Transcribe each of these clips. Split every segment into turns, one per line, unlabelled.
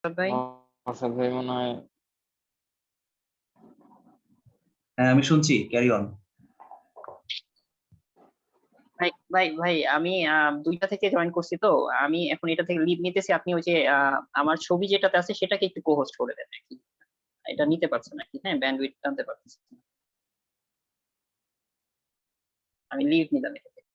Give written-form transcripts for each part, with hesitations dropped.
ভাই
অর্ষাদ ভাই মনে হয়।
হ্যাঁ, আমি শুনছি, ক্যারি অন।
ভাই ভাই ভাই আমি 2টা থেকে জয়েন করছি, তো আমি এখন এটা থেকে লিভ নিতেছি। আপনি ওই যে আমার ছবি যেটাতে আছে সেটাকে একটু কো-হোস্ট করে দেন নাকি? এটা নিতে পারছেন নাকি? হ্যাঁ, ব্যান্ডউইথ টানতে পারতেছি না। আমি লিভ নিলাম এটা থেকে।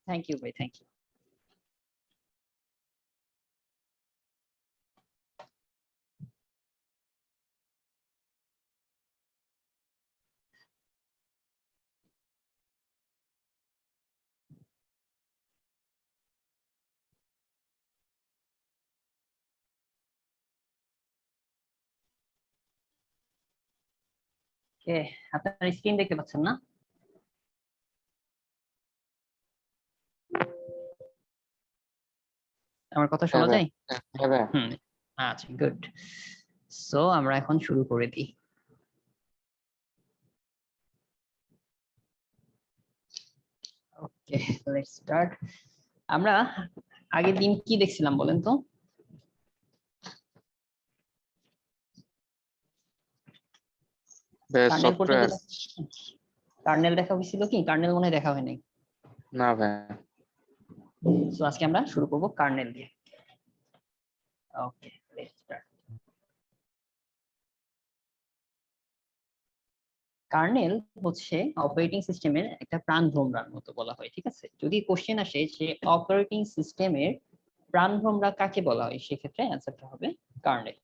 থ্যাংক ইউ ভাই, থ্যাংক ইউ। ওকে, আপনার স্ক্রিন দেখতে পাচ্ছেন না? আমার কথা শোনা যায়? হুম, আচ্ছা, গুড। সো আমরা এখন শুরু করে দিই। ওকে, লেটস স্টার্ট। আমরা আগের দিন কি দেখছিলাম বলেন তো? কার্নেল পর্যন্ত কার্নেল দেখা হয়েছিল কি? কার্নেল মনে হয় দেখা হয় নাই।
না ভাই।
সো আজকে আমরা শুরু করব কার্নেল দিয়ে। ওকে, লেটস স্টার্ট। কার্নেল হচ্ছে অপারেটিং সিস্টেমের একটা প্রাণ ভ্রমরার মতো বলা হয়, ঠিক আছে? যদি কোশ্চেন আসে যে অপারেটিং সিস্টেমের প্রাণ ভ্রমরা কাকে বলা হয়, সেক্ষেত্রে অ্যান্সারটা হবে কার্নেল।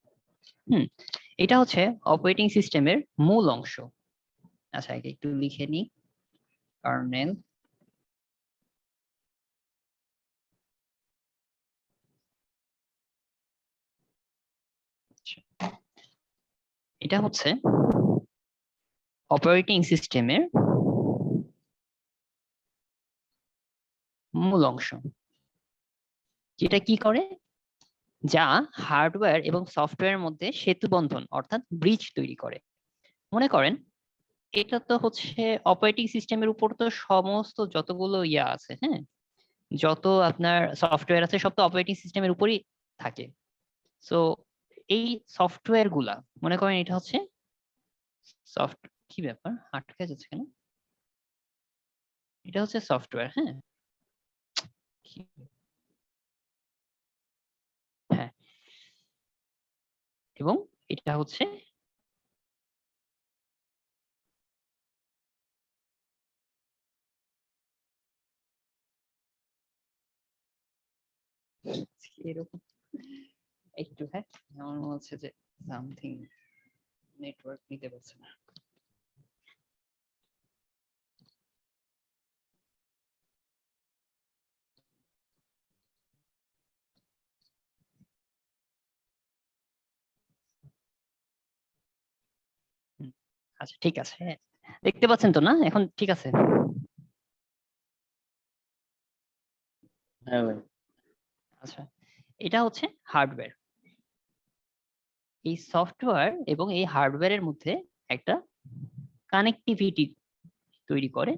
এটা হচ্ছে অপারেটিং সিস্টেমের মূল অংশ। আচ্ছা, আগে একটু লিখে নিই। কার্নেল এটা হচ্ছে অপারেটিং সিস্টেমের মূল অংশ, যেটা কি করে, যা হার্ডওয়্যার এবং সফটওয়্যারের মধ্যে সেতু বন্ধন অর্থাৎ ব্রিজ তৈরি করে। মনে করেন এটা তো হচ্ছে অপারেটিং সিস্টেমের উপর তো সমস্ত যতগুলো ইয়া আছে, হ্যাঁ, যত আপনার সফটওয়্যার আছে সব তো অপারেটিং সিস্টেমের উপরই থাকে। সো এই সফটওয়্যার গুলা, মনে করেন এটা হচ্ছে সফট, কি ব্যাপার আটকে যাচ্ছে কেন? এটা হচ্ছে সফটওয়্যার, হ্যাঁ। হ্যাঁ, এবং এটা হচ্ছে এরকম একটু, হ্যাঁ, আমার মনে হচ্ছে যে সামথিং নেটওয়ার্ক নিতে পারছে না। আচ্ছা, ঠিক আছে, হ্যাঁ। দেখতে পাচ্ছেন তো না এখন? ঠিক আছে।
হ্যাঁ ভাই।
আচ্ছা, এটা হচ্ছে হার্ডওয়্যার। এই সফটওয়্যার এবং এই হার্ডওয়্যারের মধ্যে একটা কানেক্টিভিটি তৈরি করে।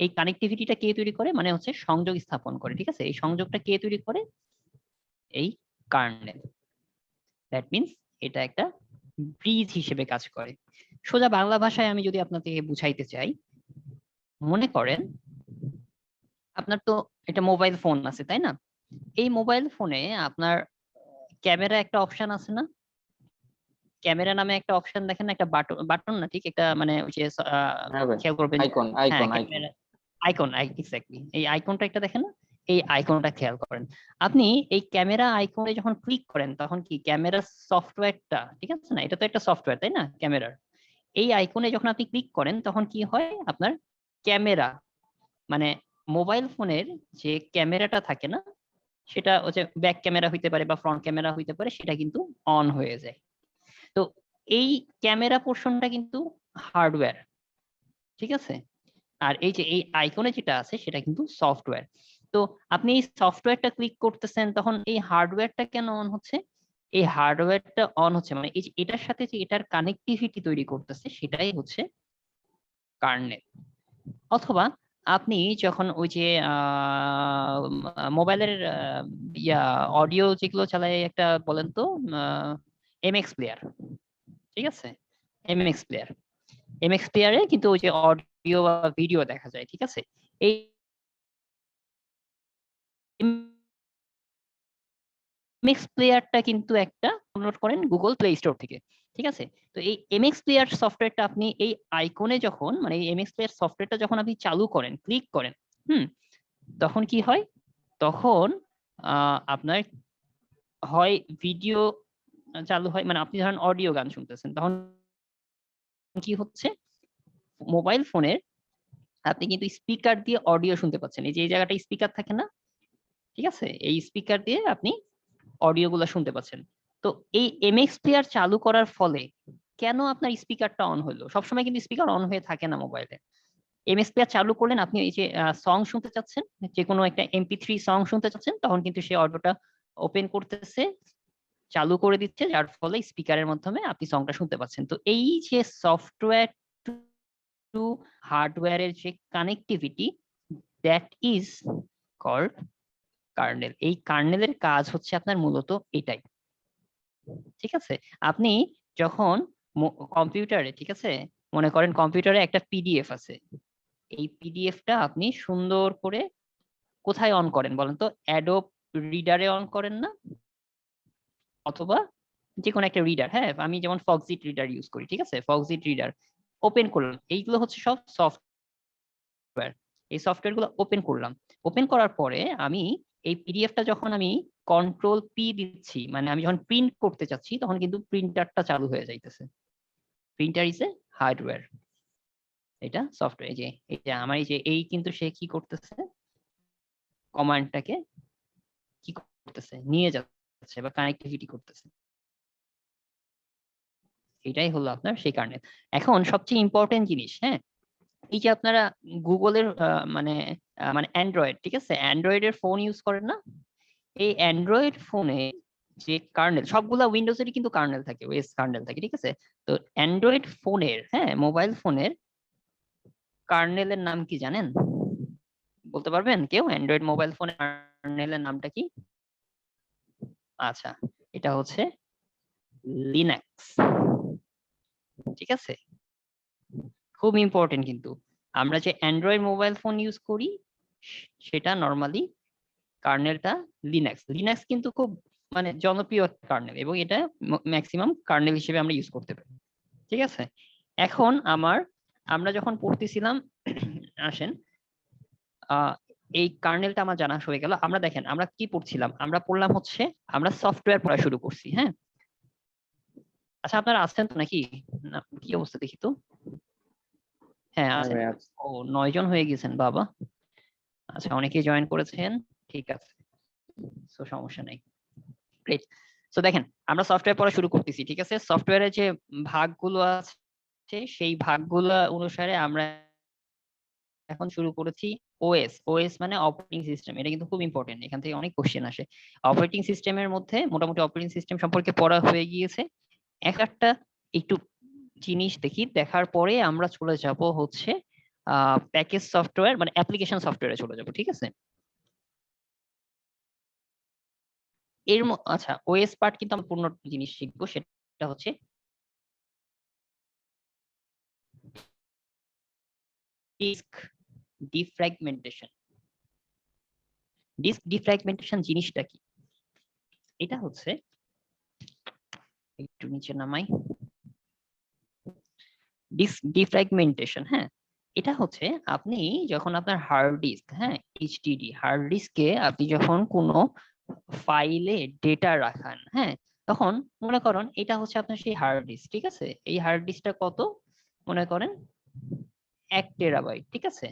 এই কানেক্টিভিটিটা কে তৈরি করে, মানে হচ্ছে সংযোগ স্থাপন করে, ঠিক আছে? এই সংযোগটা কে তৈরি করে? এই কার্নেল। দ্যাট মিন্স এটা একটা ব্রিজ হিসেবে কাজ করে। সোজা বাংলা ভাষায় আমি যদি আপনাদেরকে বুঝাইতে চাই, মনে করেন আপনার তো এটা মোবাইল ফোন আছে, তাই না? এই মোবাইল ফোনে আপনার ক্যামেরা একটা অপশন আছে না? ক্যামেরা নামে একটা অপশন দেখেন না, একটা বাটন, বাটন না ঠিক, একটা মানে ওই যে
হ্যাঁ ভাই,
খেয়াল করবেন।
আইকন
হ্যাঁ,
icon icon.
Camera icon, exactly, এই আইকনটা একটা দেখেন না? এই আইকনটা খেয়াল করেন। আপনি এই ক্যামেরা আইকনে যখন ক্লিক করেন তখন কি ক্যামেরা সফটওয়্যারটা, ঠিক আছে না, এটা তো একটা সফটওয়্যার তাই না ক্যামেরার? এই আইকনে যখন আপনি ক্লিক করেন তখন কি হয়, আপনার ক্যামেরা মানে মোবাইল ফোনের যে ক্যামেরাটা থাকে না, সেটা হচ্ছে ব্যাক ক্যামেরা হইতে পারে বা ফ্রন্ট ক্যামেরা হইতে পারে, সেটা কিন্তু অন হয়ে যায়। তো এই ক্যামেরা পোর্শনটা কিন্তু হার্ডওয়্যার, ঠিক আছে? আর এই যে এই আইকনে যেটা আছে সেটা কিন্তু সফটওয়্যার। তো আপনি এই সফটওয়্যারটা ক্লিক করতেছেন তখন এই হার্ডওয়্যারটা কেন অন হচ্ছে? এই হার্ডওয়্যারটা অন হচ্ছে, মানে এই যে এটার সাথে যে এটার কানেক্টিভিটি তৈরি করতেছে সেটাই হচ্ছে কার্নেল। অথবা আপনি যখন ওই যে মোবাইলের ইয়া অডিও যেগুলো চালায় একটা বলেন তো, এমএক্স প্লেয়ার, ঠিক আছে, এমএক্স প্লেয়ার, এমএক্স প্লেয়ারে কিন্তু ওই যে অডিও বা ভিডিও দেখা যায়, ঠিক আছে। এই এমএক্স প্লেয়ারটা কিন্তু একটা ডাউনলোড করেন গুগল প্লে স্টোর থেকে, ঠিক আছে। তো এই এমএক্স প্লেয়ার সফটওয়্যারটা আপনি এই আইকনে যখন, মানে এই এমএক্স প্লেয়ার সফটওয়্যারটা যখন আপনি চালু করেন, ক্লিক করেন, তখন কি হয়, তখন আপনার হয় ভিডিও চালু হয়, মানে আপনি ধরেন অডিও গান শুনতেছেন, তখন কি হচ্ছে, মোবাইল ফোনের আপনি কিন্তু স্পিকার দিয়ে অডিও শুনতে পাচ্ছেন, এই যে এই জায়গাটা স্পিকার থাকে না, ঠিক আছে, এই স্পিকার দিয়ে আপনি অডিও গুলা শুনতে পাচ্ছেন। তো এই এমএক্স প্লেয়ার চালু করার ফলে কেন আপনার স্পিকারটা অন হলো? সবসময় কিন্তু স্পিকার অন হয়ে থাকে না মোবাইলে। এমএক্স প্লেয়ার চালু করলেন, আপনি এই যে সং শুনতে চাচ্ছেন, যে কোনো একটা MP3 সং শুনতে চাচ্ছেন, তখন কিন্তু সে অডিওটা ওপেন করতেছে, চালু করে দিচ্ছে, যার ফলে স্পিকারের মাধ্যমে আপনি সংটা শুনতে পাচ্ছেন। তো এই যে সফটওয়্যার টু হার্ডওয়্যারের যে connectivity, that is called kernel. এই কার্নেলের কাজ হচ্ছে আপনার মূলত এটাই, ঠিক আছে। আপনি যখন কম্পিউটারে, ঠিক আছে, মনে করেন কম্পিউটারে একটা পিডিএফ আছে, এই পিডিএফটা আপনি সুন্দর করে কোথায় অন করেন বলেন তো? অ্যাডোব রিডারে অন করেন না? অথবা যে কোনো একটা রিডার, হ্যাঁ, আমি যেমন ফক্সিট রিডার ইউজ করি, ঠিক আছে, ফক্সিট রিডার ওপেন করলাম, এইগুলো হচ্ছে সব সফটওয়্যার। এই সফটওয়্যার গুলো ওপেন করলাম, ওপেন করার পরে আমি এই পিডিএফটা যখন আমি Ctrl+P দিচ্ছি, মানে আমি যখন প্রিন্ট করতে চাচ্ছি, তখন কিন্তু প্রিন্টারটা চালু হয়ে যাইতেছে। প্রিন্টার ইজ এ হার্ডওয়্যার, এটা সফটওয়্যার। এই যে আমার এই যে এই কিন্তু সে কি করতেছে, কমান্ডটাকে কি করতেছে, নিয়ে যাচ্ছে বা কানেক্টিভিটি করতেছে, এটাই হলো আপনার সেই কারণে। এখন সবচেয়ে ইম্পর্টেন্ট জিনিস, হ্যাঁ, এই যে আপনারা গুগলের মানে মানে অ্যান্ড্রয়েড, ঠিক আছে, অ্যান্ড্রয়েডের ফোন ইউজ করেন না? এই অ্যান্ড্রয়েড ফোনে যে কার্নেল, সবগুলা উইন্ডোজেরই কিন্তু কার্নেল থাকে, ওএস কার্নেল থাকে, ঠিক আছে। তো অ্যান্ড্রয়েড ফোনের, হ্যাঁ, মোবাইল ফোনের কার্নেলের নাম কি জানেন? বলতে পারবেন কেউ? অ্যান্ড্রয়েড মোবাইল ফোনের কার্নেলের নামটা কি? আচ্ছা, এটা হচ্ছে লিনাক্স, ঠিক আছে। খুব ইম্পর্টেন্ট কিন্তু, আমরা যে অ্যান্ড্রয়েড মোবাইল ফোন ইউজ করি সেটা নর্মালি কার্নেলটা লিনাক্স। লিনাক্স কিন্তু খুব মানে জনপ্রিয় কার্নেল, এবং এটা ম্যাক্সিমাম কার্নেল হিসেবে আমরা ইউজ করতে পারি, ঠিক আছে। এখন আমরা যখন পড়তেছিলাম আসেন, এই কার্নেলটা আমার জানা হয়ে গেল। আমরা দেখেন আমরা কি পড়ছিলাম, আমরা পড়লাম হচ্ছে, আমরা সফটওয়্যার পড়া শুরু করছি, হ্যাঁ। আচ্ছা, আপনারা আছেন তো নাকি? না, কি অবস্থা দেখি তো। হ্যাঁ,
হ্যাঁ
আছেন।
ভাই আচ্ছা।
ও, 9 জন হয়ে গেছেন, বাবা। আচ্ছা, অনেকেই জয়েন করেছেন, ঠিক আছে, তো সমস্যা নাই। গ্রেট। তো দেখেন আমরা সফটওয়্যার পড়া শুরু করতেছি, ঠিক আছে। সফটওয়্যারের যে ভাগগুলো আছে সেই ভাগগুলো অনুসারে আমরা এখন শুরু করেছি ওএস। ওএস মানে অপারেটিং সিস্টেম, এটা কিন্তু খুব ইম্পর্টেন্ট, এখান থেকে অনেক কোশ্চেন আসে। অপারেটিং সিস্টেমের মধ্যে মোটামুটি অপারেটিং সিস্টেম সম্পর্কে পড়া হয়ে গিয়েছে। একটা একটু জিনিস দেখি, দেখার পরে আমরা চলে যাব হচ্ছে প্যাকেজ সফটওয়্যার, মানে অ্যাপ্লিকেশন সফটওয়্যারে চলে যাব, ঠিক আছে। আচ্ছা, ওএস পার্ট কিন্তু আমরা পূর্ণ জিনিস শিখবো, সেটা হচ্ছে ডিস্ক ডিফ্র্যাগমেন্টেশন। ডিস্ক ডিফ্র্যাগমেন্টেশন জিনিসটা কি? এটা হচ্ছে, একটু নিচে নামাই, ডিস্ক ডিফ্র্যাগমেন্টেশন, হ্যাঁ, এটা হচ্ছে আপনি যখন আপনার হার্ড ডিস্ক, হ্যাঁ, এইচডিডি হার্ড ডিস্কে আপনি যখন কোনো ফাইলে ডেটা রাখান, হ্যাঁ, তখন মনে করেন এটা হচ্ছে আপনার সেই হার্ড ডিস্ক, ঠিক আছে। এই হার্ড ডিস্কটা কত, মনে করেন 1 টেরাবাইট, ঠিক আছে,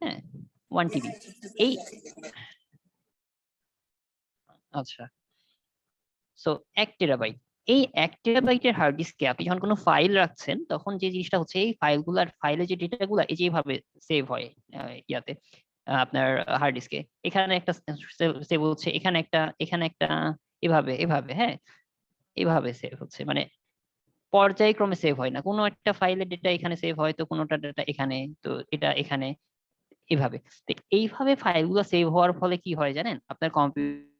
হ্যাঁ, 1 টিবি। এই আচ্ছা, সো 1 টেরাবাইট, এই 1 টেরাবাইটের হার্ড ডিস্কে আপনি যখন কোনো ফাইল রাখছেন, তখন যে জিনিসটা হচ্ছে, এই ফাইলগুলার ফাইলে যে ডেটাগুলো এই যেভাবে সেভ হয় ইয়াতে আপনার হার্ড ডিস্কে, এখানে একটা সেভ হচ্ছে, এখানে একটা, এখানে একটা, এভাবে এভাবে, হ্যাঁ। এইভাবে সেভ হচ্ছে, মানে পর্যায়ক্রমে সেভ হয় না, কোনো একটা ফাইলের ডেটা এখানে সেভ হয় তো কোনোটা ডেটা এখানে, তো এটা এখানে, এভাবে। তো এইভাবে ফাইলগুলো সেভ হওয়ার ফলে কি হয় জানেন, আপনার কম্পিউটারটাকে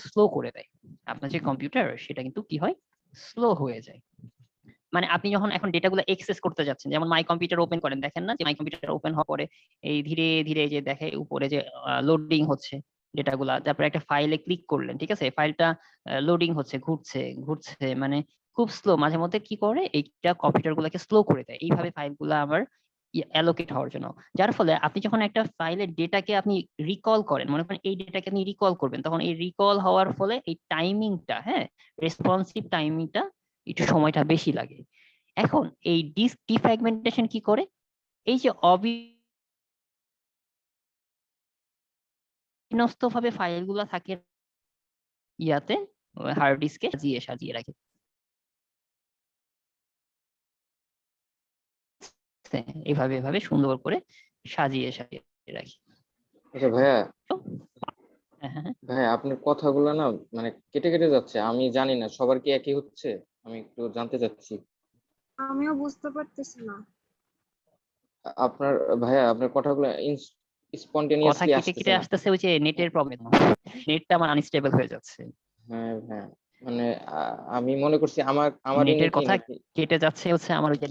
স্লো করে দেয়। আপনার যে কম্পিউটার সেটা কিন্তু কি হয়, স্লো হয়ে যায়। মানে আপনি যখন এখন ডেটাগুলো এক্সেস করতে যাচ্ছেন, যেমন মাই কম্পিউটার ওপেন করেন, দেখেন না যে মাই কম্পিউটার ওপেন হওয়ার পরে এই ধীরে ধীরে যে দেখে উপরে যে লোডিং হচ্ছে ডেটাগুলা, তারপরে একটা ফাইলে ক্লিক করলেন, ঠিক আছে, ফাইলটা লোডিং হচ্ছে, ঘুরছে ঘুরছে, মানে খুব স্লো, মাঝে মধ্যে কি করে এইটা কম্পিউটার গুলাকে স্লো করে দেয় এইভাবে ফাইলগুলা আমার অ্যালোকেট হওয়ার জন্য। যার ফলে আপনি যখন একটা ফাইলের ডেটাকে আপনি রিকল করেন, মনে করেন এই ডেটাকে আপনি রিকল করবেন, তখন এই রিকল হওয়ার ফলে এই টাইমিংটা, হ্যাঁ, রেসপন্সিভ টাইমিংটা একটু সময়টা বেশি লাগে। এখন এই ডিস্ক ডিফ্র্যাগমেন্টেশন কি করে, এই যে অবিন্যস্ত ভাবে ফাইলগুলো থাকে ইয়াতে, হার্ড ডিস্কে সাজিয়ে সাজিয়ে রাখে, এইভাবে এভাবে সুন্দর করে সাজিয়ে সাজিয়ে রাখি।
আচ্ছা ভাইয়া,
হ্যাঁ হ্যাঁ হ্যাঁ।
ভাইয়া আপনার কথাগুলো না মানে কেটে কেটে যাচ্ছে, আমি জানি না সবার কি একই হচ্ছে, আমি একটু জানতে চাচ্ছি।
আমিও বুঝতে পারতেছি না।
আপনার ভাইয়া আপনার কথাগুলো
কথা
স্পন্টেনিয়াসলি
কেটে
আসতেছে
কেটে
না।
আসতেছে, ওই যে নেটের প্রবলেম, নেটটা আমার আনস্টেবল হয়ে যাচ্ছে,
হ্যাঁ হ্যাঁ, মানে আমি মনে করছি আমারই
নেটের
নেটই
কথা
নাকি।
কেটে যাচ্ছে হচ্ছে আমার ওই যে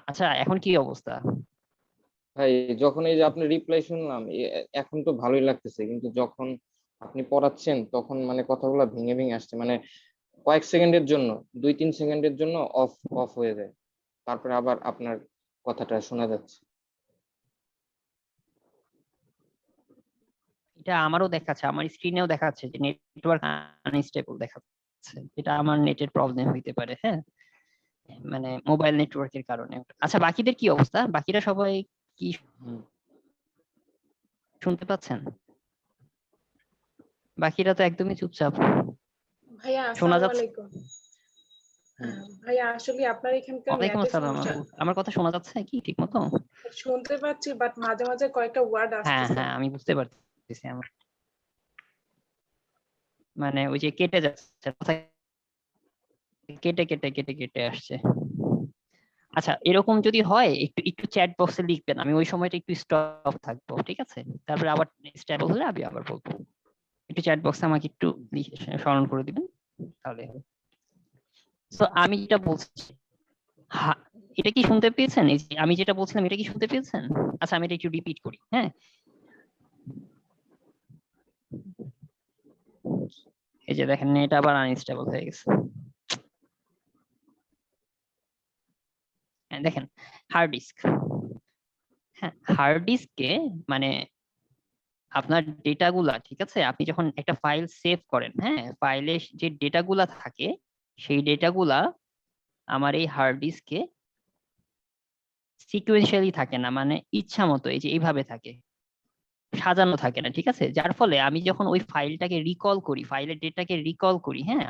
আচ্ছা এখন কি অবস্থা?
ভাই যখন এই যে আপনি রিপ্লাই শুনলাম এখন তো ভালোই লাগতেছে, কিন্তু যখন আপনি পড়াচ্ছেন তখন মানে কথাগুলো ভেঙে ভেঙে আসছে, মানে কয়েক সেকেন্ডের জন্য, 2-3 সেকেন্ডের জন্য অফ অফ হয়ে যায়, তারপরে আবার আপনার কথাটা শোনা যাচ্ছে।
এটা আমারও দেখাচ্ছে, আমার স্ক্রিনেও দেখাচ্ছে যে নেটওয়ার্ক আনস্টেবল দেখাচ্ছে, এটা আমার নেটের প্রবলেম হইতে পারে, হ্যাঁ, মানে মোবাইল নেটওয়ার্কের কারণে। আচ্ছা বাকিদের কি অবস্থা, বাকিরা সবাই কি
হুম।
শুনতে পাচ্ছেন? বাকিরা তো একদমই চুপচাপ,
ভাইয়া
শোনা
আসসালামু
যাচ্ছে?
আলাইকুম।
হুম।
ভাইয়া আসলে আপনার এখানকার
ওয়ালাইকুম
নেটের
আসসালাম,
সমস্যা।
আমার কথা শোনা যাচ্ছে কি ঠিক মতো?
শুনতে পাচ্ছি বাট মাঝে মাঝে কয়েকটা ওয়ার্ড
হ্যাঁ
আসতেছে
হ্যাঁ
না।
আমি বুঝতে পারতেছি, আমার মানে ওই যে কেটে যাচ্ছে কথা, কেটে কেটে কেটে কেটে আসছে। আচ্ছা এরকম যদি হয় একটু একটু চ্যাট বক্সে লিখবেন, আমি ওই সময়টা একটু স্টপ থাকবো, ঠিক আছে, তারপরে আবার স্টেবল হলে আমি আবার বলবো। একটু চ্যাট বক্সে আমাকে একটু লিখে স্মরণ করে দিবেন, তাহলে হবে। তো আমি যেটা বলছি, এটা কি শুনতে পেয়েছেন, এই যে আমি যেটা বলছিলাম এটা কি শুনতে পেয়েছেন? আচ্ছা আমি এটা একটু রিপিট করি, হ্যাঁ, এই যে দেখেন এটা আবার আনস্টেবল হয়ে গেছে। হ্যাঁ, দেখেন হার্ড ডিস্ক, হ্যাঁ হার্ড ডিস্কে মানে আপনার ডেটাগুলা, ঠিক আছে, আপনি যখন একটা ফাইল সেভ করেন, হ্যাঁ, ফাইলে যে ডেটাগুলা থাকে সেই ডেটাগুলা আমার এই হার্ড ডিস্কে সিকুয়েন্সিয়ালি থাকে না, মানে ইচ্ছা মতো এই যে এইভাবে থাকে, সাজানো থাকে না, ঠিক আছে, যার ফলে আমি যখন ওই ফাইলটাকে রিকল করি, ফাইলের ডেটাকে রিকল করি, হ্যাঁ,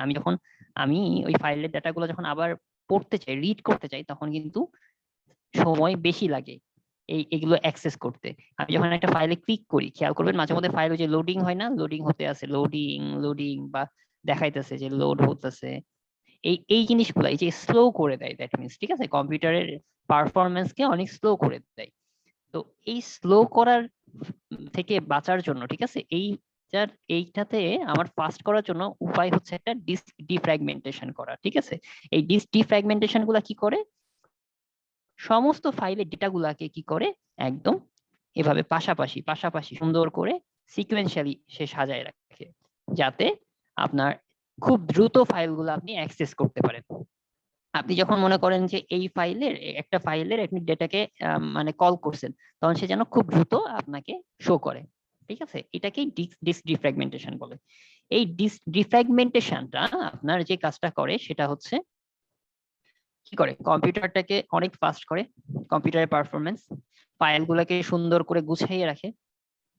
আমি ওই ফাইলের ডেটাগুলো যখন আবার পড়তে চাই, রিড করতে চাই, তখন কিন্তু সময় বেশি লাগে এগুলো অ্যাক্সেস করতে। আমি যখন একটা ফাইলে ক্লিক করি, খেয়াল করবেন মাঝে মধ্যে ফাইল ওই যে লোডিং হয় না, লোডিং হতে আছে, লোডিং লোডিং বা দেখাইতেছে যে লোড হতেছে, এই জিনিসগুলো এই যে স্লো করে দেয়, দ্যাট মিনস, ঠিক আছে, কম্পিউটারের পারফরমেন্স কে অনেক স্লো করে দেয়। তো এই স্লো করার থেকে বাঁচার জন্য, ঠিক আছে, এইটাতে আমার ফাস্ট করার জন্য উপায় হচ্ছে একটা ডিস্ক ডিফ্র্যাগমেন্টেশন করা, ঠিক আছে। এই ডিস্ক ডিফ্র্যাগমেন্টেশন গুলা কি করে, সমস্ত ফাইলের ডেটাগুলাকে কি করে একদম এভাবে পাশাপাশি পাশাপাশি সুন্দর করে সিকুয়েন্সিয়ালি সে সাজায় রাখে, যাতে আপনার খুব দ্রুত ফাইলগুলো আপনি অ্যাক্সেস করতে পারেন। আপনি যখন মনে করেন যে এই একটা ফাইলের আপনি ডেটাকে মানে কল করছেন, তখন সে যেন খুব দ্রুত আপনাকে শো করে, ঠিক আছে, এটাকেই ডিস্ক ডিফ্র্যাগমেন্টেশন বলে। এই ডিস্ক ডিফ্র্যাগমেন্টেশনটা আপনার যে কাজটা করে সেটা হচ্ছে কি করে, কম্পিউটারটাকে অনেক ফাস্ট করে, কম্পিউটারের পারফরমেন্স, ফাইলগুলোকে সুন্দর করে গুছিয়ে রাখে।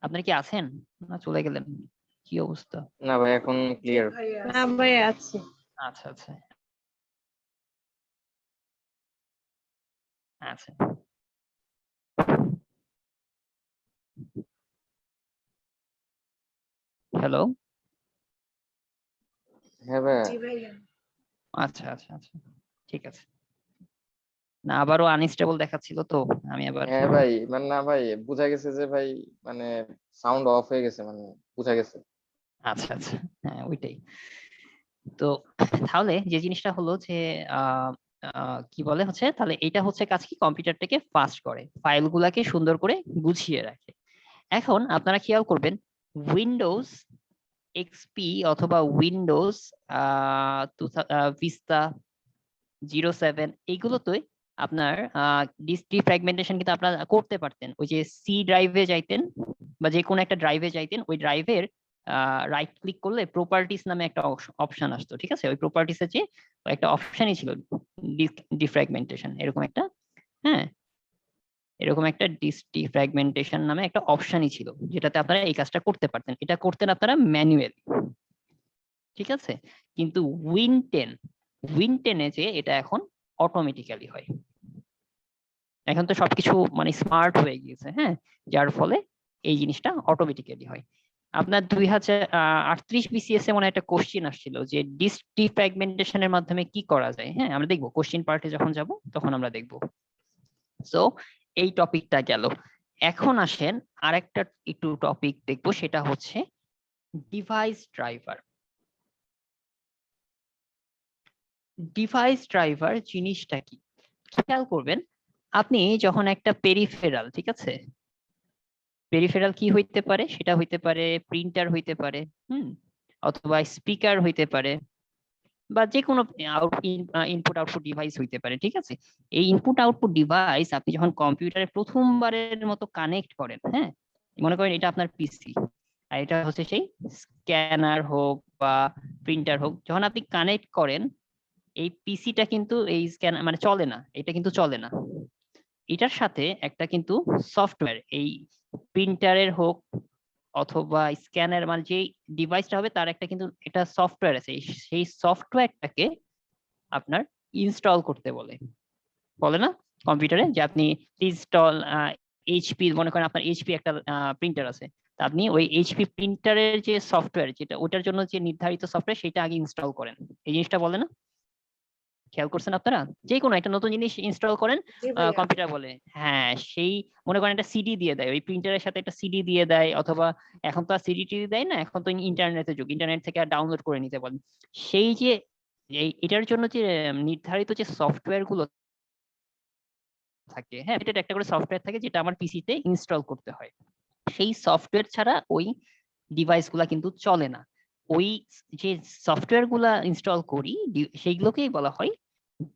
আপনার কি আছেন না চলে গেলেন, কি অবস্থা?
না ভাই এখন
জি
ক্লিয়ার।
ভাইয়া
না ভাই আছে।
আচ্ছা আচ্ছা আচ্ছা। হ্যালো।
হ্যাঁ ভাইয়া।
জি ভাইয়া।
আচ্ছা আচ্ছা আচ্ছা, ঠিক আছে। না আবারও আনস্টেবল দেখাচ্ছিল তো আমি আবার।
হ্যাঁ ভাই, মানে না ভাই, বোঝা গেছে যে ভাই মানে সাউন্ড অফ হয়ে গেছে, মানে বোঝা গেছে।
আচ্ছা আচ্ছা, হ্যাঁ ওইটাই। তো তাহলে যে জিনিসটা হলো যে আহ কি বলে হচ্ছে, তাহলে এটা হচ্ছে কাজ কি, কম্পিউটারটাকে ফাস্ট করে, ফাইলগুলাকে সুন্দর করে গুছিয়ে রাখে। এখন আপনারা খেয়াল করবেন, উইন্ডোজ এক্সপি অথবা উইন্ডোজ ভিস্তা 07 এইগুলোতে আপনার ডিফ্র্যাগমেন্টেশন কিন্তু আপনারা করতে পারতেন। ওই যে সি ড্রাইভে যাইতেন বা যে কোনো একটা ড্রাইভে যাইতেন, ওই ড্রাইভের রাইট ক্লিক করলে প্রপার্টিস নামে একটা অপশন আসতো, ঠিক আছে? ওই প্রপার্টিসে যে একটা অপশনই ছিল ডিফ্র্যাগমেন্টেশন, এরকম একটা, হ্যাঁ এরকম একটা ডিফ্র্যাগমেন্টেশন নামে একটা অপশনই ছিল, যেটাতে আপনারা এই কাজটা করতে পারতেন। এটা করতেন আপনারা ম্যানুয়ালি, ঠিক আছে? কিন্তু উইন টেনে যে এটা এখন অটোমেটিক্যালি হয়। এখন তো সবকিছু মানে স্মার্ট হয়ে গিয়েছে, হ্যাঁ, যার ফলে এই জিনিসটা অটোমেটিক্যালি হয়। আপনার 2038 BCS এ মনে একটা কোশ্চিন আসছিল যে ডিফ্র্যাগমেন্টেশনের মাধ্যমে কি করা যায়। হ্যাঁ, আমরা দেখবো কোশ্চিন পার্টে যখন যাব তখন আমরা দেখবো। সো এই টপিকটা গেল। এখন আসেন আরেকটা একটু টপিক দেখবো, সেটা হচ্ছে ডিভাইস ড্রাইভার। ডিভাইস ড্রাইভার জিনিসটা কি খেয়াল করবেন, আপনি যখন একটা পেরিফেরাল, ঠিক আছে, পেরিফেরাল কি হইতে পারে, সেটা হইতে পারে প্রিন্টার হইতে পারে, অথবা স্পিকার হইতে পারে, বা যে কোনো ইনপুট আউটপুট ডিভাইস হইতে পারে, ঠিক আছে? এই ইনপুট আউটপুট ডিভাইস আপনি যখন কম্পিউটারে প্রথমবারের মতো কানেক্ট করেন, হ্যাঁ, মনে করেন এটা আপনার পিসি আর এটা হচ্ছে সেই স্ক্যানার হোক বা প্রিন্টার হোক, যখন আপনি কানেক্ট করেন এই পিসিটা কিন্তু এই স্ক্যানার মানে চলে না, এটা কিন্তু চলে না। এটার সাথে একটা কিন্তু সফটওয়্যার, এই প্রিন্টারের হোক অথবা স্ক্যানার মানে যে ডিভাইসটা হবে তার একটা কিন্তু একটা সফটওয়্যার আছে, সেই সফটওয়্যারটাকে আপনার ইনস্টল করতে বলে, বলে না কম্পিউটারে যে আপনি ইনস্টল এইচপি, মনে করেন আপনার এইচপি একটা প্রিন্টার আছে, তা আপনি ওই এইচপি প্রিন্টারের যে সফটওয়্যার, যেটা ওটার জন্য যে নির্ধারিত সফটওয়্যার সেটা আগে ইনস্টল করেন, এই জিনিসটা বলে না? খেয়াল করছেন আপনারা? যে কোনো একটা নতুন জিনিস ইনস্টল করেন,
জি ভাইয়া।
কম্পিউটার বলে হ্যাঁ সেই, মনে করেন একটা সিডি দিয়ে দেয়, ওই প্রিন্টারের সাথে একটা সিডি দিয়ে দেয়, অথবা এখন তো আর সিডি টিডি দেয় না, এখন তো ইন্টারনেটের যুগ, ইন্টারনেট থেকে ডাউনলোড করে নিতে বলেন। সেই যে এটার জন্য যে নির্ধারিত যে সফটওয়্যার গুলো থাকে, হ্যাঁ এটা একটা করে সফটওয়্যার থাকে যেটা আমার পিসিতে ইনস্টল করতে হয়, সেই সফটওয়্যার ছাড়া ওই ডিভাইস গুলা কিন্তু চলে না। ওই যে সফটওয়্যার গুলা ইনস্টল করি সেইগুলোকেই বলা হয়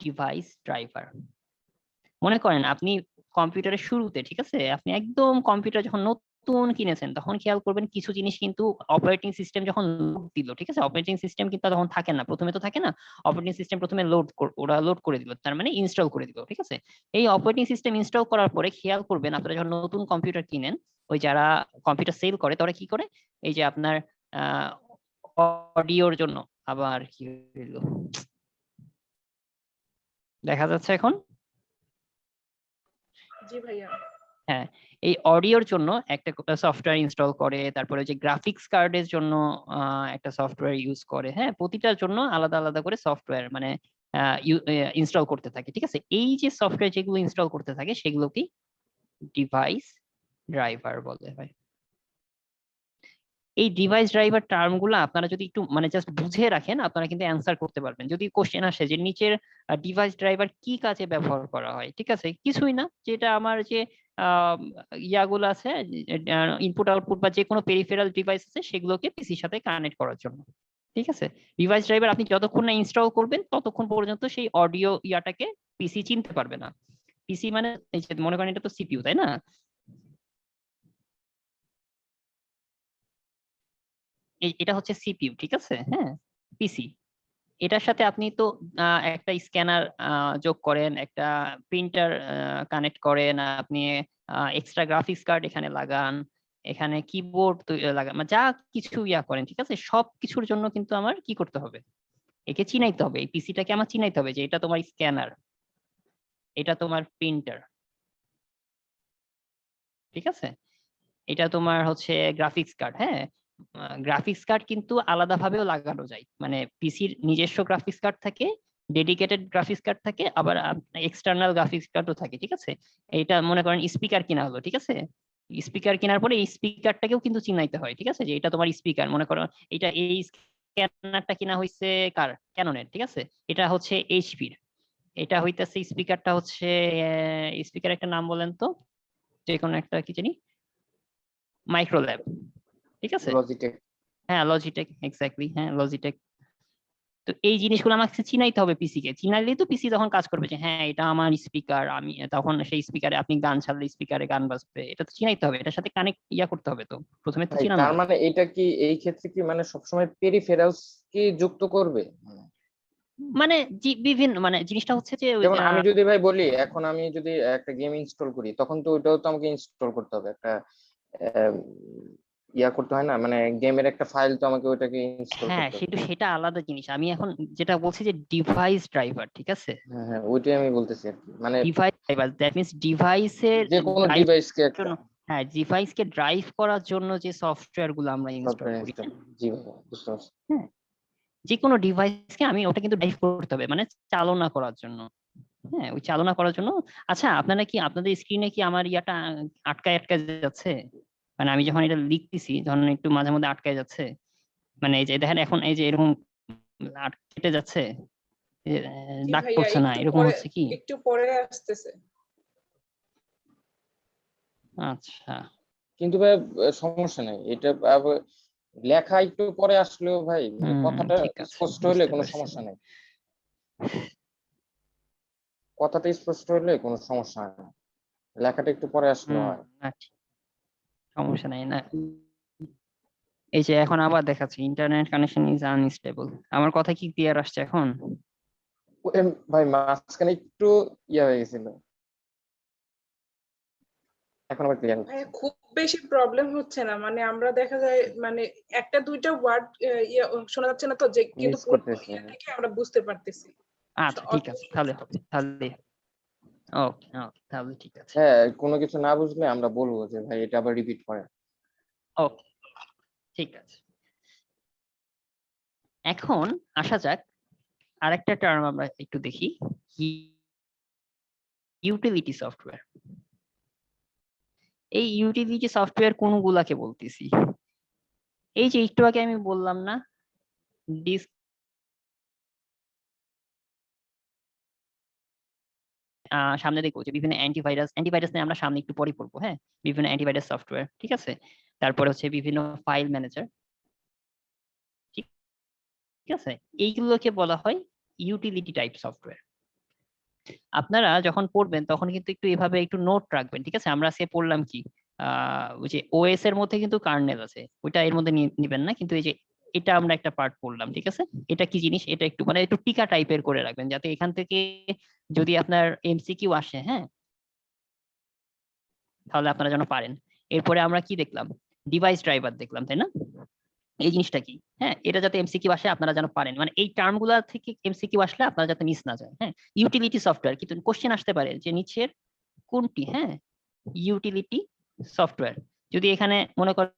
ডিভাইস ড্রাইভার। মনে করেন আপনি কম্পিউটারের শুরুতে, ঠিক আছে, আপনি একদম কম্পিউটার যখন নতুন কিনেছেন তখন খেয়াল করবেন কিছু জিনিস কিন্তু অপারেটিং সিস্টেম যখন লোড দিল, ঠিক আছে, অপারেটিং সিস্টেম কিন্তু তখন থাকে না, প্রথমে তো থাকে না, অপারেটিং সিস্টেম প্রথমে ওরা লোড করে দিল, তার মানে ইনস্টল করে দিল, ঠিক আছে? এই অপারেটিং সিস্টেম ইনস্টল করার পরে খেয়াল করবেন আপনারা যখন নতুন কম্পিউটার কিনেন, ওই যারা কম্পিউটার সেল করে তারা কি করে, এই যে আপনার অডিওর জন্য, আবার কি হইলো দেখা যাচ্ছে এখন,
জি ভাইয়া।
হ্যাঁ এই অডিওর জন্য একটা সফটওয়্যার ইনস্টল করে, তারপরে যে গ্রাফিক্স কার্ডের জন্য একটা সফটওয়্যার ইউজ করে, হ্যাঁ প্রতিটার জন্য আলাদা আলাদা করে সফটওয়্যার মানে ইনস্টল করতে থাকে, ঠিক আছে? এই যে সফটওয়্যার যেগুলো ইনস্টল করতে থাকে সেগুলোকে ডিভাইস ড্রাইভার বলে হয়। এই ডিভাইস ড্রাইভার টার্ম গুলো আপনারা যদি একটু মানে জাস্ট বুঝে রাখেন, আপনারা কিন্তু অ্যান্সার করতে পারবেন। যদি কোশ্চেন আসে যে নিচের ডিভাইস ড্রাইভার কি কাজে ব্যবহার করা হয়, ঠিক আছে, কিছুই না, যেটা আমার যে আহ, ইয়াগুলো আছে ইনপুট আউটপুট বা যে কোনো পেরিফেরাল ডিভাইস আছে সেগুলোকে পিসির সাথে কানেক্ট করার জন্য, ঠিক আছে? ডিভাইস ড্রাইভার আপনি যতক্ষণ না ইনস্টল করবেন ততক্ষণ পর্যন্ত সেই অডিও ইয়াটাকে পিসি চিনতে পারবে না। পিসি মানে এই যে মনে করেন এটা তো সিপিইউ, তাই না? এটা হচ্ছে সিপিইউ, ঠিক আছে, হ্যাঁ পিসি। এটার সাথে আপনি তো একটা স্ক্যানার যোগ করেন, একটা প্রিন্টার কানেক্ট করেন, আপনি এক্সট্রা গ্রাফিক্স কার্ড এখানে লাগান, এখানে কিবোর্ড লাগান, মানে যা কিছু ইয়া করেন, ঠিক আছে, সব কিছুর জন্য কিন্তু আমার কি করতে হবে, একে চিনাইতে হবে, এই পিসিটাকে আমার চিনাইতে হবে যে এটা তোমার স্ক্যানার, এটা তোমার প্রিন্টার, ঠিক আছে, এটা তোমার হচ্ছে গ্রাফিক্স কার্ড, হ্যাঁ গ্রাফিক্স কার্ড কিন্তু আলাদাভাবেও লাগানো যায়, মানে পিসির নিজস্ব গ্রাফিক্স কার্ড থাকে, ডেডিকেটেড গ্রাফিক্স কার্ড থাকে, আবার এক্সটার্নাল গ্রাফিক্স কার্ডও থাকে, ঠিক আছে। এটা মনে করেন স্পিকার কিনা হলো, ঠিক আছে, স্পিকার কেনার পরে এই স্পিকারটাকেও কিন্তু চিনাইতে হয়, ঠিক আছে, যে এটা তোমার স্পিকার, মনে করো এটা এই স্ক্যানারটা কিনা হইছে কার, ক্যাননের, ঠিক আছে, এটা হচ্ছে এইচপির, এটা হইতেছে স্পিকারটা হচ্ছে স্পিকার একটা নাম বলেন তো, যে কোনো একটা কি জানি, মাইক্রোল্যাব, ঠিক আছে,
লজিটেক।
হ্যাঁ লজিটেক, এক্স্যাক্টলি, হ্যাঁ লজিটেক। তো এই জিনিসগুলো আমাকে চিনাইতে হবে পিসি কে, চিনাইলেই তো পিসি তখন কাজ করবে যে হ্যাঁ এটা আমার স্পিকার, আমি তখন সেই স্পিকারে আপনি গান ছাড়লে স্পিকারে গান বাজবে, এটা তো চিনাইতে হবে, এটার সাথে কানেক্ট করতে হবে, তো প্রথমে তো
ভাই
চিনানো
তার
লাগবে।
মানে এটা কি এই ক্ষেত্রে কি মানে সবসময় পেরিফেরালস কি যুক্ত করবে?
মানে বিভিন্ন মানে জিনিসটা হচ্ছে যে
যেমন আমি যদি ভাই বলি, এখন আমি যদি একটা গেম ইনস্টল করি, তখন তো ওইটাও তো আমাকে ইনস্টল করতে হবে, একটা আহ, ইয়া করতে হয় না, মানে গেমের একটা ফাইল তো আমাকে ওইটাকে ইনস্টল
হ্যাঁ
করতে হবে।
সেটা আলাদা জিনিস, আমি এখন যেটা বলছি যে ডিভাইস ড্রাইভার, ঠিক আছে,
হ্যাঁ হ্যাঁ, ওইটাই আমি বলতেছি আর কি, মানে
ডিভাইস ড্রাইভার, দ্যাট মিনস ডিভাইসের
যে কোনো
ড্রাইভ
ডিভাইসকে একটা
জন্য, হ্যাঁ ডিভাইসকে ড্রাইভ করার জন্য যে সফটওয়্যার গুলো আমরা ইনস্টল
সফটওয়্যার
করি,
ইনস্টল। জি ভাই, বুঝতে পারছি।
হ্যাঁ যে কোনো ডিভাইসকে আমি ওটা কিন্তু ড্রাইভ করতে হবে, মানে চালনা করার জন্য, হ্যাঁ ওই চালনা করার জন্য। আচ্ছা আপনারা কি আপনাদের স্ক্রিনে কি আমার ইয়াটা আটকায় আটকায় যাচ্ছে, মানে আমি যখন এটা লিখতেছি যখন একটু মাঝে মধ্যে আটকায় যাচ্ছে, মানে এই যে দেখেন এখন এই যে এরকম কেটে যাচ্ছে, এই যে,
জি
দাগ
ভাইয়া
পড়ছে না,
একটু
এরকম
পরে,
হচ্ছে কি?
একটু পরে আসতেছে।
আচ্ছা
কিন্তু ভাই সমস্যা নাই, এটা আবার লেখা একটু পরে আসলেও ভাই মানে কথাটা
ঠিক আছে,
স্পষ্ট হলে
বুঝতে
কোনো
পারছি।
সমস্যা নেই, কথাটা স্পষ্ট হলে কোনো সমস্যা হয় না, লেখাটা একটু পরে আসলেও হয়।
না সমস্যা নাই না। এই যে এখন আবার দেখাচ্ছে ইন্টারনেট কানেকশন ইজ আনস্টেবল, আমার কথা কি ক্লিয়ার আসছে এখন?
ভাই মাঝখানে একটু ইয়া হয়ে গেছিল, এখন আবার ক্লিয়ার হচ্ছে।
ভাইয়া খুব বেশি প্রবলেম হচ্ছে না, মানে আমরা দেখা যায় মানে একটা দুইটা ওয়ার্ড শোনা যাচ্ছে না তো, যে কিন্তু
মিস
পুরো
করতেছে।
ইয়ে থেকে আমরা বুঝতে পারতেছি।
আচ্ছা ঠিক আছে, তাহলে হবে, তাহলে ওকে ওকে, তাহলে ঠিক আছে।
হ্যাঁ, কোনো কিছু না বুঝলে আমরা বলবো যে ভাই এটা আবার রিপিট করে।
ওকে ঠিক আছে। এখন আসা যাক আরেকটা টার্ম আমরা একটু দেখি, ইউটিলিটি সফটওয়্যার। এই ইউটিলিটি সফটওয়্যার কোনগুলাকে বলতেছি? এই যে একটু আগে আমি বললাম না, ডিস্ক, সামনে দেখবো যে বিভিন্ন অ্যান্টিভাইরাস নিয়ে আমরা সামনে একটু পরে পড়বো, হ্যাঁ বিভিন্ন অ্যান্টিভাইরাস সফটওয়্যার, ঠিক আছে, তারপরে হচ্ছে বিভিন্ন ফাইল ম্যানেজার, ঠিক আছে, এইগুলোকে বলা হয় ইউটিলিটি টাইপ সফটওয়্যার। আপনারা যখন পড়বেন তখন কিন্তু একটু এভাবে একটু নোট রাখবেন, ঠিক আছে, আমরা আজকে পড়লাম কি ওই যে ওএস এর মধ্যে কিন্তু কার্নেল আছে, ওইটা এর মধ্যে নিবেন না, কিন্তু এই যে এটা আমরা একটা পার্ট পড়লাম, ঠিক আছে, এটা কি জিনিস, এটা একটু মানে একটু টিকা টাইপের করে রাখবেন, যাতে এখান থেকে যদি আপনার এমসিকিউ আসে, হ্যাঁ তাহলে আপনারা যেন পারেন। এরপরে আমরা কি দেখলাম, ডিভাইস ড্রাইভার দেখলাম, তাই না, এই জিনিসটা কি, হ্যাঁ এটা যাতে এমসিকিউ আসে আপনারা যেন পারেন, মানে এই টার্ম গুলা থেকে এমসিকিউ আসলে আপনারা যাতে মিস না যায়, হ্যাঁ ইউটিলিটি সফটওয়্যার, কিন্তু কোশ্চেন আসতে পারে যে নিচের কোনটি, হ্যাঁ ইউটিলিটি সফটওয়্যার। যদি এখানে মনে করেন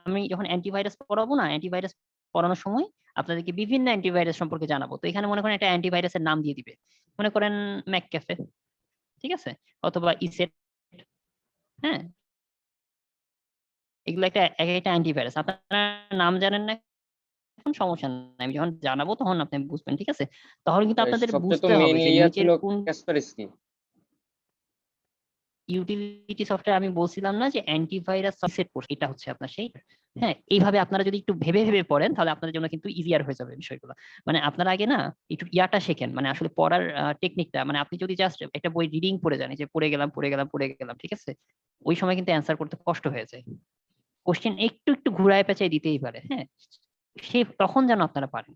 আমি যখন অ্যান্টিভাইরাস পড়াবো না, অ্যান্টিভাইরাস পড়ানোর সময় আপনাদেরকে বিভিন্ন অ্যান্টিভাইরাস সম্পর্কে জানাবো, তো এখানে মনে করেন একটা অ্যান্টিভাইরাসের নাম দিয়ে দিবে, মনে করেন ম্যাকক্যাফে, ঠিক আছে, অথবা ইসেট, হ্যাঁ এগুলো একটা একটা অ্যান্টিভাইরাস, আপনারা নাম জানেন না এখন সমস্যা নাই, আমি যখন জানাবো তখন আপনি বুঝবেন, ঠিক আছে, তখন কিন্তু আপনাদের
সবচেয়ে তো
বুঝতে হবে
মেইনলি
যে
ইয়া
নিচের
ছিল
কোন
কাসপারস্কি।
ইউটিলিটি সফটওয়্যার, আমি বলছিলাম না যে অ্যান্টিভাইরাস সেট করছে, এটা হচ্ছে আপনার সেই, হ্যাঁ এইভাবে আপনারা যদি একটু ভেবে ভেবে পড়েন তাহলে আপনাদের জন্য কিন্তু ইজিয়ার হয়ে যাবে বিষয়গুলো। মানে আপনারা আগে না একটু ইয়াটা শেখেন, মানে আসলে পড়ার টেকনিকটা, মানে আপনি যদি জাস্ট একটা বই রিডিং পড়ে যান, যে পড়ে গেলাম ঠিক আছে, ওই সময় কিন্তু অ্যান্সার করতে কষ্ট হয়ে যায়, কোশ্চেন একটু একটু ঘুরায় পেঁচায় দিতেই পারে, হ্যাঁ সে তখন যেন আপনারা পারেন,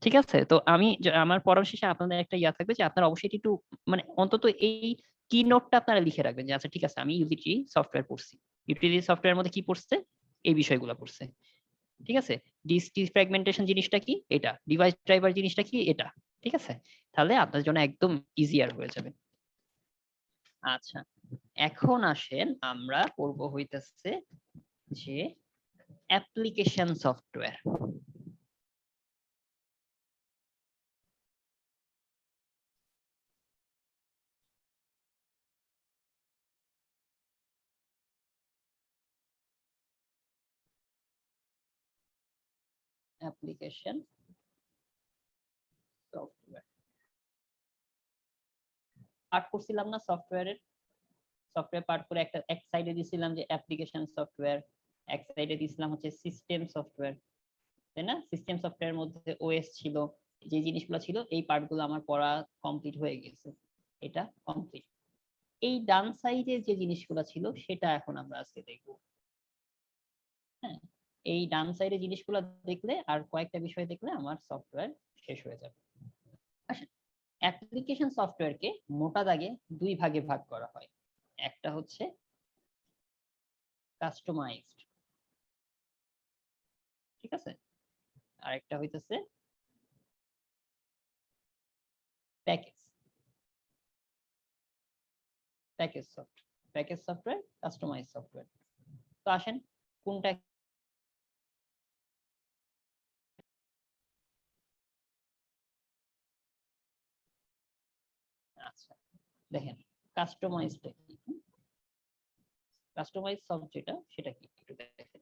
ঠিক আছে। তো আমি আমার পড়ার শেষে আপনাদের একটা ইয়া থাকবে যে আপনারা অবশ্যই একটু মানে অন্তত এই কি নোটটা আপনারা লিখে রাখবেন যে আচ্ছা ঠিক আছে আমি ইউটিলিটি সফটওয়্যার পড়ছি, ইউটিলিটি সফটওয়্যার মধ্যে কি পড়ছে, এই বিষয়গুলো পড়ছে, ঠিক আছে, ডিফ্র্যাগমেন্টেশন জিনিসটা কি এটা, ডিভাইস ড্রাইভার জিনিসটা কি এটা, ঠিক আছে, তাহলে আপনার জন্য একদম ইজিয়ার হয়ে যাবে। আচ্ছা এখন আসেন আমরা পড়বো হইতেছে যে application software. Application software part করছিলাম না সফটওয়্যারের, সফটওয়্যার পার্ট করে একটা এক সাইডে দিছিলাম যে অ্যাপ্লিকেশন সফটওয়্যার, এক সাইডে দিছিলাম হচ্ছে সিস্টেম সফটওয়্যার, তাই না? সিস্টেম সফটওয়্যারের মধ্যে ওএস ছিল, যে জিনিসগুলো ছিল এই পার্টগুলো আমার পড়া কমপ্লিট হয়ে গেছে, এটা কমপ্লিট। এই ডান সাইডে যে জিনিসগুলো ছিল সেটা এখন আমরা আজকে দেখব। হ্যাঁ, এই ডান সাইডে জিনিসগুলো দেখলে আর কয়েকটা বিষয় দেখলে আমার সফটওয়্যার শেষ হয়ে যাবে। আচ্ছা, অ্যাপ্লিকেশন সফটওয়্যারকে মোটা দাগে দুই ভাগে ভাগ করা হয়। একটা হচ্ছে কাস্টমাইজড, ঠিক আছে, আর একটা হইতেছে package. Package software, customise software. তো আসেন কোনটা আচ্ছা দেখেন কাস্টমাইজটা কি, কাস্টমাইজ সফট যেটা সেটা কি একটু দেখেন।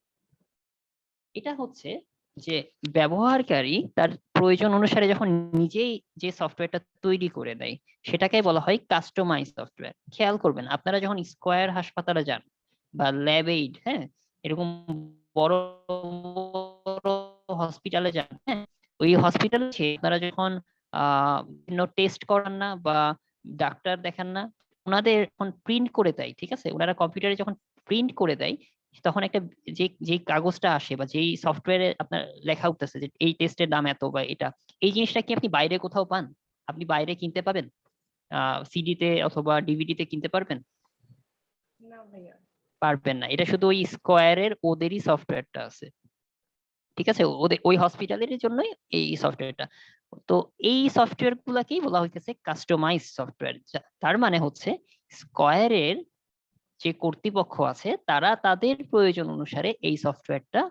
এটা হচ্ছে যে ব্যবহারকারী তার প্রয়োজন অনুসারে যখন নিজেই যে সফটওয়্যারটা তৈরি করে দেয় সেটাকে বলা হয় কাস্টমাইজ সফটওয়্যার। খেয়াল করবেন আপনারা যখন স্কয়ার হাসপাতালে যান বা ল্যাব এইড, হ্যাঁ, এরকম বড় হসপিটালে যান, হ্যাঁ, ওই হসপিটালে আপনারা যখন বিভিন্ন টেস্ট করান না বা ডাক্তার দেখান না, ওনাদের যখন প্রিন্ট করে দেয়, ঠিক আছে, ওনারা কম্পিউটারে যখন প্রিন্ট করে দেয় তখন একটা যে যে কাগজটা আসে বা যেই সফটওয়্যারে আপনার লেখা উঠতেছে যে এই টেস্টের দাম এত বা এটা, এই জিনিসটা কি আপনি বাইরে কোথাও পান? আপনি বাইরে কিনতে পাবেন? সিডিতে অথবা ডিভিডিতে কিনতে পারবেন?
না ভাইয়া।
পারবেন না। এটা শুধু ওই স্কয়ারের ওদেরই সফটওয়্যারটা আছে, ঠিক আছে, ওদের ওই হসপিটালের জন্যই এই সফটওয়্যারটা। তো এই সফটওয়্যার গুলাকেই বলা হইতেছে কাস্টমাইজ সফটওয়্যার। তার মানে হচ্ছে স্কয়ারের যে কর্তৃপক্ষ আছে তারা তাদের প্রয়োজন অনুসারে এই সফটওয়্যারটা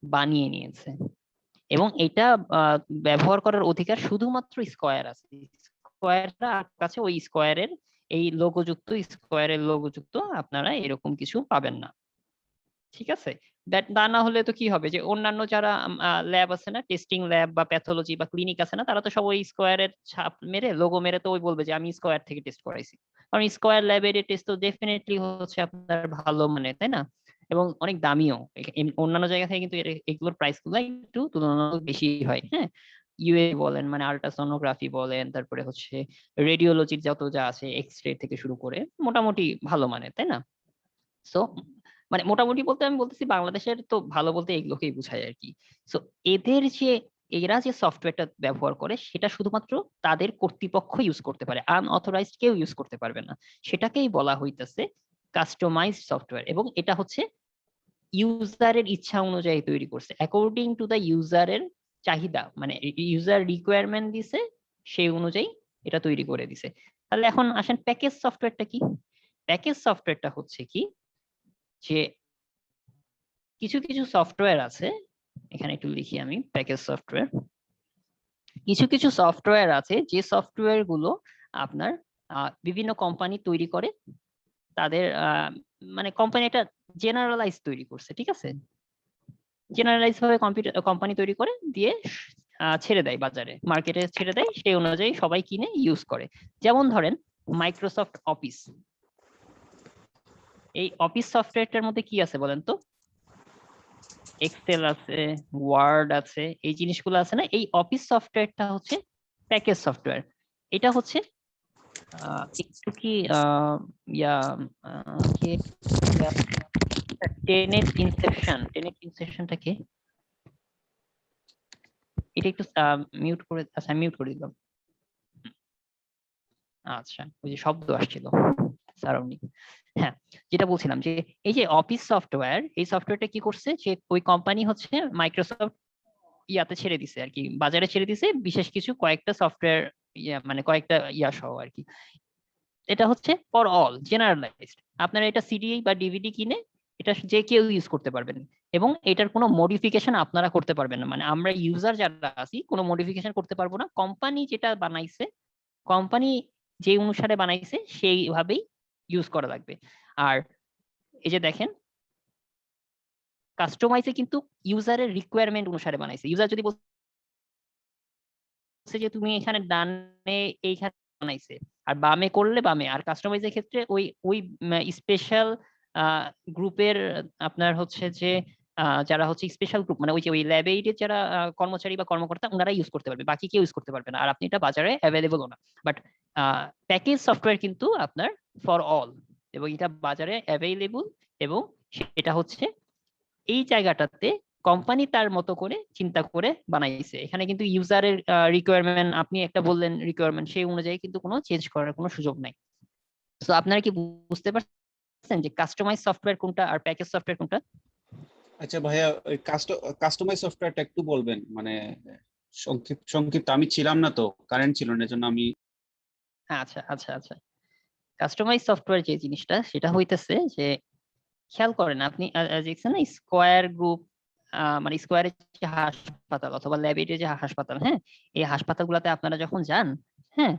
বানিয়ে নিয়েছে এবং এটা ব্যবহার করার অধিকার শুধুমাত্র স্কয়ার আছে। স্কয়াররা কাছে ওই স্কয়ারের এই লোগোযুক্ত, স্কয়ারের লোগোযুক্ত আপনারা এরকম কিছু পাবেন না, ঠিক আছে। তা না হলে তো কি হবে যে অন্যান্য যারা ল্যাব আছে না, টেস্টিং ল্যাব বা প্যাথোলজি বা ক্লিনিক আছে না, তারা তো সব ওই স্কয়ারের ছাপ মেরে লোগো মেরে তো ওই বলবে যে আমি স্কয়ার থেকে টেস্ট করাইছি, কারণ স্কয়ার ল্যাবের টেস্ট তো ডেফিনেটলি হচ্ছে আপনার ভালো মানে, তাই না, এবং অনেক দামিও। অন্যান্য জায়গা থেকে কিন্তু এগুলোর প্রাইস গুলো একটু তুলনামূলক বেশি হয়। হ্যাঁ, ইউএ বলেন মানে আল্ট্রাসোনোগ্রাফি বলেন, তারপরে হচ্ছে রেডিওলজির যত যা আছে, এক্স রে থেকে শুরু করে মোটামুটি ভালো মানে, তাই না। সো মানে মোটামুটি বলতে আমি বলতেছি বাংলাদেশের তো ভালো বলতে এগুলোকেই বোঝায় আর কি। সো এদের যে এরা যে সফটওয়্যারটা ব্যবহার করে সেটা শুধুমাত্র তাদের কর্তৃপক্ষ ইউজ করতে পারে, আনঅথরাইজড কেউ ইউজ করতে পারবে না। সেটাকেই বলা হইতেছে কাস্টমাইজড সফটওয়্যার এবং এটা হচ্ছে ইউজারের ইচ্ছা অনুযায়ী তৈরি করছে, অ্যাকর্ডিং টু দা ইউজারের চাহিদা, মানে ইউজার রিকোয়ারমেন্ট দিছে সেই অনুযায়ী এটা তৈরি করে দিছে। তাহলে এখন আসেন প্যাকেজ সফটওয়্যারটা কি। প্যাকেজ সফটওয়্যারটা হচ্ছে কি যে কিছু কিছু সফটওয়্যার আছে, এখানে একটু লিখি আমি প্যাকেজ সফটওয়্যার। কিছু কিছু সফটওয়্যার আছে যে সফটওয়্যার গুলো আপনার বিভিন্ন কোম্পানি তৈরি করে, তাদের মানে কোম্পানি একটা জেনারেলাইজ তৈরি করছে, ঠিক আছে, জেনারেলাইজ ভাবে কোম্পানি তৈরি করে দিয়ে ছেড়ে দেয় বাজারে, মার্কেটে ছেড়ে দেয়, সেই অনুযায়ী সবাই কিনে ইউজ করে। যেমন ধরেন মাইক্রোসফট অফিস, এই অফিস সফটওয়্যারটার মধ্যে কি আছে বলেন তো? এক্সেল আছে, ওয়ার্ড আছে, এই জিনিসগুলো আছে না, এই অফিস সফটওয়্যারটা হচ্ছে প্যাকেজ সফটওয়্যার। এটা হচ্ছে একটু কি ইয়া টেনেট ইনসেপশনটা কি এটা একটু মিউট করে, আচ্ছা মিউট করে দিলাম। আচ্ছা ওই যে শব্দ আসছিল সারাউন্ডিং। হ্যাঁ, যেটা বলছিলাম যে এই যে অফিস সফটওয়্যার, এই সফটওয়্যারটা কি করছে যে ওই কোম্পানি হচ্ছে মাইক্রোসফট ইয়াতে ছেড়ে দিছে আর কি, বাজারে ছেড়ে দিছে বিশেষ কিছু কয়েকটা সফটওয়্যার মানে কয়েকটা সহ আর কি। এটা হচ্ছে ফর অল জেনারেলাইজড, আপনারা এটা সিডি বা ডিভিডি কিনে এটা যে কেউ ইউজ করতে পারবেন এবং এটার কোনো মডিফিকেশন আপনারা করতে পারবেন না, মানে আমরা ইউজার যারা আছি কোনো মডিফিকেশন করতে পারবো না, কোম্পানি যেটা বানাইছে, কোম্পানি যে অনুসারে বানাইছে সেইভাবেই ইউজ করা লাগবে। আর এই যে দেখেন কাস্টমাইজে কিন্তু ইউজারের রিকোয়ারমেন্ট অনুসারে বানাইছে। ইউজার যদি বলছে যে তুমি এখানে ডানে এইখানে বানাইছে আর বামে করলে বামে, আর কাস্টমাইজের ক্ষেত্রে ওই ওই স্পেশাল গ্রুপের আপনার হচ্ছে যে যারা হচ্ছে স্পেশাল গ্রুপ, মানে ওই যে ওই ল্যাবে যারা কর্মচারী বা কর্মকর্তা ওনারা ইউজ করতে পারবে, বাকি কেউ ইউজ করতে পারবে না, আর আপনি এটা বাজারে অ্যাভেলেবলও না। বাট প্যাকেজ সফটওয়্যার কিন্তু আপনার ফর অল, এবং এটা বাজারে অ্যাভেলেবল, এবং সেটা হচ্ছে এই জায়গাটাতে কোম্পানি তার মতো করে চিন্তা করে বানাইছে। এখানে কিন্তু ইউজারের রিকোয়ারমেন্ট, আপনি একটা বললেন রিকোয়ারমেন্ট, সেই অনুযায়ী কিন্তু কোনো চেঞ্জ করার কোনো সুযোগ নাই। তো আপনারা কি বুঝতে পারছেন যে কাস্টমাইজ সফটওয়্যার কোনটা আর প্যাকেজ সফটওয়্যার কোনটা?
আচ্ছা ভাইয়া, ওই কাস্টমাইজ সফটওয়্যারটা একটু বলবেন, মানে সংক্ষিপ্ত আমি ছিলাম না তো, কারেন্ট ছিল না, এজন্য আমি।
আচ্ছা আচ্ছা আচ্ছা, কাস্টমাইজ সফটওয়্যার যে জিনিসটা সেটা হইতেছে যে, খেয়াল করেন আপনি দেখছেন না স্কোয়ার গ্রুপ, মানে স্কোয়ারের যে হাসপাতাল অথবা ল্যাবের যে হাসপাতাল, হ্যাঁ, এই হাসপাতালগুলোতে আপনারা যখন যান, হ্যাঁ,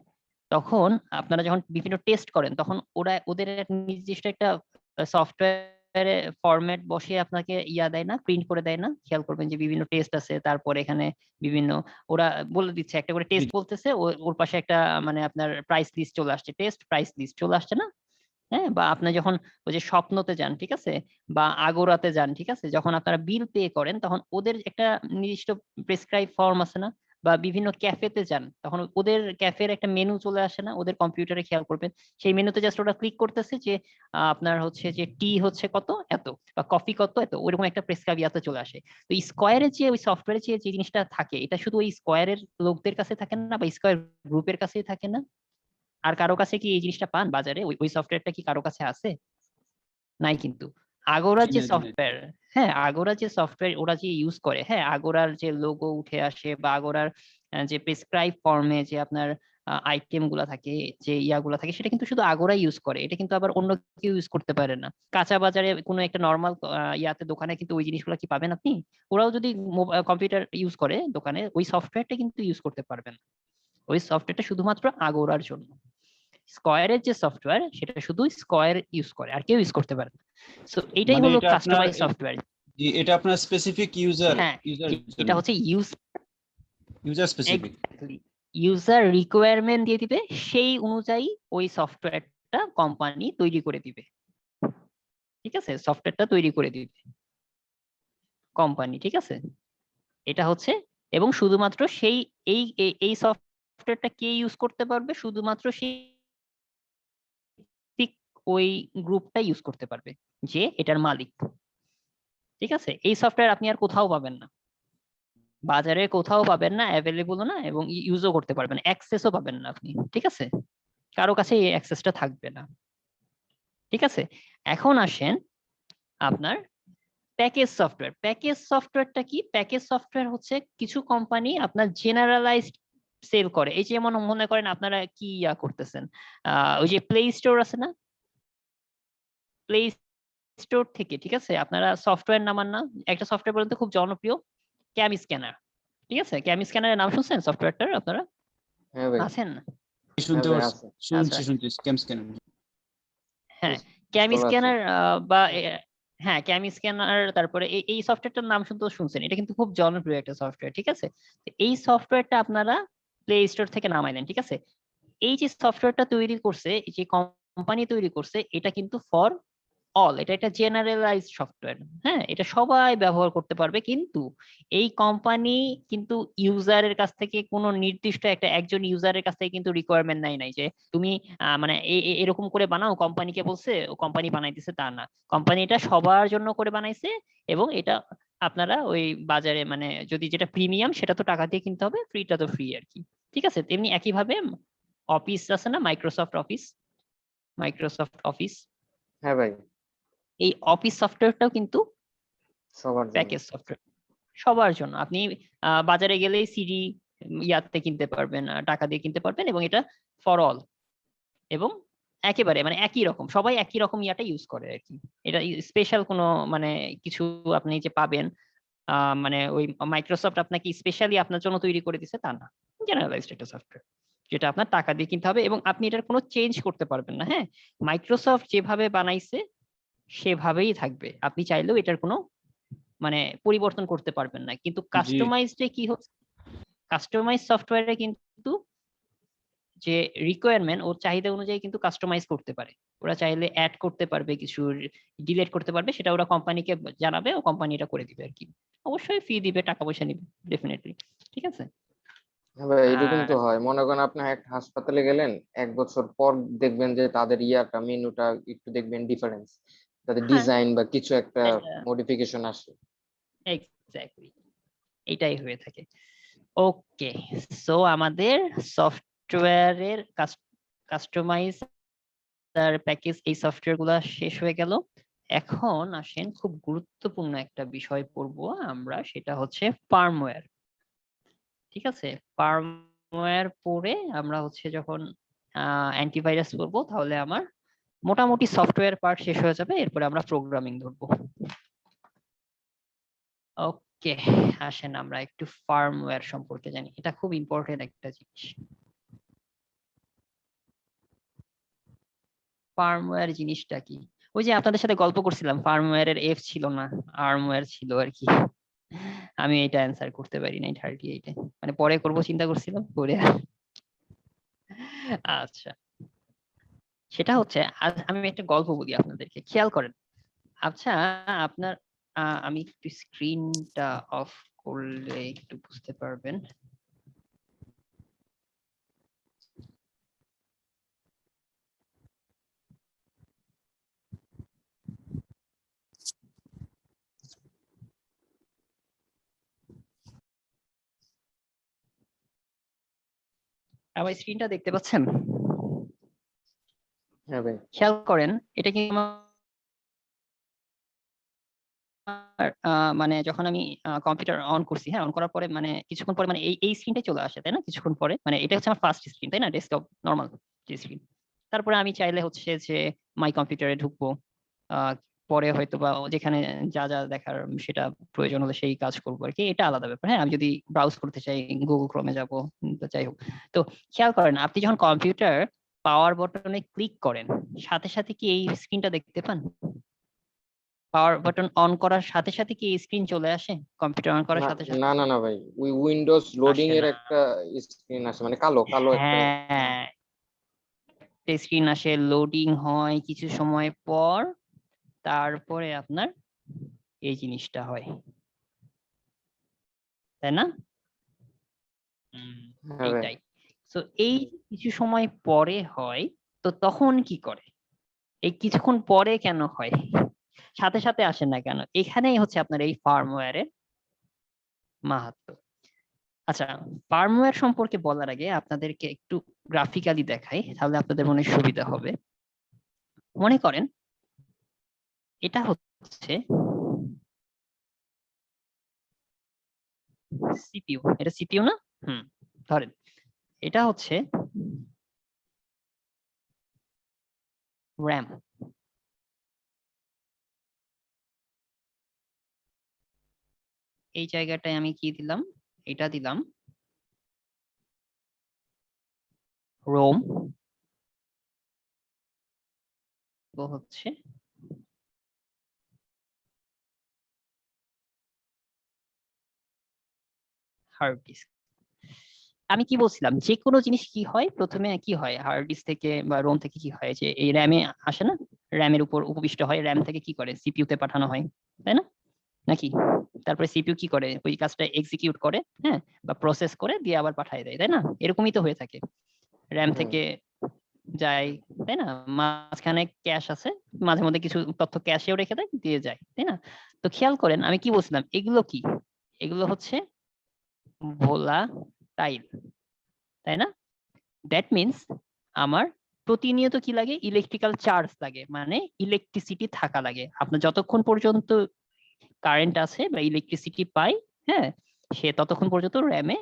তখন আপনারা যখন বিভিন্ন টেস্ট করেন তখন ওদের একটা নির্দিষ্ট একটা সফটওয়্যারে ফরম্যাট বসিয়ে আপনাকে দেয় না, প্রিন্ট করে দেয় না? খেয়াল করবেন যে বিভিন্ন টেস্ট আছে, তারপর এখানে বিভিন্ন ওরা বলে দিচ্ছে, একটা করে টেস্ট বলতেছে, ওর পাশে একটা মানে আপনার প্রাইস লিস্ট চলে আসছে, টেস্ট প্রাইস লিস্ট চলে আসছে না? হ্যাঁ, বা আপনি যখন ওই যে স্বপ্নতে যান, ঠিক আছে, বা আগোরাতে যান, ঠিক আছে, যখন আপনারা বিল পে করেন তখন ওদের একটা নির্দিষ্ট প্রেসক্রাইব ফর্ম আছে না? বা বিভিন্ন ক্যাফেতে যান তখন ওদের ক্যাফের একটা মেনু চলে আসে না ওদের কম্পিউটারে? খেয়াল করবেন সেই মেনুতে জাস্ট ওরা ক্লিক করতেছে যে আপনার হচ্ছে যে টি হচ্ছে কত এত, বা কফি কত এত, ওইরকম একটা প্রেসক্রাইব ইয়াতে চলে আসে। তো স্কোয়ারের যে ওই সফটওয়্যারে যে জিনিসটা থাকে, এটা শুধু ওই স্কোয়ারের লোকদের কাছে থাকে না, বা স্কোয়ার গ্রুপের কাছেই থাকে না? আর কারো কাছে কি এই জিনিসটা পান বাজারে? ওই সফটওয়্যারটা কি কারো কাছে আছে? নাই কিন্তু। আগোরার যে সফটওয়্যার, হ্যাঁ, আগোরা যে সফটওয়্যার ওরা যে ইউজ করে, হ্যাঁ, আগোরার যে লোগো উঠে আসে বা আগোরার যে প্রেসক্রাইব ফর্মে যে আপনার আইটেম গুলা থাকে, যে ইয়াগুলা থাকে, সেটা কিন্তু শুধু আগোরা ইউজ করে, এটা কিন্তু আবার অন্য কেউ ইউজ করতে পারে না। কাঁচা বাজারে কোনো একটা নর্মাল ইয়াতে দোকানে কিন্তু ওই জিনিসগুলো কি পাবেন আপনি? ওরাও যদি কম্পিউটার ইউজ করে দোকানে, ওই সফটওয়্যারটা কিন্তু ইউজ করতে পারবেন। ওই সফটওয়্যারটা শুধুমাত্র আগোরার জন্য। স্কয়ারের যে সফটওয়্যার সেটা শুধু স্কয়ার ইউজ করে, আর কেউ ইউজ করতে পারে না। সো এটাই
মানে
হলো
এটা আপনার
কাস্টমাইজ সফটওয়্যার।
এটা আপনার স্পেসিফিক ইউজার
হ্যাঁ,
ইউজার
এটা হচ্ছে
ইউজার স্পেসিফিক।
ইউজার রিকোয়ারমেন্ট দিয়ে দিবে, সেই অনুযায়ী ওই সফটওয়্যারটা কোম্পানি তৈরি করে দিবে। ঠিক আছে, সফটওয়্যারটা তৈরি করে দিবে কোম্পানি, ঠিক আছে, এটা হচ্ছে। এবং শুধুমাত্র সেই এই সফটওয়্যারটা কে ইউজ করতে পারবে? শুধুমাত্র সেই ওই গ্রুপটা ইউজ করতে পারবে যে এটার মালিক। ঠিক আছে, এই সফটওয়্যার আপনি আর কোথাও পাবেন না, বাজারে কোথাও পাবেন না, অ্যাভেলেবলও না, এবং ইউজও করতে পারবেন, অ্যাক্সেসও পাবেন না আপনি। ঠিক আছে, কারো কাছে এই অ্যাক্সেসটা থাকবে না। ঠিক আছে, এখন আসেন আপনার প্যাকেজ সফটওয়্যার। প্যাকেজ সফটওয়্যারটা কি? প্যাকেজ সফটওয়্যার হচ্ছে কিছু কোম্পানি আপনার জেনারেলাইজড সেল করে। এই যে মনে করেন আপনারা কি করতেছেন, ওই যে প্লে স্টোর আছে না, প্লে স্টোর থেকে, ঠিক আছে, আপনারা সফটওয়্যার নামান না, একটা সফটওয়্যার বলতে খুব জনপ্রিয়, ক্যাম স্ক্যানার। ঠিক আছে, ক্যাম স্ক্যানারের নাম শুনছেন সফটওয়্যারটার আপনারা?
হ্যাঁ ভাই,
আছেন?
শুনতে
হ্যাঁ ভাই,
পারছি,
আছে।
শুনছি স্ক্যাম স্ক্যানার।
হ্যাঁ, ক্যাম
চলে আসে।
স্ক্যানার বা হ্যাঁ, ক্যাম স্ক্যানার, তারপরে এই সফটওয়্যারটার নাম শুনছেন, এটা কিন্তু খুব জনপ্রিয় একটা সফটওয়্যার। ঠিক আছে, তো এই সফটওয়্যারটা আপনারা প্লে স্টোর থেকে নামাইলেন। ঠিক আছে, এই যে সফটওয়্যারটা তৈরি করছে, এই যে কোম্পানি তৈরি করছে, এটা কিন্তু ফর অল, এটা একটা জেনারেলাইজড সফটওয়্যার। হ্যাঁ, এটা সবাই ব্যবহার করতে পারবে, কিন্তু এই কোম্পানি কিন্তু ইউজারের কাছ থেকে কোনো নির্দিষ্ট একজন ইউজারের কাছ থেকে কিন্তু রিকোয়ারমেন্ট নাই যে তুমি মানে এরকম করে বানাও, কোম্পানিকে বলছে, কোম্পানি বানাই দিছে, তা না। কোম্পানি এটা সবার জন্য করে বানাইছে, এবং এটা আপনারা ওই বাজারে মানে যদি যেটা প্রিমিয়াম সেটা তো টাকা দিয়ে কিনতে হবে, ফ্রিটা তো ফ্রি আর কি। ঠিক আছে, তেমনি একইভাবে অফিস আছে না, মাইক্রোসফট অফিস,
হ্যাঁ ভাই,
এই অফিস সফটওয়্যারটাও কিন্তু
সবার জন্য।
প্যাকেজ সফটওয়্যার, সবার জন্য। আপনি বাজারে গেলেই সিডি ইয়াতে কিনতে পারবেন, টাকা দিয়ে কিনতে পারবেন, এবং এটা ফর অল। এবং একেবারে মানে একই রকম, সবাই একই রকম ইয়াটা ইউজ করে আর কি। এটা স্পেশাল কোনো মানে কিছু আপনি যে পাবেন মানে ওই মাইক্রোসফট আপনাকে স্পেশালি আপনার জন্য তৈরি করে দিছে তা না, জেনারেলাইজড একটা সফটওয়্যার যেটা আপনার টাকা দিয়ে কিনতে হবে এবং আপনি এটার কোনো চেঞ্জ করতে পারবেন না। হ্যাঁ, মাইক্রোসফট যেভাবে বানাইছে সেভাবেই থাকবে, আপনি চাইলেও এটার কোনো মানে পরিবর্তন করতে পারবেন না। কিন্তু কাস্টমাইজডে কি হচ্ছে, কাস্টমাইজ সফটওয়্যারে কিন্তু যে রিকোয়ারমেন্ট ওর চাহিদা অনুযায়ী কিন্তু কাস্টমাইজ করতে পারে। ওরা চাইলে অ্যাড করতে পারবে, কিছু ডিলিট করতে পারবে, সেটা ওরা কোম্পানিকে জানাবে ও কোম্পানি এটা করে দিবে আর কি। অবশ্যই ফি দিবে, টাকা পয়সা নিবে ডেফিনেটলি, ঠিক আছে।
হ্যাঁ ভাই, এরকম তো
আর
হয়। মনে করেন আপনি একটা হাসপাতালে গেলেন, 1 বছর পর দেখবেন যে তাদের ইয়াটা মেনুটা একটু দেখবেন ডিফারেন্স, তাদের
হ্যাঁ,
ডিজাইন বা কিছু একটা
এটা
মডিফিকেশন আসে।
এক্স্যাক্টলি এটাই হয়ে থাকে। ওকে, সো আমাদের সফটওয়্যারের কাস্টমাইজ প্যাকেজ এই সফটওয়্যার গুলা শেষ হয়ে গেল। এখন আসেন খুব গুরুত্বপূর্ণ একটা বিষয় পড়বো আমরা, সেটা হচ্ছে ফার্মওয়্যার। ঠিক আছে, ফার্মওয়্যার পড়ে আমরা হচ্ছে যখন অ্যান্টিভাইরাস পড়বো তাহলে আমার মোটামুটি সফটওয়্যার পার্ট শেষ হয়ে যাবে, এরপরে আমরা প্রোগ্রামিং ধরবো। ওকে, আসেন আমরা একটু ফার্মওয়্যার সম্পর্কে জানি, এটা খুব ইম্পর্টেন্ট একটা জিনিস। ফার্মওয়্যার জিনিসটা কি? ওই যে আপনাদের সাথে গল্প করছিলাম, ফার্মওয়্যারের এফ ছিল না, আর্মওয়্যার ছিল আর কি। আমি এটা অ্যান্সার করতে পারি নাই 38-এ, মানে পরে করব চিন্তা করছিলাম, পরে আচ্ছা, সেটা হচ্ছে আমি একটা গল্প বলি আপনাদেরকে, খেয়াল করেন। আচ্ছা, আপনার আমি একটু স্ক্রিনটা অফ করলে একটু বুঝতে পারবেন। আমার স্ক্রিনটা দেখতে পাচ্ছেন?
হ্যাঁ ভাই।
খেয়াল করেন, এটা কি মানে যখন আমি কম্পিউটার অন করছি, হ্যাঁ, অন করার পরে মানে কিছুক্ষণ পরে মানে এই স্ক্রিনটাই চলে আসে, তাই না? কিছুক্ষণ পরে মানে এটা হচ্ছে আমার ফার্স্ট স্ক্রিন, তাই না? ডেস্কটপ নরমাল যে স্ক্রিন। তারপরে আমি চাইলে হচ্ছে যে মাই কম্পিউটারে ঢুকবো, পরে হয়তো বা যেখানে যা যা দেখার সেটা প্রয়োজন হলে সেই কাজ করবো আর কি, এটা আলাদা ব্যাপার। হ্যাঁ, আমি যদি ব্রাউজ করতে চাই গুগল ক্রোমে যাবো, তো যাই হোক। তো খেয়াল করেন, আপনি যখন কম্পিউটার পাওয়ার বাটনে ক্লিক করেন সাথে সাথে কি এই স্ক্রিনটা দেখতে পান? পাওয়ার বাটন অন করার সাথে সাথে কি স্ক্রিন চলে আসে কম্পিউটার অন করার
না
সাথে সাথে?
না না না ভাই, ওই উইন্ডোজ লোডিং
আসে
এর
না,
একটা স্ক্রিন আসে, মানে কালো কালো একটা।
হ্যাঁ, স্ক্রিন আসে, লোডিং হয় কিছু সময় পর, তারপরে আপনার এই জিনিসটা হয়, তাই না?
হ্যাঁ ভাই।
এইটাই। তো এই কিছু সময় পরে হয়, তো তখন কি করে? এই কিছুক্ষণ পরে কেন হয়, সাথে সাথে আসে না কেন? এখানেই হচ্ছে আপনার এই ফার্মওয়্যারের মাহাত্ম্য। আচ্ছা, ফার্মওয়্যার সম্পর্কে বলার আগে আপনাদেরকে একটু গ্রাফিক্যালি দেখাই, তাহলে আপনাদের মনে সুবিধা হবে। মনে করেন এটা হচ্ছে সিপিইউ, এটা সিপিইউ না? ধরেন এটা হচ্ছে র্যাম। এই জায়গাটায় আমি কি দিলাম? এটা দিলাম রোম, হচ্ছে হার্ড ডিস্ক। আমি কি বলছিলাম, যে কোনো জিনিস কি হয়, প্রথমে কি হয় হার্ড ডিস্ক থেকে বা রোম থেকে কি হয়, যে এই র্যামে আসে না, র্যামের উপর উপবিষ্ট হয়, র্যাম থেকে কি করে সিপিইউ তে পাঠানো হয়, তাই না? নাকি তারপরে সিপিইউ কি করে, ওই কাজটা এক্সিকিউট করে, হ্যাঁ, বা প্রসেস করে দিয়ে আবার পাঠিয়ে দেয়, তাই না? এরকমই তো হয়ে থাকে, র্যাম থেকে যায়, তাই না? মাঝখানে ক্যাশ আছে, মাঝে মধ্যে কিছু তথ্য ক্যাশেও রেখে দেয়, দিয়ে যায়, তাই না? তো খেয়াল করেন আমি কি বলছিলাম, এগুলো কি, এগুলো হচ্ছে ভোলাটাইল, তাই না? দ্যাট মিনস আমার প্রতিনিয়ত কি লাগে, ইলেকট্রিক্যাল চার্জ লাগে, মানে ইলেকট্রিসিটি থাকা লাগে। আপনার যতক্ষণ পর্যন্ত কারেন্ট আছে বা ইলেকট্রিসিটি পাই, হ্যাঁ, সে ততক্ষণ পর্যন্ত র্যামে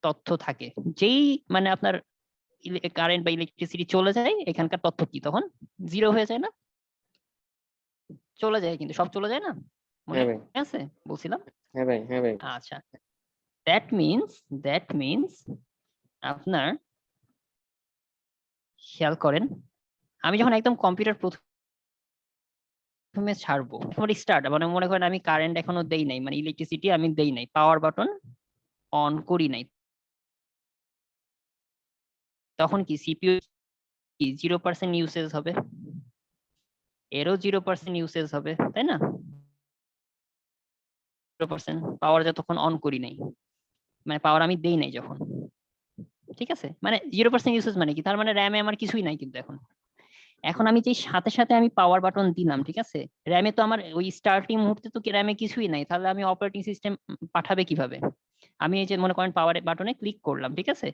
তথ্য থাকে। যেই মানে আপনার কারেন্ট বা ইলেকট্রিসিটি চলে যায়, এখানকার তথ্য কি তখন জিরো হয়ে যায় না? চলে যায়, কিন্তু সব চলে যায় না, মনে
হ্যাঁ ভাই,
আছে বলছিলাম?
হ্যাঁ ভাই, হ্যাঁ ভাই।
আচ্ছা, দ্যাট মিনস আপনার খেয়াল করেন, আমি যখন একদম কম্পিউটার প্রথমে ছাড়বো, স্টার্ট মানে মনে করেন আমি কারেন্ট এখনো দেই নাই, মানে ইলেকট্রিসিটি আমি দেই নাই, পাওয়ার বাটন অন করি নাই, তখন কি সিপিইউ কি 0% ইউসেজ হবে, এরও 0% ইউসেজ হবে, তাই না? 0% পাওয়ার যতক্ষণ অন করি নাই, মানে পাওয়ার আমি দেই নাই যখন, ঠিক আছে? মানে 0% ইউসেজ মানে কি, তার মানে র্যামে আমার কিছুই নাই কিন্তু এখন। এখন আমি যে সাথে সাথে আমি পাওয়ার বাটন দিলাম, ঠিক আছে, র্যামে তো আমার ওই স্টার্টিং মুহূর্তে তো র্যামে কিছুই নাই, তাহলে আমি অপারেটিং সিস্টেম পাঠাবে কিভাবে? আমি এই যে মনে করেন পাওয়ার বাটনে ক্লিক করলাম, ঠিক আছে,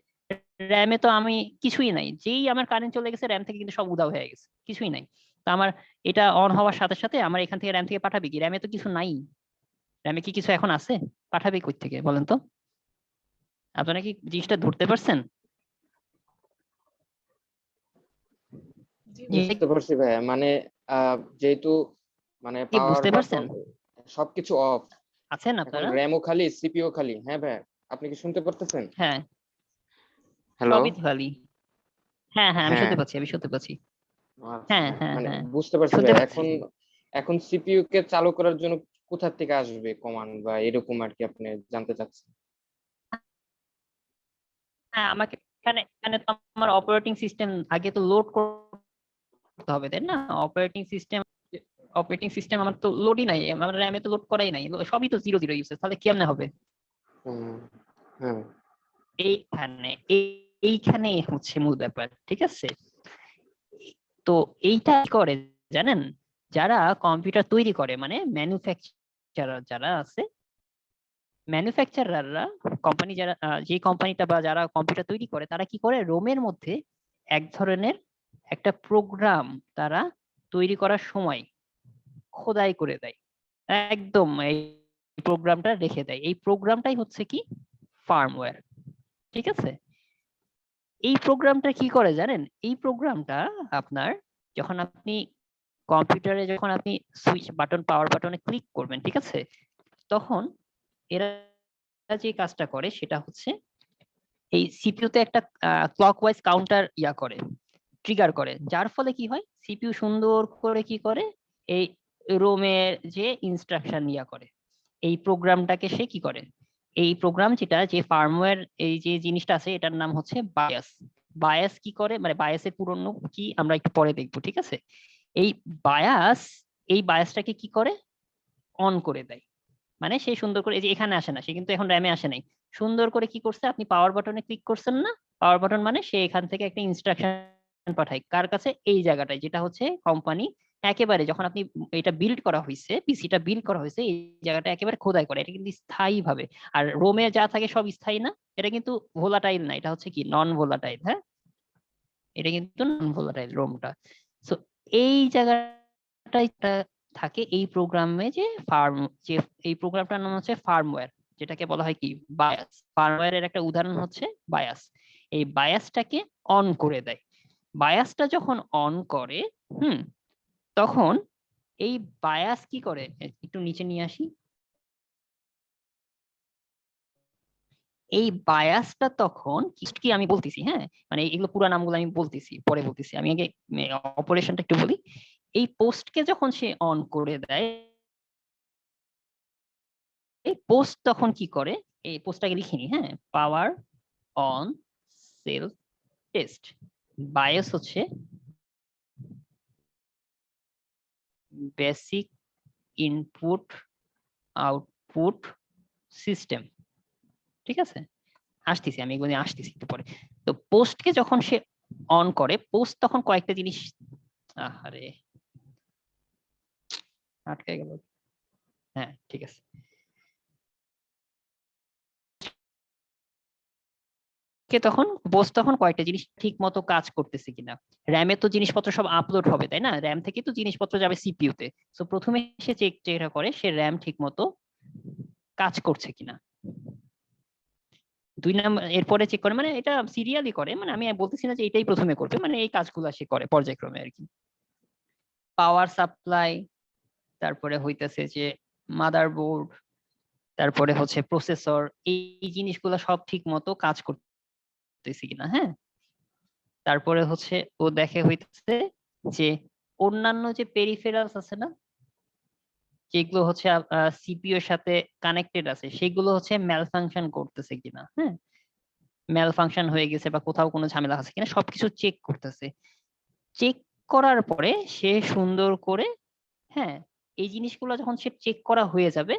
র্যামে তো আমি কিছুই নাই, যেই আমার কারেন্ট চলে গেছে র্যাম থেকে কিন্তু সব উধাও হয়ে গেছে, কিছুই নাই। তো আমার এটা অন হওয়ার সাথে সাথে আমার এখান থেকে র্যাম থেকে পাঠাবে কি? র্যামে তো কিছু নাই, র্যামে কি কিছু এখন আছে? পাঠাবে কই থেকে বলেন তো? আপনারা কি জিনিসটা ধরতে পারছেন?
জি
জি,
ভাই।
বুঝতে পারছি ভাইয়া, মানে যেহেতু মানে
কি
পাওয়ার
বুঝতে পারছেন?
বাটন সবকিছু অফ,
আছেন
এখন
আপনারা?
র্যামও খালি, সিপিইউ খালি। হ্যাঁ ভাইয়া, আপনি কি শুনতে পারতেছেন?
হ্যাঁ,
হ্যালো।
সবই খালি। হ্যাঁ হ্যাঁ, আমি
হ্যাঁ,
শুনতে পাচ্ছি, আমি শুনতে পাচ্ছি।
আচ্ছা,
হ্যাঁ হ্যাঁ
মানে
হ্যাঁ,
বুঝতে পারছি
শুনতে
ভাই।
পাচ্ছি।
এখন এখন সিপিইউ কে চালু করার জন্য কোথা থেকে আসবে কমান্ড বা এরকম আর কি আপনি জানতে চাচ্ছেন?
হ্যাঁ, আমাকে এখানে এখানে তো আমার অপারেটিং সিস্টেম আগে তো লোড করতে হবে, তাই না? অপারেটিং সিস্টেম আমার তো লোডই নাই, আমার র্যামে তো লোড করাই নাই, সবই তো 0 0 ইউসেজ, তাহলে কেমনে হবে?
হুম, হ্যাঁ,
এইখানে এইখানে হচ্ছে মূল ব্যাপার, ঠিক আছে? তো এইটা কি করে জানেন, যারা কম্পিউটার তৈরি করে, মানে ম্যানুফ্যাকচারার যারা আছে, ম্যানুফ্যাকচারাররা, কোম্পানি যারা যে কোম্পানিটা বা যারা কম্পিউটার তৈরি করে, তারা কি করে, রোমের মধ্যে এক ধরনের একটা প্রোগ্রাম তারা তৈরি করার সময় খোদাই করে দেয়, একদম এই প্রোগ্রামটা রেখে দেয়, এই প্রোগ্রামটাই হচ্ছে কি ফার্মওয়্যার, ঠিক আছে? এই প্রোগ্রামটা কি করে জানেন, এই প্রোগ্রামটা আপনার যখন আপনি কম্পিউটারে যখন আপনি সুইচ বাটন পাওয়ার বাটনে ক্লিক করবেন, ঠিক আছে, তখন এরা যে কাজটা করে সেটা হচ্ছে এই সিপিইউ তে একটা ক্লকওয়াইজ কাউন্টার করে, ট্রিগার করে, যার ফলে কি হয়, সিপিইউ সুন্দর করে কি করে, এই রোমের যে ইনস্ট্রাকশন করে, এই প্রোগ্রামটাকে সে কি করে, এই প্রোগ্রাম যেটা যে ফার্মওয়্যার এই যে জিনিসটা আছে এটার নাম হচ্ছে বায়াস। বায়াস কি করে, মানে বায়াসের পুরনো কি আমরা একটু পরে দেখবো, ঠিক আছে? এই বায়াস, এই বায়াসটাকে কি করে, অন করে দেয়, মানে সে সুন্দর করে, এই যে এখানে আসে না, সে কিন্তু এখন র্যামে আসে নাই, সুন্দর করে কি করছে, আপনি পাওয়ার বাটনে ক্লিক করছেন না, পাওয়ার বাটন মানে সে এখান থেকে একটা ইনস্ট্রাকশন পাঠায় কার কাছে, এই জায়গাটায়, যেটা হচ্ছে কোম্পানি একেবারে যখন আপনি এটা বিল্ড করা হয়েছে, পিসিটা বিল্ড করা হয়েছে, এই জায়গাটা একেবারে খোদাই করে, এটা কিন্তু স্থায়ী ভাবে। আর রোমে যা থাকে সব স্থায়ী না, এটা কিন্তু ভোলাটাইল না, এটা হচ্ছে কি নন ভোলাটাইল, হ্যাঁ, এটা কিন্তু নন ভোলাটাইল রোমটা। সো এই জায়গাটাই থাকে এই প্রোগ্রামে, যে ফার্ম, যে এই প্রোগ্রামটার নাম হচ্ছে ফার্মওয়্যার, যেটাকে বলা হয় কি বায়াস। ফার্মওয়্যারের একটা উদাহরণ হচ্ছে বায়াস, এই বায়াসটাকে অন করে দেয়। বায়াসটা যখন অন করে, তখন এই বায়াস কি করে, একটু নিচে নিয়ে আসি, এই বায়াসটা তখন কি আমি বলতেছি, হ্যাঁ, মানে এগুলো পুরো নামগুলো আমি বলতেছি, পরে বলতেছি, আমি আগে অপারেশনটা একটু বলি। এই পোস্টকে যখন সে অন করে দেয়, এই পোস্ট তখন কি করে, এই পোস্টটাকে লিখিনি, হ্যাঁ, পাওয়ার অন সেলফ টেস্ট। বায়াস হচ্ছে বেসিক ইনপুট আউটপুট সিস্টেম, ঠিক আছে? আসতেছি, আমি এগুলো নিয়ে আসতেছি একটু পরে। তো পোস্টকে যখন সে অন করে, পোস্ট তখন কয়েকটা জিনিস, আরে আটকে গেল, হ্যাঁ ঠিক আছে, তখন পোস্ট তখন কয়েকটা জিনিস ঠিক মতো কাজ করতেছে কিনা, র্যামে তো জিনিসপত্র সব আপলোড হবে, তাই না? র্যাম থেকে তো জিনিসপত্র যাবে সিপিইউ তে, তো প্রথমে সে চেকটা করে সে র্যাম ঠিক মতো কাজ করছে কিনা। 2 নাম্বার এরপরে চেক করে, মানে এটা সিরিয়ালি করে, মানে আমি বলতেছি না যে এটাই প্রথমে করবে, মানে এই কাজগুলো সে করে পর্যায়ক্রমে আর কি। পাওয়ার সাপ্লাই, তারপরে হইতেছে যে মাদারবোর্ড, তারপরে হচ্ছে প্রসেসর, এই জিনিসগুলো সব ঠিক মতো কাজ করতেছে কিনা। হ্যাঁ, তারপরে হচ্ছে ও দেখে হইতেছে যে অন্যান্য যে পেরিফেরালস আছে না, যেগুলো হচ্ছে সিপিইউ এর সাথে কানেক্টেড আছে, সেগুলো হচ্ছে ম্যালফাংশন করতেছে কিনা। হ্যাঁ, ম্যালফাংশন হয়ে গেছে বা কোথাও কোনো ঝামেলা আছে কিনা সবকিছু চেক করতেছে। চেক করার পরে সে সুন্দর করে, হ্যাঁ, এই জিনিসগুলো যখন সে চেক করা হয়ে যাবে,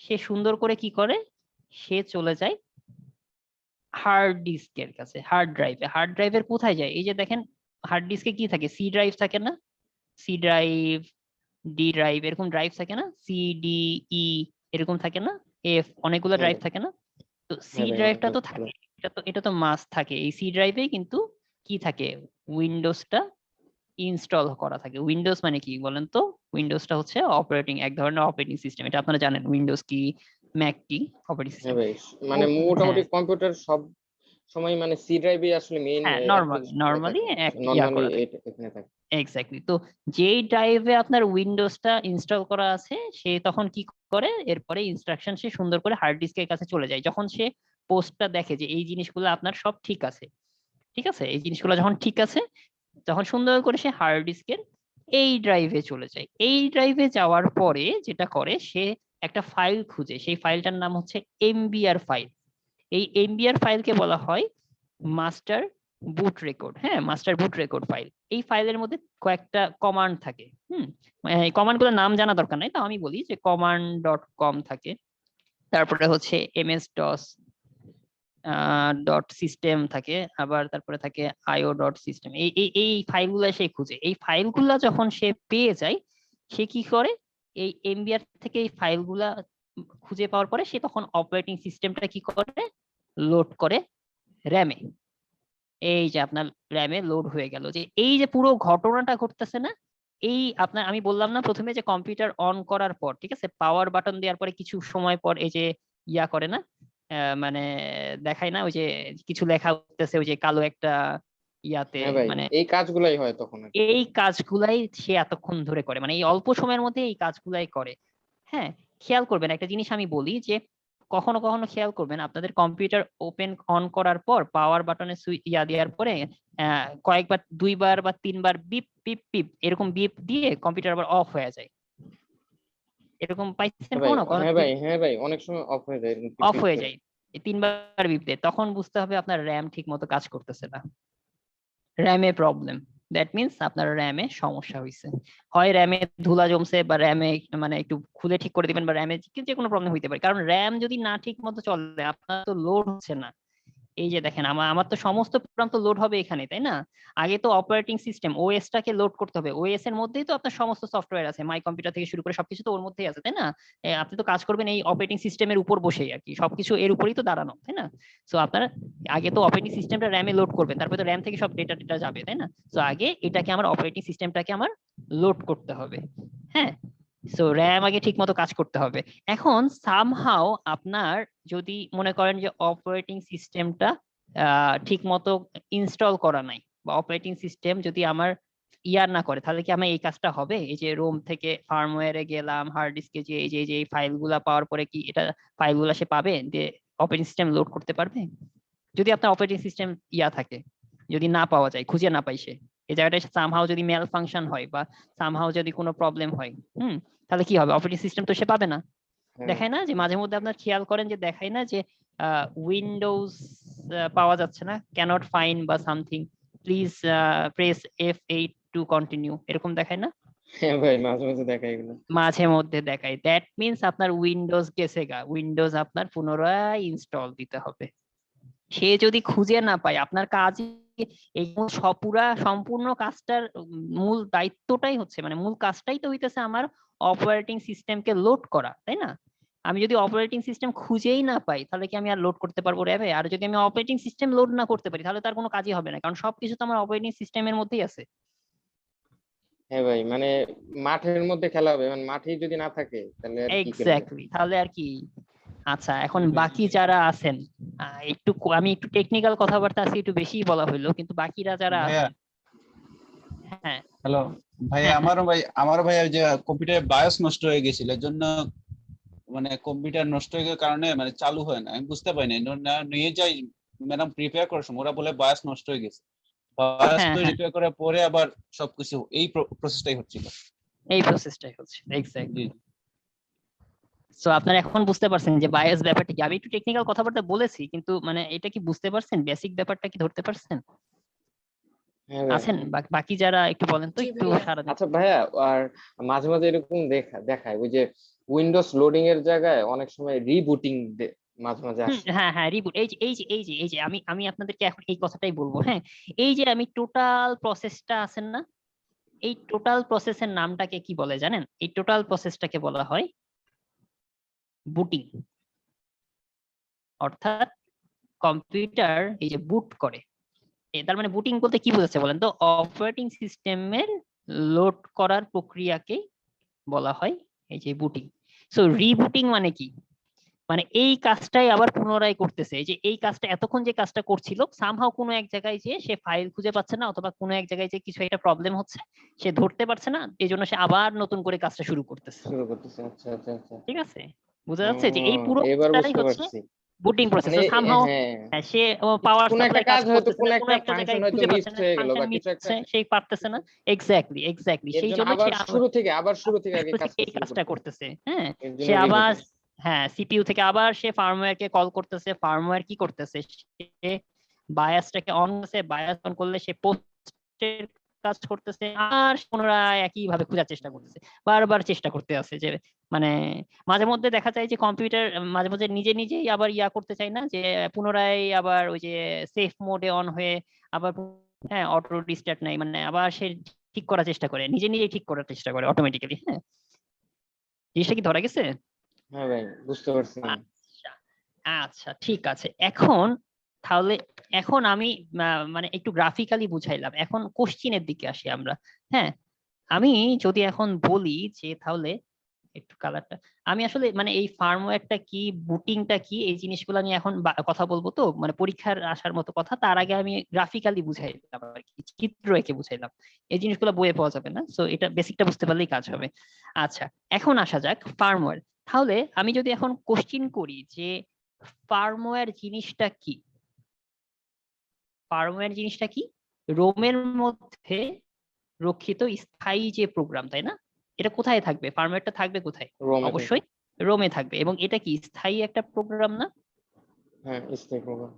সে সুন্দর করে কি করে, সে চলে যায় হার্ড ডিস্কের কাছে, হার্ড ড্রাইভে। হার্ড ড্রাইভের কোথায় যায়, এই যে দেখেন হার্ড ডিস্কে কি থাকে, সি ড্রাইভ থাকে না, সি ড্রাইভ, ডি ড্রাইভ, এরকম ড্রাইভ থাকে না, সি ডি ই এরকম থাকে না, এফ, অনেকগুলো
হ্যাঁ
ড্রাইভ
ভাই,
থাকে না। তো সি
হ্যাঁ ভাই,
ড্রাইভটা তো
অনেকগুলো।
থাকে, এটা তো মাস্ট থাকে। এই সি ড্রাইভে কিন্তু কি থাকে, উইন্ডোজটা ইনস্টল করা থাকে। উইন্ডোজ মানে কি বলেন তো? উইন্ডোজটা হচ্ছে অপারেটিং, এক ধরনের অপারেটিং সিস্টেম, এটা আপনারা জানেন উইন্ডোজ কি, ম্যাক কি, অপারেটিং
হ্যাঁ
সিস্টেম।
ভাই, মানে
হ্যাঁ
মোটামুটি কম্পিউটার সব সময় মানে সি ড্রাইভে আসলে মেইন
হ্যাঁ,
অ্যাপ্লিকেশনগুলো
নর্মালি
থাকে,
ইয়া
নরমালি
করা থাকে।
এখানে থাকে।
এক্স্যাক্টলি। তো যেই ড্রাইভে আপনার উইন্ডোজটা ইনস্টল করা আছে, সে তখন কি করে, এরপরে ইনস্ট্রাকশন সে সুন্দর করে হার্ড ডিস্কের কাছে চলে যায়। যখন সে পোস্টটা দেখে যে এই জিনিসগুলো আপনার সব ঠিক আছে, ঠিক আছে, এই জিনিসগুলো যখন ঠিক আছে, তখন সুন্দর করে সে হার্ড ডিস্কের এই ড্রাইভে চলে যায়। এই ড্রাইভে যাওয়ার পরে যেটা করে, সে একটা ফাইল খুঁজে, সেই ফাইলটার নাম হচ্ছে এমবিআর ফাইল। এই এমবিআর ফাইলকে বলা হয় মাস্টার বুট রেকর্ড। হ্যাঁ, মাস্টার বুট রেকর্ড ফাইল। এই ফাইলের মধ্যে কয়েকটা কমান্ড থাকে। এই কমান্ডগুলোর নাম জানা দরকার নাই, তো আমি বলি যে কমান্ড ডট কম থাকে, তারপরে হচ্ছে এমএস ডস ডট সিস্টেম থাকে, আবার তারপরে থাকে আইও ডট সিস্টেম। এই ফাইলগুলো সে খুঁজে। এই ফাইলগুলা যখন সে পেয়ে যায়, সে কি করে, এই এমবিআর থেকে এই ফাইলগুলা খুঁজে পাওয়ার পরে সে তখন অপারেটিং সিস্টেমটা কি করে, লোড করে র্যামে। এই যে আপনার র্যামে লোড হয়ে গেল, যে এই যে পুরো ঘটনাটা ঘটতেছে না, এই আপনার আমি বললাম না প্রথমে যে কম্পিউটার অন করার পর, ঠিক আছে, পাওয়ার বাটন দেওয়ার পরে কিছু সময় পর এই যে ইয়া করে না, মানে দেখায় না, ওই যে কিছু লেখা উঠতেছে ওই যে কালো একটা ইয়াতে,
হ্যাঁ ভাই,
মানে
এই কাজগুলাই হয় তখন আর কি।
এই কাজগুলাই সে এতক্ষণ ধরে করে, মানে এই অল্প সময়ের মধ্যে এই কাজগুলাই করে। হ্যাঁ, খেয়াল করবেন একটা জিনিস আমি বলি, যে কখনো কখনো খেয়াল করবেন আপনাদের কম্পিউটার ওপেন অন করার পর পাওয়ার বাটনে ইয়া দেওয়ার পরে কয়েকবার, 2বার বা 3বার বিপ বিপ বিপ এরকম বিপ দিয়ে কম্পিউটার আবার অফ হয়ে যায়। এরকম পাইছেন
হ্যাঁ ভাই,
কখনো?
হ্যাঁ ভাই, হ্যাঁ ভাই, অনেক সময় অফ হয়ে যায় এরকম
অফ
টিপ
হয়ে
করে।
যায় এই 3বার বিপ দিয়ে, তখন বুঝতে হবে আপনার র্যাম ঠিক মতো কাজ করতেছে না, র্যামে প্রবলেম। দ্যাট মিনস আপনার র্যামে সমস্যা হয়েছে, হয় র্যামে ধুলা জমছে, বা র্যামে মানে একটু খুলে ঠিক করে দিবেন, বা র্যামে যে কোনো প্রবলেম হইতে পারে। কারণ র্যাম যদি না ঠিক মতো চলে, আপনার তো লোড হচ্ছে না। এই যে দেখেন আমার আমার তো সমস্ত প্রোগ্রাম তো লোড হবে এখানে, তাই না? আগে তো অপারেটিং সিস্টেম ওএসটাকে লোড করতে হবে, ওএস এর মধ্যেই তো আপনার সমস্ত সফটওয়্যার আছে, মাই কম্পিউটার থেকে শুরু করে সবকিছু তো ওর মধ্যেই আছে, তাই না? আপনি তো কাজ করবেন এই অপারেটিং সিস্টেমের উপর বসেই আর কি, সবকিছু এর উপরেই তো দাঁড়ানো, তাই না? সো আপনার আগে তো অপারেটিং সিস্টেমটা র্যামে লোড করবে, তারপরে তো র্যাম থেকে সব ডেটা টেটা যাবে, তাই না? সো আগে এটাকে আমার অপারেটিং সিস্টেমটাকে আমার লোড করতে হবে। হ্যাঁ, সো র্যাম আগে ঠিক মতো কাজ করতে হবে। এখন সামহাও আপনার যদি মনে করেন যে অপারেটিং সিস্টেমটা ঠিক মতো ইনস্টল করা নাই, বা অপারেটিং সিস্টেম যদি আমার ইয়ার না করে, তাহলে কি আমার এই কাজটা হবে? এই যে রোম থেকে ফার্মওয়্যারে গেলাম, হার্ড ডিস্কে যে এই ফাইলগুলা পাওয়ার পরে কি এটা ফাইলগুলা সে পাবে, যে অপারেটিং সিস্টেম লোড করতে পারবে? যদি আপনার অপারেটিং সিস্টেম ইয়া থাকে, যদি না পাওয়া যায়, খুঁজে না পাই সে, এই জায়গাটা সামহাও যদি ম্যাল ফাংশন হয়, বা সামহাও যদি কোনো প্রবলেম হয়, তাহলে কি হবে? অপারেটিং সিস্টেম তো সে পাবে না।
হ্যাঁ
দেখায় না যে মাঝে মধ্যে আপনার খেয়াল করেন যে দেখায় না যে উইন্ডোজ পাওয়া যাচ্ছে না, ক্যানট ফাইন্ড বা something, please press F8 to continue, এরকম দেখায় না?
হ্যাঁ ভাই, মাঝে মাঝে দেখা এগুলো।
মাঝে মধ্যে দেখায়। দ্যাট মিনস আপনার উইন্ডোজ গেছে গা, উইন্ডোজ আপনার পুনরায় ইনস্টল দিতে হবে। সে যদি খুঁজে না পায় আপনার কাজ, এই পুরা সম্পূর্ণ কাজটার মূল দায়িত্বটাই হচ্ছে, মানে মূল কাজটাই তো হইতেছে আমার অপারেটিং সিস্টেমকে লোড করা, তাই না? আমি যদি অপারেটিং সিস্টেম খুঁজেই না পাই, তাহলে কি আমি আর লোড করতে পারবো র্যাবে? আর যদি আমি অপারেটিং সিস্টেম লোড না করতে পারি, তাহলে তার কোনো কাজই হবে না, কারণ সবকিছু তো আমার অপারেটিং সিস্টেমের মধ্যেই আছে।
হ্যাঁ ভাই, মানে মাঠের মধ্যে খেলা হবে, মানে মাঠেই যদি না থাকে তাহলে আর কি খেলবে?
এক্স্যাক্টলি, তাহলে আর কি? আচ্ছা, এখন বাকি যারা আছেন আমি একটু টেকনিক্যাল কথাবার্তা আজকে একটু বেশি বলা হইলো, কিন্তু বাকিরা যারা
ভাইয়া,
আছেন, হ্যাঁ
হ্যালো ভাইয়া,
হ্যাঁ,
আমারও ভাইয়া ওই যে কম্পিউটারের বায়োস নষ্ট হয়ে গেছিল, এর জন্য মানে কম্পিউটার নষ্ট হয়ে যাওয়ার কারণে মানে চালু হয় না, আমি বুঝতে পারিনি, নিয়ে যাই ম্যাডাম প্রিপেয়ার করার সময় ওরা বলে বায়োস নষ্ট হয়ে গেছে, বায়োস
হ্যাঁ, হ্যাঁ,
রিপেয়ার করার পরে আবার সবকিছু এই প্রসেসটাই হচ্ছিল।
এই প্রসেসটাই হচ্ছে এক্স্যাক্টলি।
জি
সো আপনারা এখন বুঝতে পারছেন যে বায়াস ব্যাপারটা কি। আমি একটু টেকনিক্যাল কথাবার্তা বলেছি, কিন্তু মানে এটা কি বুঝতে পারছেন, বেসিক ব্যাপারটা কি ধরতে পারছেন?
হ্যাঁ ভাইয়া।
আছেন বাকি যারা একটু বলেন তো,
জি
একটু
ভাইয়া।
সারা দিন।
আচ্ছা ভাইয়া, আর মাঝে মাঝে এরকম দেখায় ওই যে উইন্ডোজ লোডিং এর জায়গায় অনেক সময় রিবুটিং মাঝে মাঝে আসে।
হ্যাঁ হ্যাঁ, রিবুট, এই যে আমি আপনাদেরকে এখন এই কথাটাই বলবো। হ্যাঁ, এই যে আমি টোটাল প্রসেসটা আছেন না, এই টোটাল প্রসেসের নামটাকে কি বলে জানেন? এই টোটাল প্রসেসটাকে বলা হয় বুটিং। অর্থাৎ কম্পিউটার এই যে বুট করে, তার মানে বুটিং বলতে কি বোঝাচ্ছে বলেন তো? অপারেটিং সিস্টেমের লোড করার প্রক্রিয়াকে বলা হয় এই যে বুটিং। সো রিবুটিং মানে কি? মানে এই কাজটাই আবার পুনরায় করতেছে। এই যে এই কাজটা এতক্ষণ যে কাজটা করছিল, সামহাও কোনো এক জায়গায় যে সে ফাইল খুঁজে পাচ্ছে না, অথবা কোনো এক জায়গায় যে কিছু একটা প্রবলেম হচ্ছে, সে ধরতে পারছে না, এই জন্য সে আবার নতুন করে কাজটা শুরু করতেছে।
শুরু করতেছে, আচ্ছা আচ্ছা আচ্ছা।
ঠিক আছে, বোঝা যাচ্ছে যে এই পুরো
এবার
কাজটাই
বুঝতে
হচ্ছে
পারছি।
Booting process.
মানে
সামহাও
হ্যাঁ,
সে পাওয়ার
কোন একটা
সাপ্লাই কাজ
কাজ হয়তো
করতেছে
কোন
না, কোনো
একটা
একটা
ফাংশন
জায়গায়
হয়তো
খুঁজে
মিস
পাচ্ছে না,
হয়ে গেল
ফাংশন
বা
মিস
কিছু একটা,
হচ্ছে, সেই পারতেছে না। এক্স্যাক্টলি
এর
সেই
জন্য
জন্য
আবার
সে
শুরু থেকে আগে কাজটা শুরু
কাজটা
করতে হবে।
করতেছে। হ্যাঁ,
এর জন্য
সে আবার
রিবুটিং।
হ্যাঁ সিপিইউ থেকে আবার সে ফার্মওয়্যার কে কল করতেছে। ফার্মওয়্যার কি করতেছে? সে বায়াসটাকে অন করছে, বায়াস অন করলে সে পোস্টের কাজ করতেছে, আর পুনরায় একই ভাবে খোঁজার চেষ্টা করতেছে, বারবার চেষ্টা করতে আছে যে মানে মাঝে মধ্যে দেখা যায় যে কম্পিউটার মাঝে মাঝে নিজে নিজেই আবার করতে চায় না, যে পুনরায় আবার ওই যে সেফ মোডে অন হয়ে আবার হ্যাঁ অটো রিস্টার্ট নাই, মানে আবার সে ঠিক করার চেষ্টা করে, নিজে নিজেই ঠিক করার চেষ্টা করে অটোমেটিক্যালি। হ্যাঁ, জিনিসটা কি ধরা গেছে?
হ্যাঁ ভাই, বুঝতে পারছি।
আচ্ছা আচ্ছা, ঠিক আছে। তাহলে এখন আমি মানে একটু গ্রাফিক্যালি বুঝাইলাম, এখন কোশ্চিনের দিকে আসি আমরা। হ্যাঁ, আমি যদি এখন বলি যে তাহলে একটু কালারটা, আমি আসলে মানে এই ফার্মওয়্যারটা কি, বুটিংটা কি, এই জিনিসগুলো নিয়ে এখন কথা বলবো, তো মানে পরীক্ষার আসার মতো কথা। তার আগে আমি গ্রাফিক্যালি বুঝাইলাম আর কি, চিত্র এঁকে বুঝাইলাম। এই জিনিসগুলো বইয়ে পাওয়া যাবে না, সো এটা বেসিকটা বুঝতে পারলেই কাজ হবে। আচ্ছা, এখন আসা যাক ফার্মওয়্যার। তাহলে আমি যদি এখন কোশ্চিন করি যে ফার্মওয়্যার জিনিসটা কি, ফার্মওয়্যার জিনিসটা কি? রোমের মধ্যে রক্ষিত স্থায়ী যে প্রোগ্রাম, তাই না? এটা কোথায় থাকবে? ফার্মওয়্যারটা থাকবে কোথায়?
রোমে থেকে।
অবশ্যই রোমে থাকবে, এবং এটা কি স্থায়ী একটা প্রোগ্রাম না?
হ্যাঁ, স্টেক প্রোগ্রাম।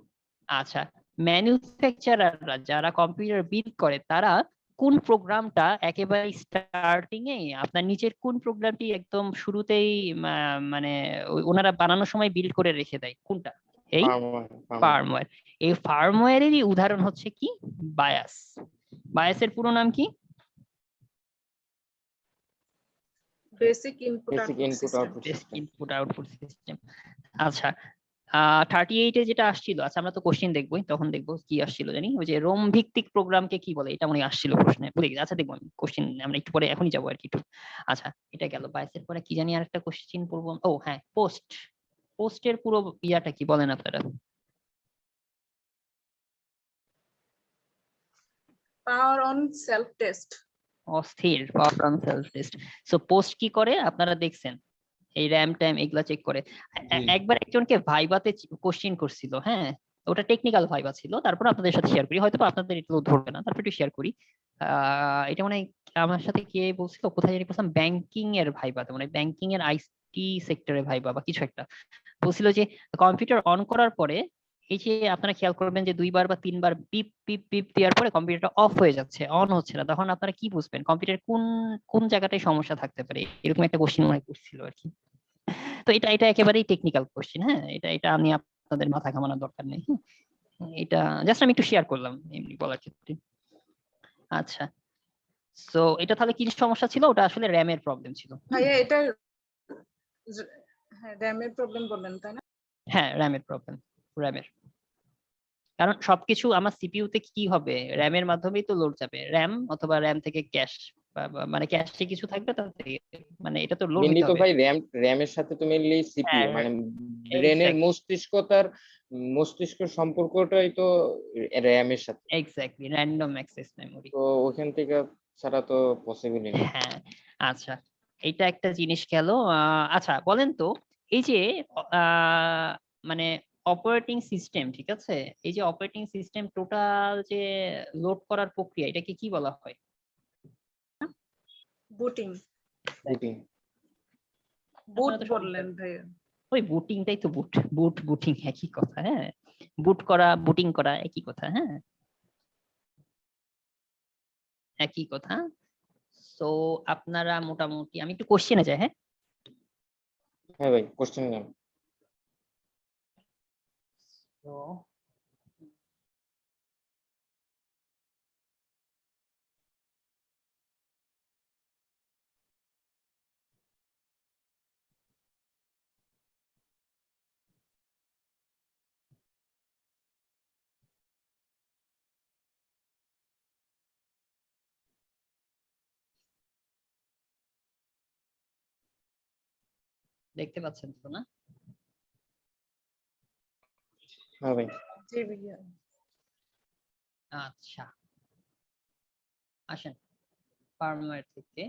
আচ্ছা, ম্যানুফ্যাকচারাররা যারা কম্পিউটার বিল্ড করে, তারা কোন প্রোগ্রামটা একেবারে স্টার্টিং এ, আপনার নিচের কোন প্রোগ্রামটি একদম শুরুতেই মানে ওনারা বানানোর সময় বিল্ড করে রেখে দেয়? কোনটা? এই
ফার্মওয়্যার।
ফার্মওয়্যার। এই ফার্মওয়্যারেরই উদাহরণ হচ্ছে কি বায়াস। বায়াসের পুরো নাম কি?
Basic input
basic
output
input
system.
Output
basic
system.
Input output system. আচ্ছা, 38 এ যেটা আসছিল, আচ্ছা আমরা তো কোশ্চেন দেখবোই, তখন দেখবো কি আসছিল জানি, ওই যে রোম ভিত্তিক প্রোগ্রামকে কি বলে, এটা মনে হয় আসছিল প্রশ্নে, ভুলে গেছি। আচ্ছা দেখবো আমি কোশ্চেন, আমরা একটু পরে এখনই যাবো আর কি একটু। আচ্ছা, এটা গেল বায়াসের পরে কি জানি আরেকটা কোশ্চেন পড়বো। ও হ্যাঁ, পোস্টের পুরো ইয়াটা কি বলেন আপনারা?
Power on self test.
অস্থির, power on self test. So post কি করে আপনারা দেখছেন? এই র্যাম ট্যাম এগুলা চেক করে।
জি
একবার একজনকে ভাইবাতে কোশ্চেন করছিল। হ্যাঁ, ওটা টেকনিক্যাল ভাইবা ছিল, তারপর আপনাদের সাথে শেয়ার করি, হয়তো বা আপনাদের একটু ধরবে না, তারপর একটু শেয়ার করি। এটা মানে আমার সাথে কে বলছিল, কোথায় জানি বলছিলাম, ব্যাংকিং এর ভাইবাতে, মানে ব্যাংকিং এর আইটি সেক্টরে ভাইবা বা কিছু একটা, বলছিল যে কম্পিউটার অন করার পরে এই যে আপনারা খেয়াল করবেন যে 2 বার বা 3 বার বিপ বিপ বিপ দেওয়ার পরে কম্পিউটারটা অফ হয়ে যাচ্ছে, অন হচ্ছে না, তখন আপনারা কি বুঝবেন কম্পিউটার কোন কোন জায়গাটায় সমস্যা থাকতে পারে? এরকম একটা কোশ্চেন মনে করছিল আর কি। তো এটা একেবারেই টেকনিক্যাল কোশ্চেন। হ্যাঁ, এটা আমি আপনাদের মাথা ঘামানোর দরকার নেই। এটা জাস্ট আমি একটু শেয়ার করলাম এমনি বলার ক্ষেত্রে। আচ্ছা, সো এটা তাহলে কি সমস্যা ছিল? ওটা আসলে র্যামের প্রবলেম ছিল।
ভাইয়া এটা হ্যাঁ র্যামের প্রবলেম বললেন তাই না?
হ্যাঁ, র্যামের প্রবলেম, র্যামের। কারণ সবকিছু আমার সিপিইউ তে কি হবে, র্যামের মাধ্যমেই তো লোড যাবে, র্যাম অথবা র্যাম থেকে ক্যাশ, মানে ক্যাশে কিছু থাকবে তাতে মানে এটা তো লোড
মেনলি
হতে
তো
হবে।
ভাই র্যামের সাথে তো মেনলি সিপিইউ,
হ্যাঁ,
মানে ব্রেনের
exactly.
মস্তিষ্কের সম্পর্কটাই তো র্যামের সাথে,
এক্স্যাক্টলি, র্যান্ডম অ্যাক্সেস মেমোরি।
তো ওখান থেকে ছাড়া তো পসিবলই না।
হ্যাঁ, আচ্ছা, এটা একটা জিনিস গেল। আচ্ছা বলেন তো, এই যে মানে অপারেটিং সিস্টেম, ঠিক আছে, এই যে অপারেটিং সিস্টেম টোটাল যে লোড করার প্রক্রিয়া, এটাকে কি বলা হয়?
Booting,
booting.
বুট
আপনারা তো সবই
বললেন
জানেন।
ভাইয়া।
ওই বুটিংটাই তো বুটিং একই কথা। হ্যাঁ, বুট করা, বুটিং করা একই কথা। হ্যাঁ, একই কথা। তো আপনারা মোটামুটি, আমি একটু কোশ্চেনে যাই। হ্যাঁ,
হ্যাঁ ভাই, কোশ্চেন নেন।
তো দেখতে পাচ্ছেন তো না?
হ্যাঁ ভাই।
জি ভাইয়া।
আচ্ছা, আসেন ফার্মওয়্যার থেকে।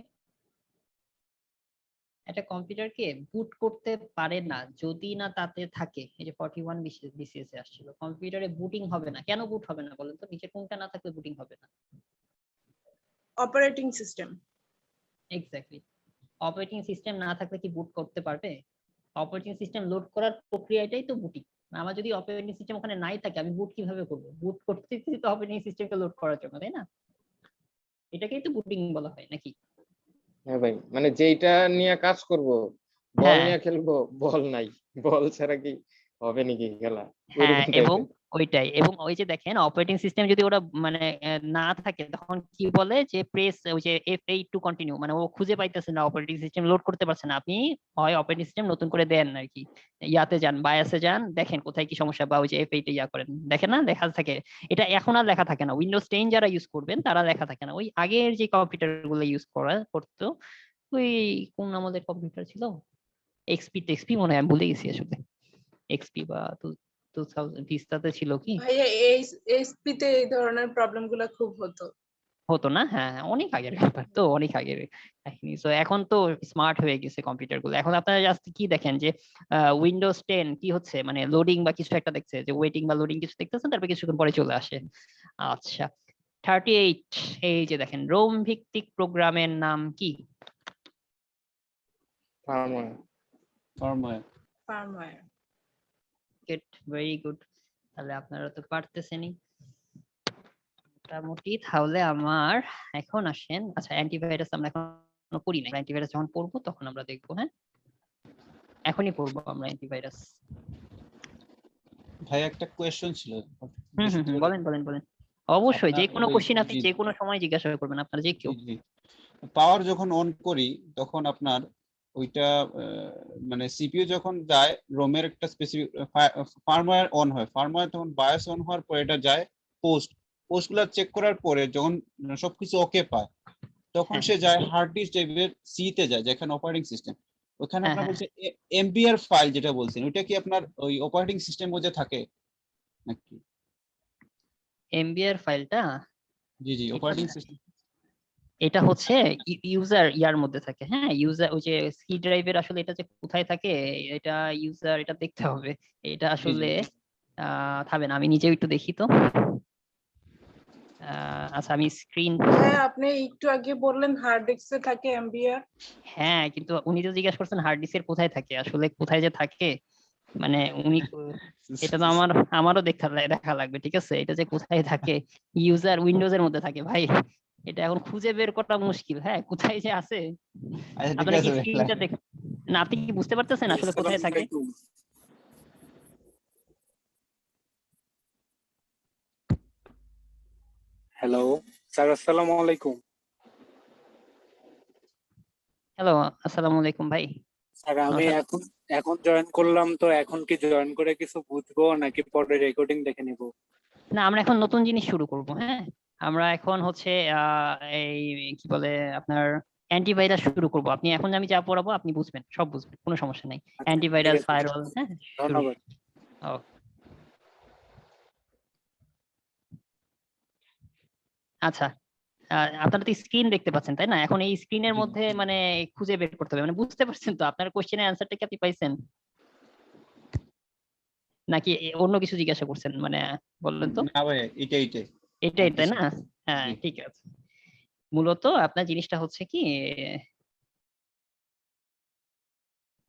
একটা কম্পিউটারকে বুট করতে পারে না যদি না তাতে থাকে, এই যে 41 বিসিএস এ আসছিল, কম্পিউটারে বুটিং হবে না। কেন বুট হবে না বলেন তো? নিচে কোনটা না থাকলে বুটিং হবে না?
Operating system.
Exactly, operating system না থাকলে কি বুট করতে পারবে? অপারেটিং সিস্টেম লোড করার প্রক্রিয়াটাই তো বুটিং। আমার যদি অপারেটিং সিস্টেম ওখানে নাই থাকে, আমি বুট কিভাবে করবো? বুট করতে তো অপারেটিং সিস্টেমকে লোড করার জন্য, তাই না? এটাকেই তো বুটিং বলা হয় নাকি?
হ্যাঁ ভাই, মানে যেইটা নিয়ে কাজ করব, বল
হ্যাঁ,
নিয়ে খেলবো, বল নাই, বল ছাড়া কি হবে নাকি খেলা,
হ্যাঁ,
ওইরকম
এবং
টাইপের।
ওইটাই, এবং ওই যে দেখেন অপারেটিং সিস্টেম যদি ওরা মানে না থাকে, তখন কি বলে যে প্রেস, ওই যে F8 টু কন্টিনিউ, মানে ও খুঁজে পাইতেছে না, অপারেটিং সিস্টেম লোড করতে পারছে না। আপনি হয় অপারেটিং সিস্টেম নতুন করে দেন আর কি, ইয়াতে যান, বায়াসে যান, দেখেন কোথায় কি সমস্যা, বা ওই যে F8 এ ইয়া করেন, দেখেন না লেখা থাকে। এটা এখন আর লেখা থাকে না, উইন্ডোজ 10 যারা ইউজ করবেন তারা লেখা থাকে না। ওই আগের যে কম্পিউটার গুলো ইউজ করতো, ওই কোন আমাদের কম্পিউটার ছিল, এক্সপি টেক্সপি মনে হয়, আমি ভুলে গেছি আসলে। এক্সপি বা 2000 ভিস্তাতে ছিল কি?
ভাইয়া এইচপি তে এই ধরনের প্রবলেম গুলা খুব হতো।
হতো না? হ্যাঁ, হ্যাঁ, অনেক আগের ব্যাপার তো, অনেক আগের কাহিনী। তো এখন তো স্মার্ট হয়ে গেছে কম্পিউটার গুলো। এখন আপনারা জাস্ট কি দেখেন যে উইন্ডোজ 10 কি হচ্ছে, মানে লোডিং বা কিছু একটা দেখছে, যে ওয়েটিং বা লোডিং কিছু দেখতেছেন, তারপর কিছুক্ষণ পরে চলে আসে। আচ্ছা, 38, এই যে দেখেন রোম ভিত্তিক প্রোগ্রামের নাম কি?
ফার্মওয়্যার।
ফার্মওয়্যার।
গেট, ভেরি গুড। তাহলে আপনারা তো পারতেছেনই মোটামুটি। তাহলে আমার এখন আসেন, আচ্ছা অ্যান্টিভাইরাস আমরা এখনো পড়ি না, অ্যান্টিভাইরাস যখন পড়বো তখন আমরা দেখবো। হ্যাঁ, এখনই পড়বো আমরা অ্যান্টিভাইরাস।
ভাই একটা কোয়েশ্চন ছিল,
হুম, হুম, হুম, বলেন বলেন বলেন। অবশ্যই, যে
আপনার
কোনো
ওই
কোশ্চিন আপনি
জি
যে কোনো সময় জিজ্ঞাসা করবেন, আপনার যে কেউ।
জি পাওয়ার যখন অন করি তখন আপনার ওইটা মানে সিপিইউ যখন যায় রোমের একটা স্পেসিফিক ফার্মওয়্যার অন হয়, ফার্মওয়্যার তখন বায়োস অন হওয়ার পরে এটা যায় পোস্টগুলো চেক করার পরে যখন সবকিছু ওকে পায়, তখন
হ্যাঁ,
সে যায় হার্ড ডিস্ক ড্রাইভের সি তে যায় যেখানে অপারেটিং সিস্টেম, ওখানে
হ্যাঁ,
আপনার
হ্যাঁ,
বলছে এমবিআর ফাইল যেটা বলছেন, ওইটা কি আপনার ওই অপারেটিং সিস্টেম মধ্যে থাকে নাকি?
এমবিআর ফাইলটা,
জি জি,
এটা
অপারেটিং সিস্টেম।
এটা হচ্ছে ইউজার ইয়ার মধ্যে থাকে। হ্যাঁ, ইউজার ওই যে সি ড্রাইভের আসলে এটা যে কোথায় থাকে, এটা ইউজার, এটা দেখতে হবে। এটা
জি জি
আসলে থামেন, আমি নিজেও একটু দেখি তো। আচ্ছা, আমি স্ক্রিন,
হ্যাঁ, আপনি একটু আগে বললেন হার্ড ডিস্কে থাকে এমবিআর।
হ্যাঁ, কিন্তু উনি তো জিজ্ঞাসা করছেন হার্ড ডিস্কের কোথায় থাকে, আসলে কোথায় যে থাকে, মানে উনি এটা তো আমারও দেখা লাগবে, ঠিক আছে, এটা যে কোথায় থাকে। ইউজার উইন্ডোজ এর মধ্যে থাকে ভাই, এটা এখন খুঁজে বের করা মুশকিল। হ্যাঁ, কোথায় যে আছে,
আচ্ছা ঠিক
আপনারা কি
আছে ভাই,
স্ক্রিনটা দেখ, না আপনি কি বুঝতে পারতেছেন আসলে কোথায় থাকে?
হ্যালো স্যার, আসসালামু আলাইকুম।
হ্যালো, আসসালামু আলাইকুম ভাই।
স্যার আমি
নমস্কার।
এখন এখন জয়েন করলাম, তো এখন কি জয়েন করে কিছু বুঝবো নাকি পরে রেকর্ডিং দেখে নিব?
না, আমরা এখন নতুন জিনিস শুরু করব। হ্যাঁ, আমরা এখন হচ্ছে এই কি বলে আপনার অ্যান্টিভাইরাস শুরু করব। আপনি এখন আমি যা পড়াবো আপনি বুঝবেন, সব বুঝবেন, কোনো সমস্যা নাই।
আচ্ছা,
অ্যান্টিভাইরাস,
ঠিক আছে।
ফায়ারওয়াল, হ্যাঁ শুরু।
ধন্যবাদ।
আচ্ছা, আপনারা তো স্ক্রিন দেখতে পাচ্ছেন তাই না? এখন এই স্ক্রিনের
জি।
মধ্যে মানে খুঁজে বের করতে হবে, মানে বুঝতে পারছেন তো? আপনার কোশ্চেনের অ্যান্সারটা কি আপনি পাইছেন, নাকি অন্য কিছু জিজ্ঞাসা করছেন? মানে বললেন তো।
না ভাই, এটাই
এটাই তাই
কিছু
না? হ্যাঁ
জি।
ঠিক আছে। মূলত আপনার জিনিসটা হচ্ছে কি,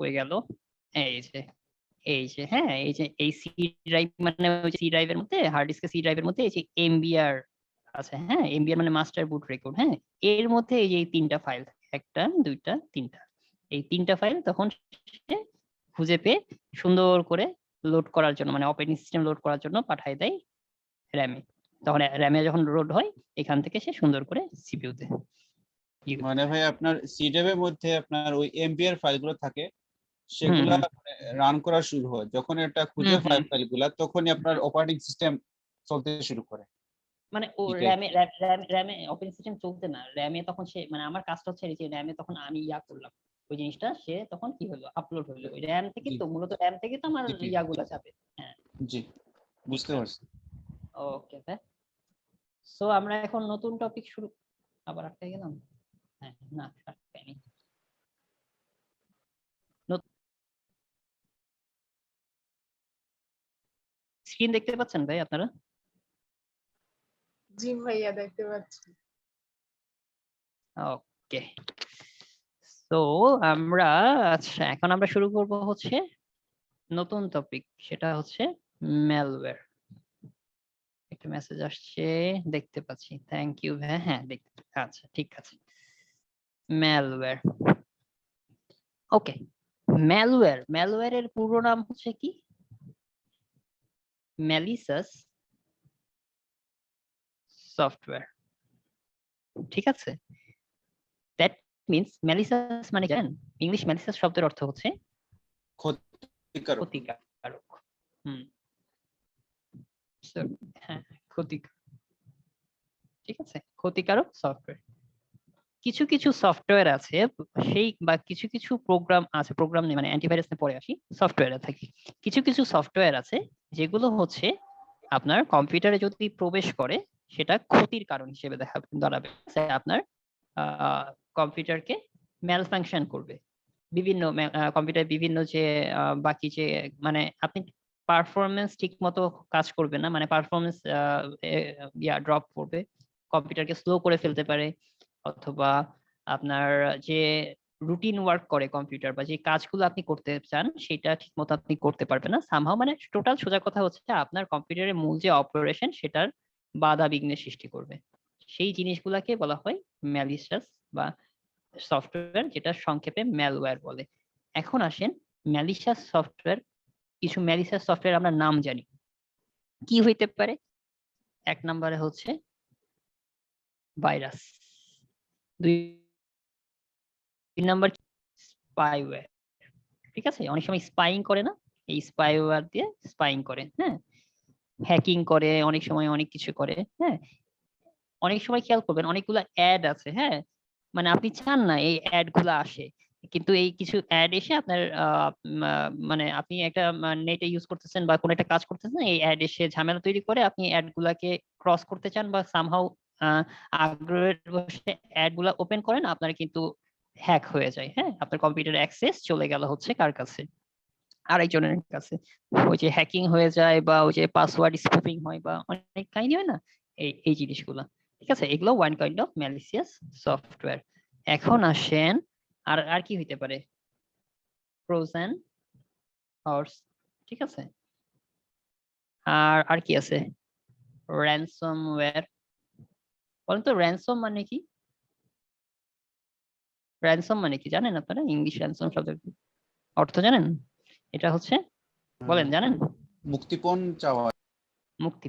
হয়ে গেল এই যে হ্যাঁ, এই সি ড্রাইভ, মানে ওই যে সি ড্রাইভের মধ্যে, হার্ড ডিস্কের সি ড্রাইভের মধ্যে এই যে এমবিআর আছে, হ্যাঁ এমবিআর মানে মাস্টার বুট রেকর্ড, হ্যাঁ এর মধ্যে এই যে এই তিনটা ফাইল, একটা দুইটা তিনটা, এই তিনটা ফাইল তখন সে খুঁজে পেয়ে সুন্দর করে লোড করার জন্য, মানে অপারেটিং সিস্টেম লোড করার জন্য পাঠায় দেয় র্যামে। তখন র্যামে যখন লোড হয় এখান থেকে সে সুন্দর করে সিপিইউতে।
মানে ভাই আপনার সি ড্রাইভের মধ্যে আপনার ওই এমপিআর ফাইলগুলো থাকে,
হুম
সেগুলা
হুম
রান করা শুরু হয় যখন এটা খুঁজে
হুম
পায়
হুম।
ফাইলগুলা, তখনই আপনার অপারেটিং সিস্টেম চলতে শুরু করে।
মানে ও
এটাই
র্যামে অপারেটিং সিস্টেম চলতে না, র্যামে তখন সে, মানে আমার কাজটা হচ্ছে এই যে র্যামে তখন আমি করলাম ওই জিনিসটা, সে তখন কি হলো আপলোড হলো ওই র্যাম থেকে,
জি
তো মূলত র্যাম থেকে তো আমার
জি
ইয়াগুলা যাবে। হ্যাঁ
জি, বুঝতে পারছি।
Okay sir. সো আমরা এখন নতুন টপিক শুরু, আবার আটকে গেলাম। হ্যাঁ না আটকাইনি। স্ক্রিন দেখতে পাচ্ছেন ভাই আপনারা?
জি ভাইয়া দেখতে পাচ্ছি।
ওকে, তো আমরা, আচ্ছা এখন আমরা শুরু করব হচ্ছে নতুন টপিক, সেটা হচ্ছে ম্যালওয়্যার। একটা মেসেজ আসছে, দেখতে পাচ্ছি, থ্যাংক ইউ ভাই। হ্যাঁ দেখতে, আচ্ছা ঠিক আছে। ম্যালওয়্যার, ওকে। ম্যালওয়্যারের পুরো নাম হচ্ছে কি? ম্যালিসাস সফটওয়্যার, ঠিক আছে। দ্যাট মিন্স ম্যালিসাস মানে জানেন, ইংলিশ ম্যালিসাস শব্দের অর্থ হচ্ছে
ক্ষতিকারক।
ক্ষতিকারক। হুম, So, হ্যাঁ ক্ষতিকারক, ঠিক আছে, ক্ষতিকারক সফটওয়্যার। কিছু কিছু সফটওয়্যার আছে, সেই বা কিছু কিছু প্রোগ্রাম আছে, প্রোগ্রাম নেই মানে অ্যান্টিভাইরাস পরে আসি, সফটওয়্যারে থাকি। কিছু কিছু সফটওয়্যার আছে যেগুলো হচ্ছে আপনার কম্পিউটারে যদি প্রবেশ করে সেটা ক্ষতির কারণ হিসেবে দাঁড়াবে, আপনার কম্পিউটারকে ম্যাল ফাংশন করবে। বিভিন্ন কম্পিউটার বিভিন্ন যে বাকি যে, মানে আপনি পারফরমেন্স ঠিক মতো কাজ করবে না, মানে পারফরমেন্স ড্রপ করবে, কম্পিউটারকে স্লো করে ফেলতে পারে, অথবা আপনার যে রুটিন ওয়ার্ক করে কম্পিউটার বা যে কাজগুলো আপনি করতে চান সেটা ঠিক মতো আপনি করতে পারবেন না সামহাও, মানে টোটাল সোজা কথা হচ্ছে আপনার কম্পিউটারের মূল যে অপারেশন সেটার বাধা বিঘ্নের সৃষ্টি করবে। সেই জিনিসগুলাকে বলা হয় ম্যালিশাস বা সফটওয়্যার, যেটা সংক্ষেপে ম্যালওয়্যার বলে। এখন আসেন ম্যালিশাস সফটওয়্যার, কিছু ম্যালিশাস সফটওয়্যার আমরা নাম জানি, কি হইতে পারে? এক নম্বরে হচ্ছে ভাইরাস, দুই নম্বর স্পাইওয়্যার, ঠিক আছে। অনেক সময় স্পাইং করে না, এই স্পাইওয়্যার দিয়ে স্পাইং করে, হ্যাঁ হ্যাকিং করে, অনেক সময় অনেক কিছু করে, হ্যাঁ। অনেক সময় খেয়াল করবেন অনেকগুলো অ্যাড আছে, হ্যাঁ মানে আপনি চান না এই অ্যাড গুলা আসে, কিন্তু এই কিছু অ্যাড এসে আপনার মানে আপনি একটা নেটে ইউজ করতেছেন বা কোনো একটা কাজ করতেছেন, এই অ্যাড এসে ঝামেলা তৈরি করে, আপনি অ্যাড গুলাকে ক্রস করতে চান বা সামহাউ আগ্রহের বসে অ্যাড গুলা ওপেন করেন, আপনার কিন্তু হ্যাক হয়ে যায়, হ্যাঁ আপনার কম্পিউটার অ্যাক্সেস চলে গেল হচ্ছে কার কাছে? আরেকজনের কাছে। ওই যে হ্যাকিং হয়ে যায় বা ওই যে পাসওয়ার্ড স্পুফিং হয় বা অনেক কাহিনী হয় না, এই জিনিসগুলা, ঠিক আছে, এগুলো one kind of malicious software. এখন আসেন আর আর কি হইতে পারে? ট্রোজান হর্স, ঠিক আছে। আর আর কি আছে? র্যানসমওয়্যার। বলেন তো র্যানসম মানে কি? র্যানসম মানে কি জানেন আপনারা? ইংলিশ র্যানসম শব্দের অর্থ জানেন? এটা হচ্ছে, বলেন জানেন?
মুক্তিপণ চাওয়া।
মুক্তি।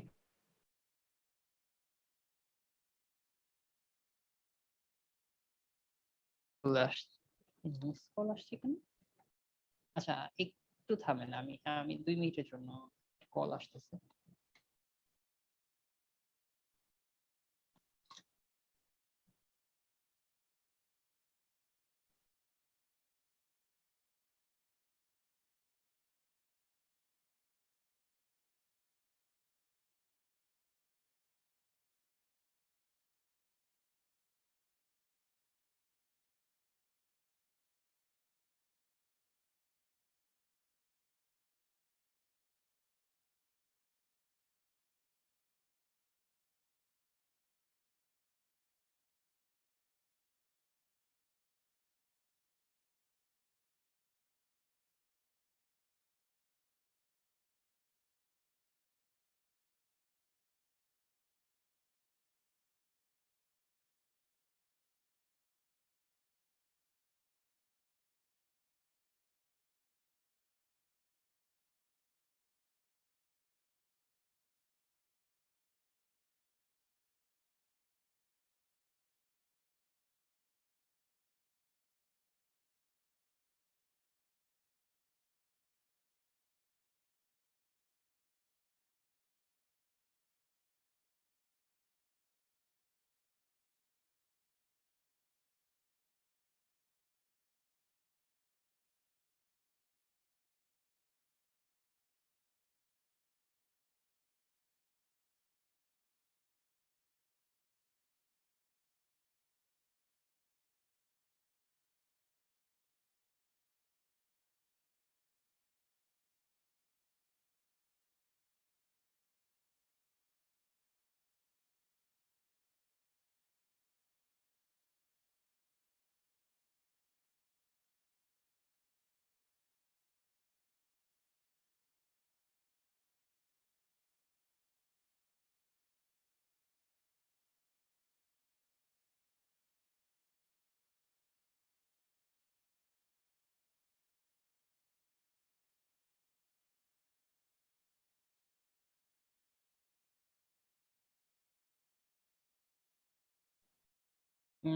চলে আসছে, মিস কল আসছে কেন? আচ্ছা একটু থামেন, আমি আমি 2 মিনিটের জন্য, কল আসতেছে।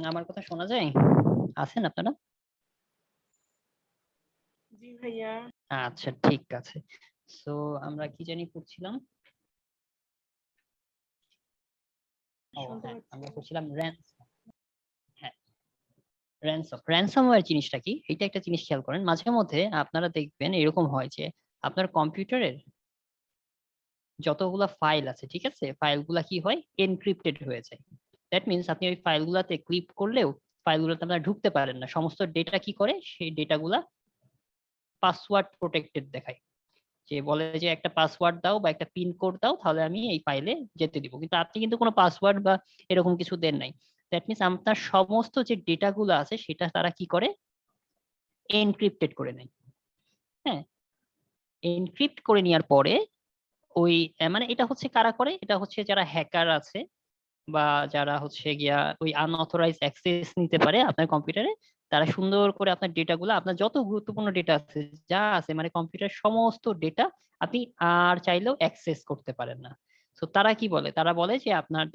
আমার কথা শোনা যায়? আছেন আপনারা?
জি ভাইয়া।
আচ্ছা ঠিক আছে। সো আমরা কি জানি করছিলাম? ও
শুনতে
হ্যাঁ,
পাচ্ছি।
আমরা করছিলাম হ্যাঁ, র্যানসমওয়্যার জিনিসটা কি? এটা একটা জিনিস খেয়াল করেন, মাঝে মধ্যে আপনারা দেখবেন এরকম হয় যে আপনার কম্পিউটারের যতগুলা ফাইল আছে, ঠিক আছে, ফাইলগুলা কি হয়, এনক্রিপ্টেড হয়ে যায়। দ্যাট মিনস আপনি ওই ফাইলগুলাতে ক্লিক করলেও ফাইলগুলোতে আপনারা ঢুকতে পারেন না। সমস্ত ডেটা কি করে, সেই ডেটাগুলা পাসওয়ার্ড প্রোটেক্টেড দেখায়, যে বলে যে একটা পাসওয়ার্ড দাও বা একটা পিন কোড দাও, তাহলে আমি এই ফাইলে যেতে দিব। কিন্তু আপনি কিন্তু কোনো পাসওয়ার্ড বা এরকম কিছু দেন নাই। দ্যাট মিনস আপনার সমস্ত যে ডেটাগুলো আছে সেটা তারা কি করে, এনক্রিপ্টেড করে নেয়। হ্যাঁ, এনক্রিপ্ট করে নেওয়ার পরে ওই মানে এটা হচ্ছে কারা করে, এটা হচ্ছে যারা হ্যাকার আছে বা যারা হচ্ছে গিয়া ওই আনঅথরাইজ অ্যাক্সেস নিতে পারে আপনার কম্পিউটারে, তারা সুন্দর করে আপনার ডেটাগুলো, আপনার যত গুরুত্বপূর্ণ ডেটা আছে যা আছে, মানে কম্পিউটার সমস্ত ডেটা আপনি আর চাইলেও অ্যাক্সেস করতে পারেন না। তো তারা কি বলে, তারা বলে যে আপনার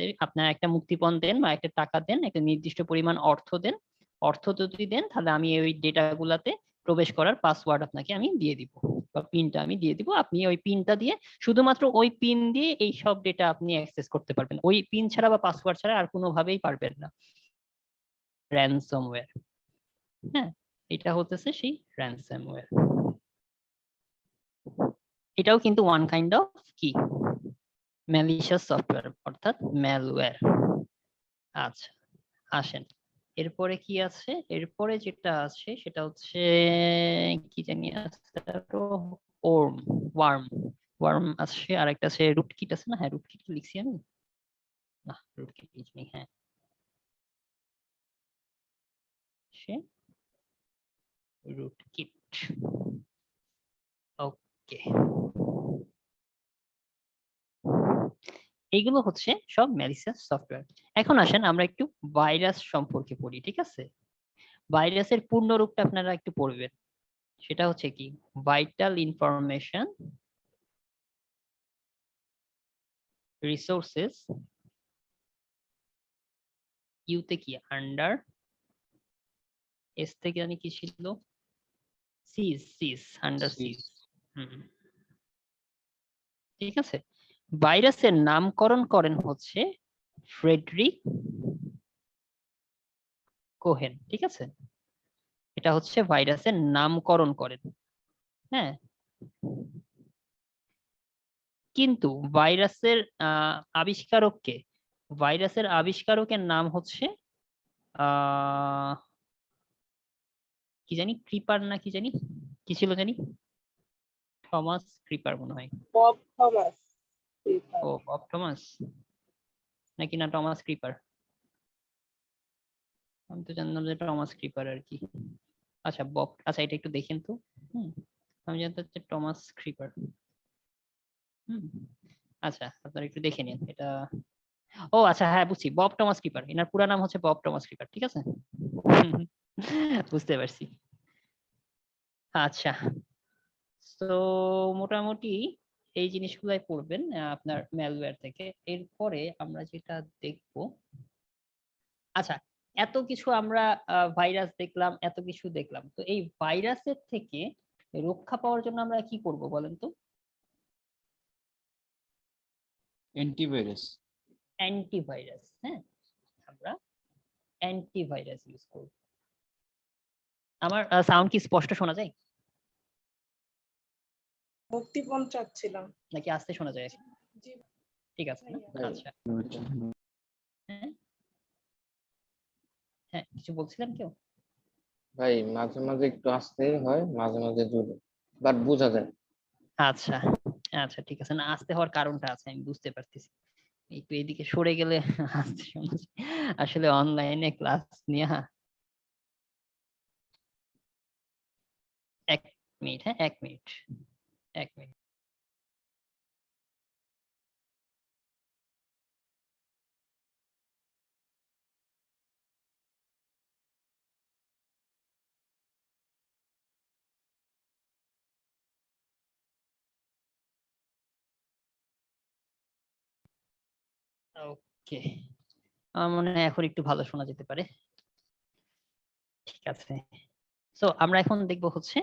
একটা মুক্তিপণ দেন বা একটা টাকা দেন, একটা নির্দিষ্ট পরিমাণ অর্থ দেন। অর্থ যদি দেন তাহলে আমি ওই ডেটাগুলাতে প্রবেশ করার পাসওয়ার্ড আপনাকে আমি দিয়ে দিব বা পিনটা আমি দিয়ে দিব। আপনি ওই পিনটা দিয়ে, শুধুমাত্র ওই পিন দিয়ে এই সব ডেটা আপনি অ্যাক্সেস করতে পারবেন, ওই পিন ছাড়া বা পাসওয়ার্ড ছাড়া আর কোনোভাবেই পারবেন না। র্যানসমওয়্যার, হ্যাঁ, এটা হতেছে সেই র্যানসমওয়্যার। এটাও কিন্তু ওয়ান কাইন্ড অফ কি, ম্যালিশিয়াস সফটওয়্যার, অর্থাৎ ম্যালওয়্যার। আচ্ছা আসেন, এরপরে কি আছে, এরপরে যেটা আছে সেটা হচ্ছে কি জানি আছে আরো, ওর্ম, ওয়ার্ম, ওয়ার্ম আছে, আর একটা আছে রুটকিট আছে না, হ্যাঁ রুটকিট লিখছি আমি, না রুটকিট লিখিনি, হ্যাঁ সে রুটকিট। ওকে, এইগুলো হচ্ছে সব ম্যালিশিয়াস সফটওয়্যার। এখন আসেন আমরা একটু ভাইরাস সম্পর্কে পড়ি, ঠিক আছে? ভাইরাসের পূর্ণ রূপটা আপনারা একটু পড়বেন, সেটা হচ্ছে কি, ভাইটাল ইনফরমেশন রিসোর্সেস, ইউতে কি আন্ডার, এস থেকে জানি কি ছিল, সিজ, সিজ আন্ডার সিজ। ঠিক আছে, ভাইরাসের নামকরণ করেন হচ্ছে ফ্রেডরিক কোহেন, ঠিক আছে, এটা হচ্ছে ভাইরাসের নামকরণ করেন। হ্যাঁ, কিন্তু ভাইরাসের আবিষ্কারককে, ভাইরাসের আবিষ্কারকের নাম হচ্ছে আহ কি জানি, ক্রিপার না কি জানি, কি ছিল জানি, থমাস ক্রিপার মনে হয়।
Bob Thomas.
ও বব থমাস নাকি, না টমাস ক্রিপার, আমি তো জানলাম যে টমাস ক্রিপার আর কি। আচ্ছা বব, আচ্ছা এটা একটু দেখেন তো। হুম, আমি জানতে হচ্ছে টমাস ক্রিপার। হুম, আচ্ছা আপনারা একটু দেখে নিন এটা। ও আচ্ছা হ্যাঁ বুঝছি, বব টমাস ক্রিপার, এনার পুরো নাম হচ্ছে বব টমাস ক্রিপার, ঠিক আছে। বুঝতে পারছি। আচ্ছা, তো মোটামুটি এই জিনিসগুলাই পড়বেন আপনার ম্যালওয়্যার থেকে। এরপরে আমরা যেটা দেখব, আচ্ছা এত কিছু আমরা ভাইরাস দেখলাম, এত কিছু দেখলাম, তো এই ভাইরাসের থেকে রক্ষা পাওয়ার জন্য আমরা কি করব বলেন তো?
অ্যান্টিভাইরাস।
অ্যান্টিভাইরাস, হ্যাঁ, আমরা অ্যান্টিভাইরাস ইউজ করব। আমার সাউন্ড কি স্পষ্ট শোনা যায়
মুক্তিপণ চাচ্ছিলাম।
নাকি আস্তে শোনা যায়?
জি
ঠিক আছে না?
ভাইয়া।
আচ্ছা, হ্যাঁ হ্যাঁ, কিছু বলছিলেন কেউ?
ভাই মাঝে মাঝে একটু আসতে হয়, মাঝে মাঝে জোরে, বাট বোঝা যায়।
আচ্ছা আচ্ছা ঠিক আছে, না আস্তে হওয়ার কারণটা আছে আমি বুঝতে পারতেছি, একটু এদিকে সরে গেলে আস্তে শোনা যায়। আসলে অনলাইনে ক্লাস নিয়ে, এক মিনিট, হ্যাঁ এক মিনিট, এক মিনিট। ওকে, আমার মনে হয় এখন একটু ভালো শোনা যেতে পারে। ঠিক আছে, সো আমরা এখন দেখবো হচ্ছে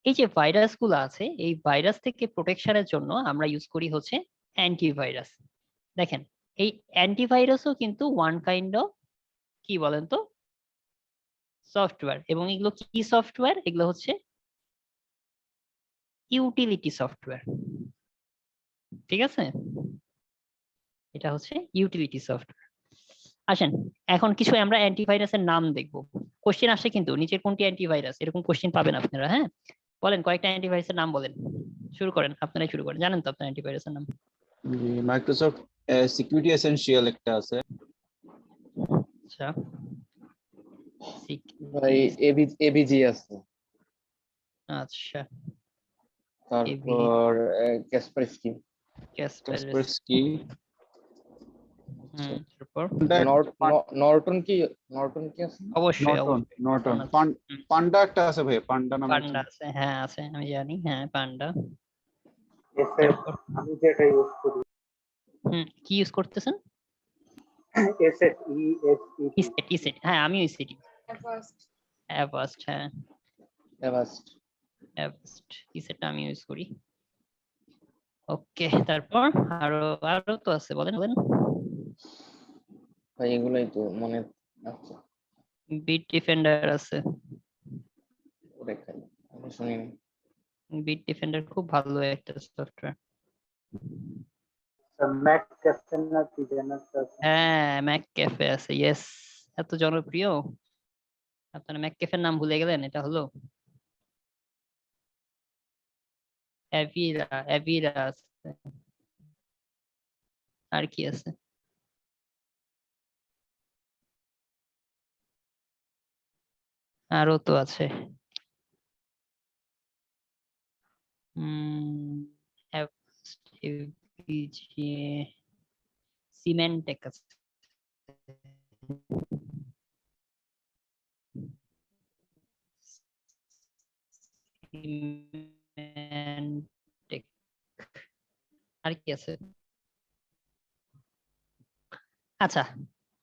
এই যে ভাইরাস গুলো আছে, এই ভাইরাস থেকে প্রোটেকশনের জন্য আমরা ইউজ করি হচ্ছে অ্যান্টিভাইরাস। দেখেন, এই অ্যান্টিভাইরাসও কিন্তু ওয়ান কাইন্ড অফ, কি বলেন তো, সফটওয়্যার। এবং এগুলো কি সফটওয়্যার? এগুলো হচ্ছে ইউটিলিটি সফটওয়্যার। ঠিক আছে, এটা হচ্ছে ইউটিলিটি সফটওয়্যার। আসেন এখন কিছু আমরা অ্যান্টিভাইরাসের নাম দেখবো। কোশ্চেন আসে কিন্তু নিচের কোনটি অ্যান্টিভাইরাস, এরকম কোশ্চেন পাবেন আপনারা। হ্যাঁ, বলেন কয়েকটা অ্যান্টিভাইরাসের নাম বলেন। শুরু করেন, আপনারাই শুরু করেন, জানেন তো আপনার অ্যান্টিভাইরাসের নাম।
মাইক্রোসফট সিকিউরিটি এসেনশিয়াল একটা আছে।
আচ্ছা,
ভাই এবিজি আছে,
আচ্ছা,
তারপর কাসপারস্কি,
কাসপারস্কি,
তারপর
নর্টন কি আছে?
অবশ্যই
নর্টন, নর্টন,
আছে।
পান্ডা একটা আছে ভাই, পান্ডা নামে
পান্ডা আছে, হ্যাঁ আছে, আমি জানি, হ্যাঁ পান্ডা।
এসএট আমি যেটা ইউজ করি,
কি ইউজ করতেছেন?
এসএট ইএসইটি।
ইসেট, হ্যাঁ আমিও ইসেট।
Avast,
অ্যাভাস্ট, হ্যাঁ
অ্যাভাস্ট।
অ্যাভাস্ট, ইসেটটা আমি ইউজ করি। ওকে, তারপর আরো আরো তো আছে, বলেন বলেন।
ভাই এগুলাই তো মনে আছে,
বিট ডিফেন্ডার আছে।
ওরে খাই আমি শুনিনি।
বিট ডিফেন্ডার খুব ভালো একটা সফটওয়্যার।
ম্যাক ক্যাপশন না কি যেন একটা আছে।
হ্যাঁ ম্যাক ক্যাফে আছে, ইয়েস। এত জনপ্রিয়, আপনারা ম্যাক ক্যাফের নাম ভুলে গেলেন। এটা হলো অ্যাভিরা, অ্যাভিরা আছে। আর কি আছে? আরো তো আছে, সিমেন্টেক আছে। সিমেন্টেক, আর কি আছে? আচ্ছা,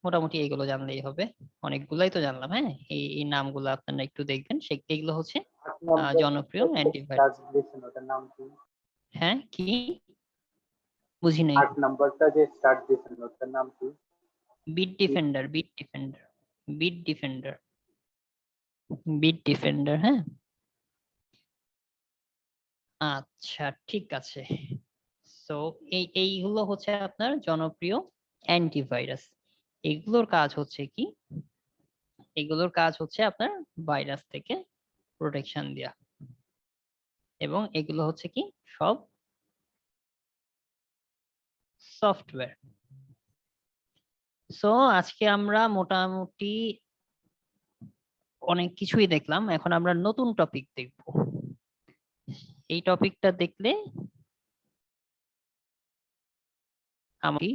মোটামুটি এইগুলো জানলেই হবে, অনেকগুলাই তো জানলাম। হ্যাঁ, এই নামগুলো আপনারা একটু দেখবেন, এইগুলো হচ্ছে জনপ্রিয় অ্যান্টিভাইরাস।
ওটার নাম কি?
হ্যাঁ, কি বুঝি নাই?
8 নাম্বারটা যে স্টার্ট দিয়েছেন ওটার নাম কি?
Bitdefender, Bitdefender, Bitdefender, Bitdefender. হ্যাঁ, আচ্ছা ঠিক আছে। সো এইগুলো হচ্ছে আপনার জনপ্রিয় অ্যান্টিভাইরাস। এগুলোর কাজ হচ্ছে কি? এগুলোর কাজ হচ্ছে আপনার ভাইরাস থেকে প্রোটেকশন দেয়া, এবং এগুলো হচ্ছে কি সব সফটওয়্যার। সো আজকে আমরা মোটামুটি অনেক কিছুই দেখলাম, এখন আমরা নতুন টপিক দেখব। এই টপিকটা দেখলে আমি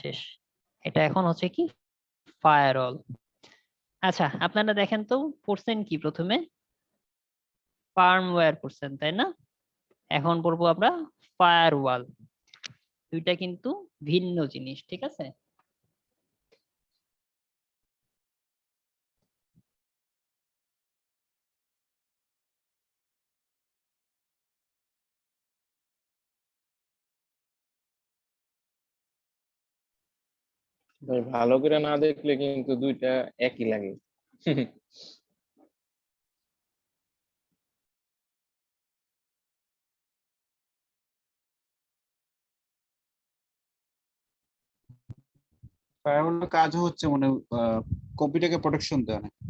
শেষ। এটা এখন হচ্ছে কি ফায়ারওয়াল। আচ্ছা আপনারা দেখেন তো, পড়ছেন কি প্রথমে? ফার্মওয়্যার পড়ছেন তাই না? এখন পড়বো আমরা ফায়ারওয়াল। দুইটা কিন্তু ভিন্ন জিনিস, ঠিক আছে?
ভাই ভালো করে না দেখলে কিন্তু দুইটা একই লাগে।
ফায়ারওয়ালের কাজ হচ্ছে মানে কম্পিউটারকে প্রোটেকশন দেওয়া নাকি?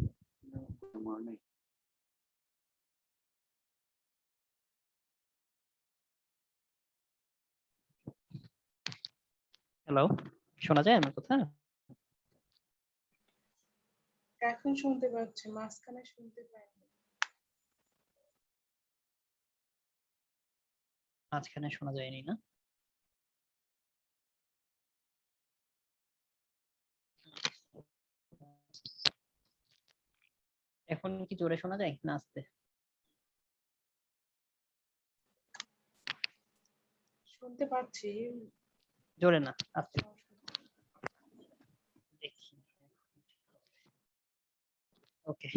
হ্যালো, শোনা যায় আমার কথা?
এখন শুনতে পাচ্ছি, মাঝখানে শুনতে পাইনি।
মাঝখানে শোনা যায়নি না? এখন কি জোরে শোনা যায় না আস্তে?
শুনতে পাচ্ছি।
জোরে না, আস্তে? ওকে,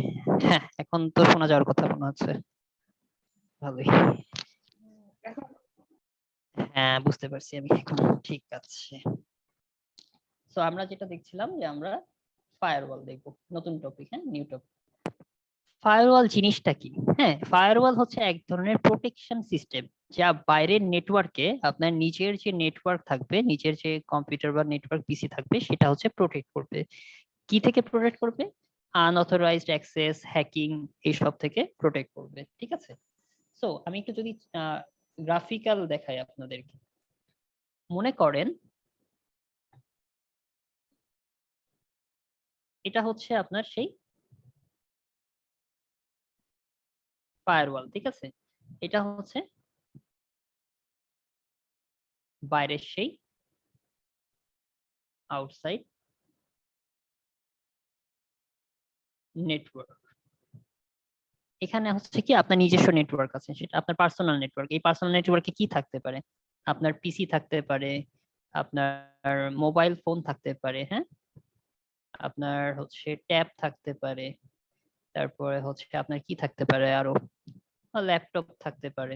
হ্যাঁ এখন তো শোনা যাওয়ার কথা মনে হচ্ছে। ভালোই,
এখন
হ্যাঁ বুঝতে পারছি আমি এখন। ঠিক আছে, তো আমরা যেটা দেখছিলাম যে আমরা ফায়ারওয়াল দেখবো, নতুন টপিক, হ্যাঁ নিউ টপিক। ফায়ারওয়াল জিনিসটা কি? হ্যাঁ, ফায়ারওয়াল হচ্ছে এক ধরনের প্রোটেকশন সিস্টেম, যা বাইরের নেটওয়ার্কে আপনার নিজের যে নেটওয়ার্ক থাকবে, নিজের যে কম্পিউটার বা নেটওয়ার্ক পিসি থাকবে, সেটা হচ্ছে প্রোটেক্ট করবে। কি থেকে প্রোটেক্ট করবে? আনঅথরাইজড অ্যাক্সেস, হ্যাকিং, এইসব থেকে প্রোটেক্ট করবে। ঠিক আছে, সো আমি একটু যদি গ্রাফিক্যাল দেখাই আপনাদেরকে, মনে করেন এটা হচ্ছে আপনার সেই ফায়ারওয়াল। ঠিক আছে, এটা হচ্ছে বাইরের সেই আউটসাইড নেটওয়ার্ক। এখানে হচ্ছে কি আপনার নিজস্ব নেটওয়ার্ক আছে, সেটা আপনার পার্সোনাল নেটওয়ার্ক। এই পার্সোনাল নেটওয়ার্কে কি থাকতে পারে? আপনার পিসি থাকতে পারে, আপনার মোবাইল ফোন থাকতে পারে, হ্যাঁ, আপনার হচ্ছে ট্যাব থাকতে পারে, তারপরে হচ্ছে আপনার কি থাকতে পারে আরো, ল্যাপটপ থাকতে পারে,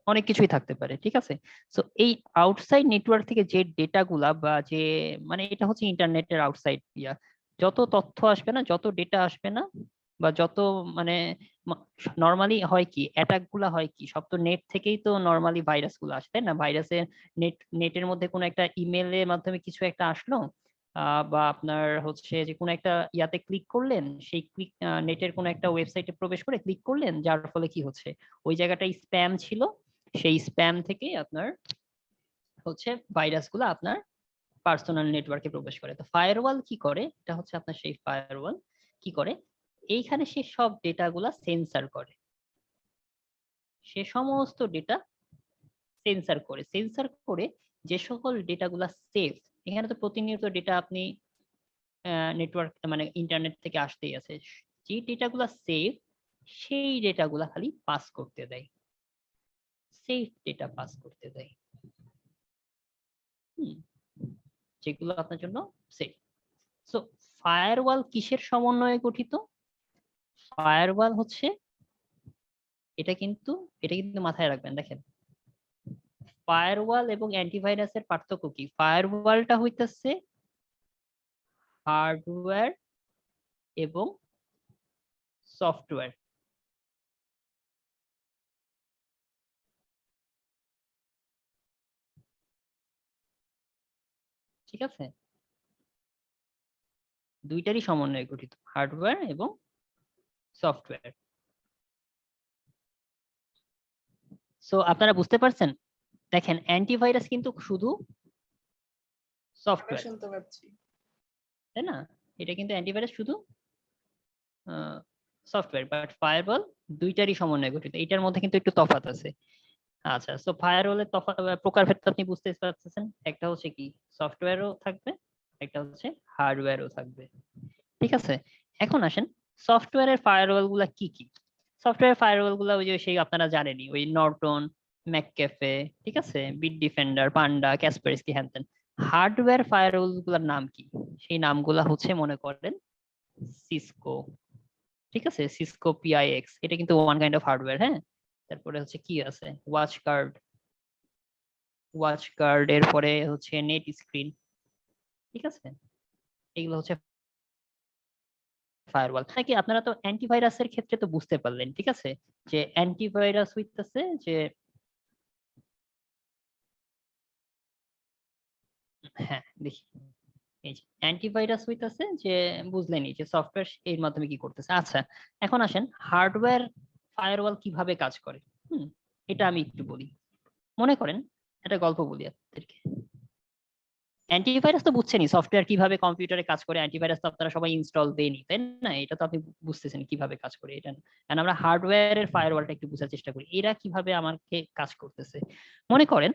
অনেক কিছুই থাকতে পারে। ঠিক আছে, সো এই আউটসাইড নেটওয়ার্ক থেকে যে ডেটা গুলা বা যে, মানে এটা হচ্ছে ইন্টারনেটের আউটসাইড ইয়া, যত তথ্য আসবে না, যত ডেটা আসবে না, বা যত মানে নর্মালি হয় কি, অ্যাটাক গুলা হয় কি, সব তো নেট থেকেই তো নর্মালি ভাইরাস গুলো আসে, তাই না? ভাইরাসের নেটের মধ্যে কোনো একটা ইমেলের মাধ্যমে কিছু একটা আসলো, বা আপনার হচ্ছে যে কোনো একটা ইয়াতে ক্লিক করলেন, সেই ক্লিক নেটের কোনো একটা ওয়েবসাইটে প্রবেশ করে ক্লিক করলেন, যার ফলে কি হচ্ছে, ওই জায়গাটায় স্প্যাম ছিল, সেই স্প্যাম থেকে আপনার হচ্ছে ভাইরাসগুলো আপনার পার্সোনাল নেটওয়ার্কে প্রবেশ করে। তো ফায়ারওয়াল কি করে? এটা হচ্ছে আপনার সেই ফায়ারওয়াল কি করে, এইখানে সে সব ডেটাগুলা সেন্সর করে, সে সমস্ত ডেটা সেন্সর করে যে সকল ডেটাগুলা সেফ, এখানে তো প্রতিনিয়ত ডেটা আপনি নেটওয়ার্ক মানে ইন্টারনেট থেকে আসতেই আছে, যে ডেটাগুলা সেফ, সেই ডেটাগুলা খালি পাস করতে দেয়, সেফ ডেটা পাস করতে দেয়। হুম, যেগুলো আপনার জন্য সেফ। সো ফায়ারওয়াল কিসের সমন্বয়ে গঠিত? ফায়ারওয়াল হচ্ছে, এটা কিন্তু মাথায় রাখবেন। দেখেন, ফায়ারওয়াল এবং অ্যান্টিভাইরাসের পার্থক্য কি? ফায়ারওয়ালটা হইতেছে হার্ডওয়্যার এবং সফটওয়্যার। ঠিক আছে, দুইটারই সমন্বয়ে গঠিত, হার্ডওয়্যার এবং সফটওয়্যার। সো আপনারা বুঝতে পারছেন? দেখেন, অ্যান্টিভাইরাস কিন্তু শুধু
আমরা
সফটওয়্যার,
শুনতে পাচ্ছি।
তাই না? এটা কিন্তু অ্যান্টিভাইরাস শুধু সফটওয়্যার, বাট ফায়ারওয়াল দুইটারই সমন্বয়ে গঠিত। এটার মধ্যে কিন্তু একটু তফাৎ আছে। আচ্ছা, সো ফায়ারওয়ালের তফাৎ প্রকারভেদ তো আপনি বুঝতেই পারতেছেন, একটা হচ্ছে কি সফটওয়্যারও থাকবে, একটা হচ্ছে হার্ডওয়্যারও থাকবে। ঠিক আছে, এখন আসেন সফটওয়্যারের ফায়ারওয়াল গুলা কি কি? সফটওয়্যার ফায়ারওয়াল গুলা ওই যে সেই আপনারা জানেনই, ওই নর্টন, ম্যাকক্যাফে, ঠিক আছে, বিট ডিফেন্ডার, পান্ডা, ক্যাসপারস্কি, হ্যানতেন। হার্ডওয়্যার ফায়ারওয়াল গুলার নাম কি? সেই নামগুলা হচ্ছে মনে করেন সিসকো। ঠিক আছে, সিসকো পিআইএক্স, এটা কিন্তু ওয়ান কাইন্ড অফ হার্ডওয়্যার, হ্যাঁ। তারপরে হচ্ছে কি আছে, ওয়াচ গার্ড এর পরে হচ্ছে নেট স্ক্রিন। ঠিক আছে, এগুলো হচ্ছে ফায়ারওয়াল। নাকি আপনারা তো অ্যান্টিভাইরাসের ক্ষেত্রে তো বুঝতে পারলেন, ঠিক আছে, যে অ্যান্টিভাইরাস হইতেছে যে, হ্যাঁ দেখি, এই যে অ্যান্টিভাইরাস হইতেছে যে, বুঝলেনই যে সফটওয়্যার এর মাধ্যমে কি করতেছে। আচ্ছা, এখন আসেন হার্ডওয়্যার ফায়ারওয়াল কিভাবে কাজ করে। এটা আমি একটু বলি। মনে করেন একটা গল্প বলি আপনাদেরকে। অ্যান্টিভাইরাস তো বুঝছেনই, সফটওয়্যার কিভাবে কম্পিউটারে কাজ করে, অ্যান্টিভাইরাস তো আপনারা সবাই ইনস্টল দেনই, তাই না? এটা তো আপনি বুঝতেছেন কিভাবে কাজ করে এটা। কারণ আমরা হার্ডওয়্যারের ফায়ারওয়ালটা একটু বোঝার চেষ্টা করি, এরা কিভাবে আমাকে কাজ করতেছে। মনে করেন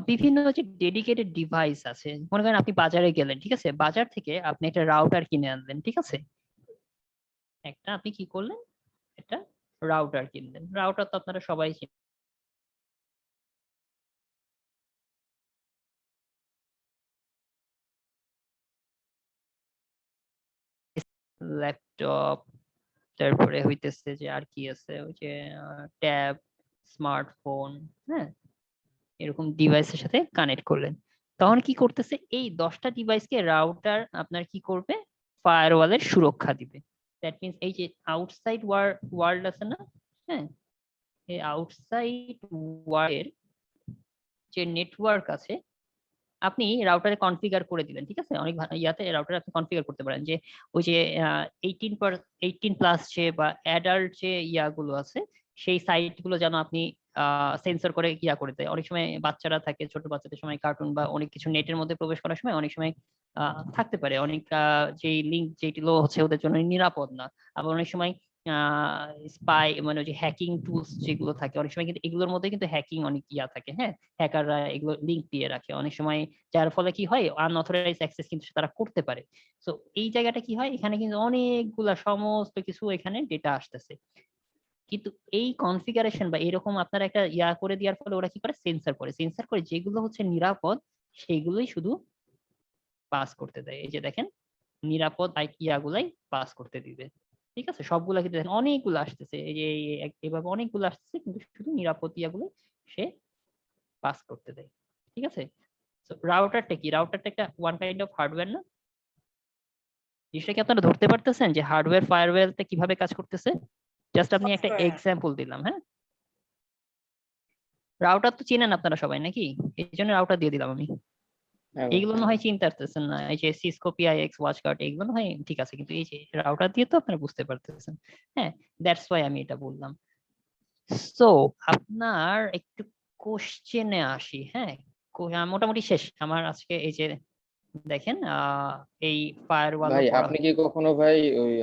বিভিন্ন যে ডেডিকেটেড ডিভাইস আছে, মনে করেন আপনি বাজারে গেলেন, ঠিক আছে, বাজার থেকে আপনি একটা রাউটার কিনে আনলেন, ঠিক আছে, আপনি কি করলেন, একটা রাউটার কিনলেন। রাউটার তো আপনারা সবাই ল্যাপটপ, তারপরে হইতেছে যে আর কি আছে, ওই যে ট্যাব, স্মার্টফোন, হ্যাঁ, এরকম ডিভাইসের সাথে কানেক্ট করলেন। তখন কি করতেছে, এই 10টা ডিভাইসকে রাউটার আপনার কি করবে, ফায়ারওয়ালের সুরক্ষা দিবে। দ্যাট মিনস এই যে আউটসাইড ওয়ার্ল্ড আছে না, হ্যাঁ, এই আউটসাইড ওয়ার্ল্ডের যে নেটওয়ার্ক আছে আপনি রাউটারে কনফিগার করে দিলেন, ঠিক আছে, অনেক ইয়াতে রাউটারে আপনি কনফিগার করতে পারেন যে ওই যে 18+ যে বা অ্যাডাল্ট যে ইয়াগুলো আছে সেই সাইট গুলো যেন আপনি সেন্সর করে ইয়া করে দেয়। অনেক সময় বাচ্চারা থাকে, ছোট বাচ্চাদের সময় কার্টুন বা অনেক কিছু নেটের মধ্যে প্রবেশ করার সময় অনেক সময় থাকতে পারে অনেক যে লিঙ্ক যেগুলো হচ্ছে ওদের জন্য নিরাপদ না। আবার অনেক সময় স্পাই মানে ওই যে হ্যাকিং টুলস যেগুলো থাকে অনেক সময় কিন্তু এগুলোর মধ্যে কিন্তু হ্যাকিং অনেক ইয়া থাকে, হ্যাঁ, হ্যাকাররা এগুলো লিঙ্ক দিয়ে রাখে অনেক সময়, যার ফলে কি হয় আনঅথরাইজ অ্যাক্সেস কিন্তু তারা করতে পারে। তো এই জায়গাটা কি হয়, এখানে কিন্তু অনেকগুলা সমস্ত কিছু এখানে ডেটা আসতেছে, কিন্তু এই কনফিগারেশন বা এরকম আপনারা একটা ইয়া করে দেওয়ার ফলে ওরা কি করে, সেন্সর করে যেগুলো হচ্ছে নিরাপদ সেইগুলোই শুধু পাস করতে দেয়। এই যে দেখেন নিরাপদ ইয়াগুলাই পাস করতে দিবে, ঠিক আছে, সবগুলা কিন্তু দেখেন অনেকগুলো আসতেছে, এই যে এভাবে অনেকগুলো আসতেছে কিন্তু শুধু নিরাপদ ইয়াগুলো সে পাস করতে দেয়, ঠিক আছে। রাউটারটা কি, রাউটারটা একটা ওয়ান কাইন্ড অফ হার্ডওয়্যার না? জিনিসটা কি আপনারা ধরতে পারতেছেন যে হার্ডওয়্যার ফায়ারওয়্যারটা কিভাবে কাজ করতেছে? জাস্ট আপনি একটা
Software.
এক্সাম্পল দিলাম, হ্যাঁ। রাউটার তো চেনেন আপনারা সবাই নাকি, এই জন্য রাউটার দিয়ে দিলাম আমি।
হ্যাঁ ভাই।
এইগুলো না হয় চিনতে পারতেছেন না, এই যে সিসকো পিআইএক্স ওয়াচগার্ড এগুলো না হয় ঠিক আছে, কিন্তু এই যে রাউটার দিয়ে তো আপনারা বুঝতে পারতেছেন, হ্যাঁ, দ্যাটস ওয়াই আমি এটা বললাম। সো আপনার একটু কোশ্চেনে আসি, হ্যাঁ, মোটামুটি শেষ আমার আজকে। এই যে দেখেন এই ফায়ারওয়াল
ভাই আপনি কি কখনো ভাই ওই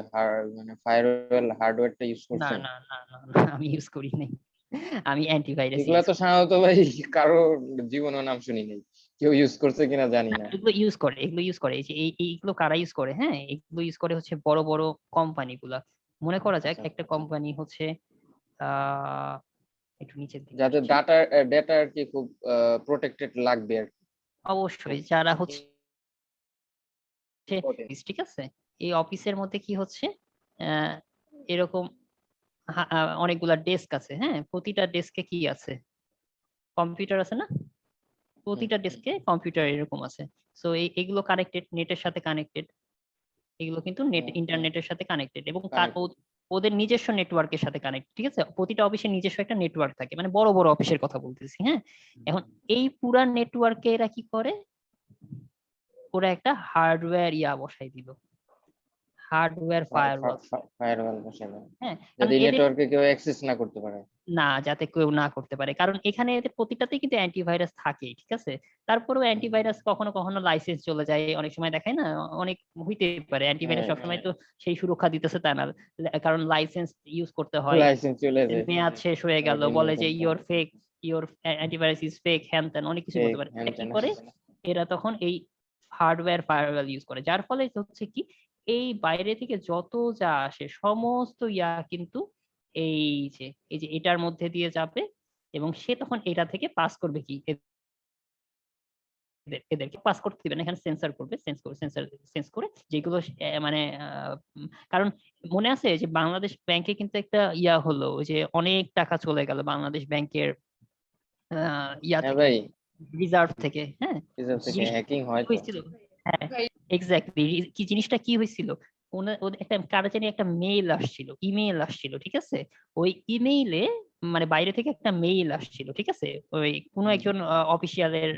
মানে ফায়ারওয়াল হার্ডওয়্যারটা ইউজ
না
করছেন?
না না না না, আমি ইউজ করি নাই, আমি অ্যান্টিভাইরাস
এগুলা তো সাধারণত ভাই কারো জীবনের নাম শুনি নাই, কেউ ইউজ করছে কিনা জানি না।
এগুলো ইউজ করে এই যে এইগুলো কারা ইউজ করে, হ্যাঁ, এগুলো ইউজ করে হচ্ছে বড় বড় কোম্পানি গুলা। মনে করা যাক
আচ্ছা,
একটা কোম্পানি হচ্ছে আহ একটু নিচের দিকে
যাদের
আসছি।
ডেটা আর কি খুব প্রোটেক্টেড লাগবে আর কি।
অবশ্যই যারা হচ্ছে
Okay.
ঠিক আছে, এই অফিসের মধ্যে কি হচ্ছে আহ এরকম অনেকগুলা ডেস্ক আছে, হ্যাঁ, প্রতিটা ডেস্কে কি আছে, কম্পিউটার আছে না, প্রতিটা ডেস্কে কম্পিউটার এরকম আছে। সো এগুলো কানেক্টেড, নেটের সাথে কানেক্টেড, এগুলো কিন্তু নেট ইন্টারনেটের সাথে কানেক্টেড এবং
Connected.
ওদের নিজস্ব নেটওয়ার্কের সাথে কানেক্ট, ঠিক আছে, প্রতিটা অফিসের নিজস্ব একটা নেটওয়ার্ক থাকে, মানে বড় বড় অফিসের কথা বলতেছি, হ্যাঁ। এখন এই পুরা নেটওয়ার্কে এরা কি করে, ওরা একটা হার্ডওয়্যার ইয়া বসাই দিল, হার্ডওয়্যার ফায়ারওয়াল,
ফায়ারওয়াল বসে দেয়,
হ্যাঁ,
যাতে
কারণ এদের
নেটওয়ার্কে কেউ অ্যাক্সেস না করতে পারে।
না, যাতে কেউ না করতে পারে, কারণ এখানে এদের প্রতিটাতেই কিন্তু অ্যান্টিভাইরাস থাকে, ঠিক আছে। তারপরেও অ্যান্টিভাইরাস কখনো কখনো লাইসেন্স চলে যায়, অনেক সময় দেখায় না, অনেক হইতে পারে অ্যান্টিভাইরাস সবসময় তো সেই সুরক্ষা দিতেছে তা না, কারণ লাইসেন্স ইউজ করতে হয়,
লাইসেন্স চলে যায়,
মেয়াদ শেষ হয়ে গেল,
renew
বলে যে
করতে
ইওর
হয়।
Fake, your antivirus is fake, হ্যান ত্যান অনেক কিছু বলতে পারে।
হ্যান
এটা কি
ত্যান।
করে, এরা তখন এই হার্ডওয়্যার ফায়ারওয়াল ইউজ করে, যার ফলে হচ্ছে কি এই বাইরে থেকে যত যা আসে সমস্ত ইয়া কিন্তু এই যে এটার মধ্যে দিয়ে যাবে এবং সে তখন এটা থেকে পাস করবে কি, এদেরকে পাস করতে দিবেন, এখানে সেন্সর করবে, সেন্স করে যেগুলো মানে কারণ মনে আছে যে বাংলাদেশ ব্যাংকে কিন্তু একটা ইয়া হলো, ওই যে অনেক টাকা চলে গেল বাংলাদেশ ব্যাংকের ইয়া
হ্যাঁ
থেকে,
ভাই,
রিজার্ভ থেকে, হ্যাঁ,
এসব থেকে
জিনিসটা
হ্যাকিং
কি
হয় তো।
হয়েছিল, হ্যাঁ, এক্স্যাক্টলি, কি জিনিসটা কি হয়েছিল, ওদের একটা কারো জানি একটা মেইল আসছিল, ইমেইল আসছিল, ঠিক আছে, ওই ইমেইলে মানে বাইরে থেকে একটা মেইল আসছিল, ঠিক আছে, ওই কোনো একজন অফিসিয়ালের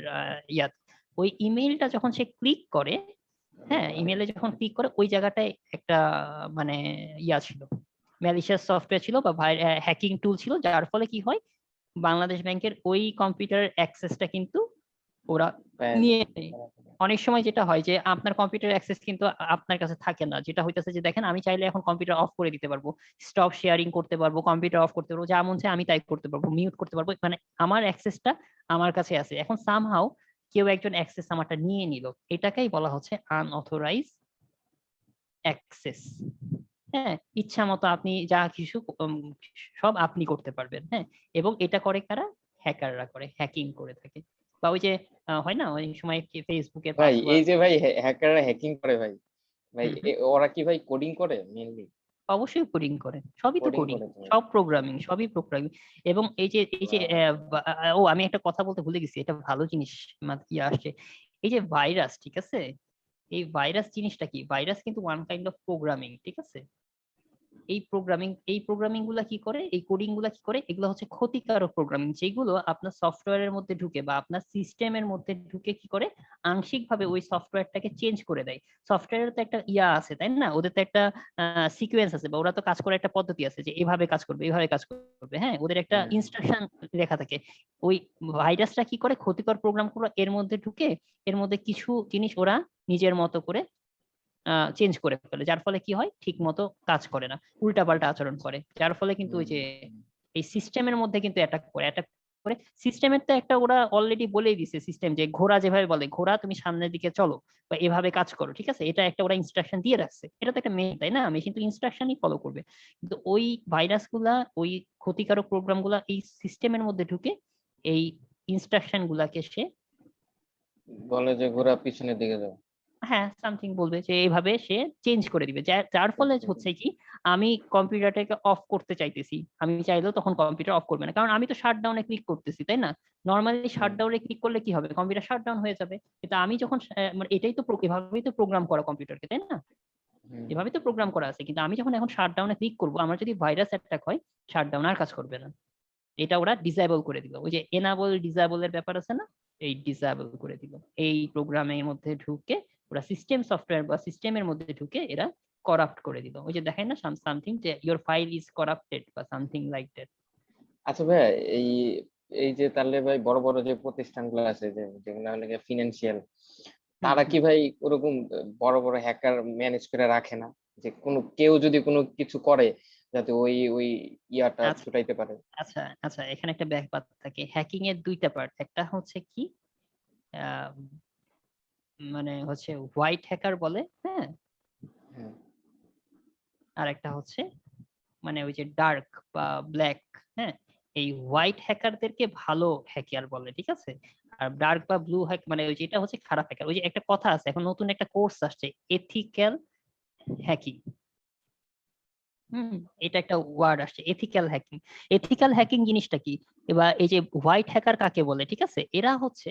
ইয়া, ওই ইমেইলটা যখন সে ক্লিক করে, হ্যাঁ, ইমেইলে যখন ক্লিক করে ওই জায়গাটায় একটা মানে ইয়া ছিল, ম্যালিশিয়াস সফটওয়্যার ছিল বা হ্যাকিং টুল ছিল, যার ফলে কি হয় বাংলাদেশ ব্যাংকের ওই কম্পিউটারের অ্যাক্সেসটা কিন্তু ওরা
পাওয়া
নিয়ে
যায়।
নেয়। অনেক সময় যেটা হয় যে আপনার কম্পিউটার অ্যাক্সেস কিন্তু আপনার কাছে থাকে না, যেটা হইতেছে যে দেখেন আমি চাইলে এখন কম্পিউটার অফ করে দিতে পারবো, স্টপ শেয়ারিং করতে পারবো, কম্পিউটার অফ করতে পারবো, যা মন চায় আমি তাই করতে পারবো, মিউট করতে পারবো, মানে আমার অ্যাক্সেসটা আমার কাছে আছে। এখন সামহাউ কেউ একজন অ্যাক্সেস আমারটা নিয়ে নিল, এটাকেই বলা হচ্ছে আনঅথরাইজ অ্যাক্সেস, হ্যাঁ, ইচ্ছা মতো আপনি যা কিছু সব আপনি করতে পারবেন, হ্যাঁ, এবং এটা করে কারা, হ্যাকাররা করে, হ্যাকিং করে থাকে, বা ওই যে হয় না অনেক সময় ফেসবুকে
ভাই এই
পাসওয়ার্ড,
যে ভাই হ্যাকাররা হ্যাকিং করে ভাই, ভাই
হুম, হুম।
ওরা কি ভাই কোডিং করে মেইনলি?
অবশ্যই কোডিং করে, সবই তো
কোডিং
কোডিং,
করে তো ভাই।
সব প্রোগ্রামিং, সবই প্রোগ্রামিং। এবং এই যে ও আমি একটা কথা বলতে ভুলে গেছি, এটা ভালো জিনিস আসছে। এই যে ভাইরাস, ঠিক আছে, এই ভাইরাস জিনিসটা কি? ভাইরাস কিন্তু ওয়ান কাইন্ড অফ প্রোগ্রামিং, ঠিক আছে। এই প্রোগ্রামিং গুলা কি করে, এই কোডিং গুলা কি করে, এগুলো হচ্ছে ক্ষতিকারক প্রোগ্রামিং, যেগুলো আপনার সফটওয়্যারের মধ্যে ঢুকে বা আপনার সিস্টেমের মধ্যে ঢুকে কি করে আংশিকভাবে ওই সফটওয়্যারটাকে চেঞ্জ করে দেয়। সফটওয়্যারের তো একটা আছে, তাই না? ওদের তো একটা সিকোয়েন্স আছে, বা ওরা তো কাজ করার একটা পদ্ধতি আছে, যে এভাবে কাজ করবে, এভাবে কাজ করবে, হ্যাঁ, ওদের একটা
হুম।
ইনস্ট্রাকশন লেখা থাকে। ওই ভাইরাসটা কি করে, ক্ষতিকর প্রোগ্রামগুলো এর মধ্যে ঢুকে এর মধ্যে কিছু জিনিস ওরা নিজের মতো করে চেঞ্জ করে ফেলে, যার ফলে কি হয়, ঠিক মতো কাজ করে না, উল্টাপাল্টা আচরণ করে, যার ফলে কিন্তু ওই যে এই সিস্টেমের মধ্যে কিন্তু অ্যাটাক করে। সিস্টেমের তো একটা ওরা অলরেডি বলেই দিছে, সিস্টেম যে ঘোড়া যেভাবে বলে, ঘোড়া তুমি সামনের দিকে চলো বা এভাবে কাজ করো, ঠিক আছে, এটা একটা ওরা ইনস্ট্রাকশন দিয়ে রাখছে, এটা তো একটা মেশিন, তাই না? মেশিন তো ইনস্ট্রাকশনই ফলো করবে। কিন্তু ওই ভাইরাস গুলা, ওই ক্ষতিকারক প্রোগ্রাম গুলা এই সিস্টেমের মধ্যে ঢুকে এই ইনস্ট্রাকশন গুলাকে সে,
বলে যে ঘোড়া পিছনের দিকে যাও।
হ্যাঁ, সামথিং বলবে যে এইভাবে সে চেঞ্জ করে দিবে, যার ফলে হচ্ছে কি, আমি কম্পিউটারটাকে অফ করতে চাইতেছি, আমি চাইলেও তখন কম্পিউটার অফ করবে না, কারণ আমি তো শাটডাউনে ক্লিক করতেছি, তাই না? নর্মালি শাটডাউনে ক্লিক করলে কি হবে, কম্পিউটার শাটডাউন হয়ে যাবে। কিন্তু আমি যখন মানে এটাই তো এভাবেই তো প্রোগ্রাম করা কম্পিউটারকে, তাই না?
হুম।
এভাবেই তো প্রোগ্রাম করা আছে, কিন্তু আমি যখন এখন শাটডাউনে ক্লিক করব, আমার যদি ভাইরাস অ্যাটাক হয়, শাটডাউন আর কাজ করবে না, এটা ওরা ডিসেবল করে দিল। ওই যে এনাবল ডিসেবল এর ব্যাপার আছে না, এই ডিসেবল করে দিল। এই প্রোগ্রামের মধ্যে ঢুকে ওরা সিস্টেম সফটওয়্যার বা সিস্টেমের মধ্যে ঢুকে এরা করাপ্ট করে দিল। ওই যে দেখেন না সামথিং, যে ইওর ফাইল ইজ করাপ্টেড বা সামথিং লাইক দ্যাট।
আচ্ছা ভাই, এই এই যে তাহলে ভাই বড় বড় যে প্রতিষ্ঠানগুলো আছে, যে যেগুলো হলো ফিনান্সিয়াল, তারা কি ভাই ওরকম বড় বড় হ্যাকার ম্যানেজ করে রাখে না? যে কোনো কেউ যদি কোনো কিছু করে, যাতে ওই ওই ইয়াটা
আচ্ছা,
ছুটাইতে পারে।
আচ্ছা, আচ্ছা, এখানে একটা ব্যাপার থাকে, হ্যাকিং এর দুইটা পার্ট, একটা হচ্ছে কি, আহ, মানে হচ্ছে হোয়াইট হ্যাকার বলে, হ্যাঁ,
হ্যাঁ।
আর একটা হচ্ছে মানে ওই যে ডার্ক বা ব্ল্যাক, হ্যাঁ। এই হোয়াইট হ্যাকারদেরকে ভালো হ্যাকার বলে, ঠিক আছে। আর ডার্ক বা ব্লু হ্যাক মানে ওই যেটা হচ্ছে খারাপ হ্যাকার। ওই যে একটা কথা আছে, এখন নতুন একটা কোর্স আসছে, এথিক্যাল হ্যাকিং। এটা একটা ওয়ার্ড আসছে, এথিক্যাল হ্যাকিং। এথিক্যাল হ্যাকিং জিনিসটা কি? এবার এই যে হোয়াইট হ্যাকার কাকে বলে, ঠিক আছে, এরা হচ্ছে,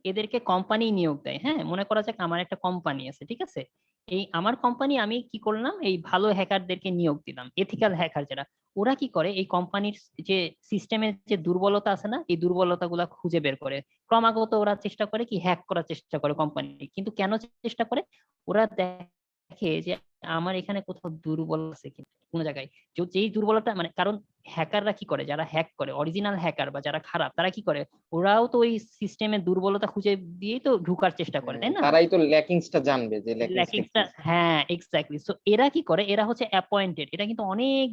এদেরকে কোম্পানি নিয়োগ দেয়, হ্যাঁ, মনে করা যাক আমার একটা কোম্পানি আছে, ঠিক আছে, এই আমার কোম্পানি, আমি কি করলাম, এই ভালো হ্যাকারদেরকে নিয়োগ দিলাম, এথিক্যাল হ্যাকার যারা, ওরা কি করে, এই কোম্পানির যে সিস্টেমের যে দুর্বলতা আছে না, এই দুর্বলতা গুলা খুঁজে বের করে, ক্রমাগত ওরা চেষ্টা করে কি, হ্যাক করার চেষ্টা করে কোম্পানি। কিন্তু কেন চেষ্টা করে? ওরা দেখে যে আমার এখানে কোথাও দুর্বল আছে কিনা কোনো জায়গায়, যেই দুর্বলতা মানে, কারণ হ্যাকাররা কি করে, যারা হ্যাক করে, অরিজিনাল হ্যাকার বা যারা খারাপ, তারা কি করে, ওরাও তো ওই সিস্টেমের দুর্বলতা খুঁজে দিয়েই তো ঢুকার চেষ্টা করে, তাই না?
তারাই তো ল্যাকিংসটা জানবে, যে ল্যাকিংসটা কি।
ল্যাকিংসটা, হ্যাঁ, এক্স্যাক্টলি। সো এরা কি করে, এরা হচ্ছে অ্যাপয়েন্টেড, এটা কিন্তু অনেক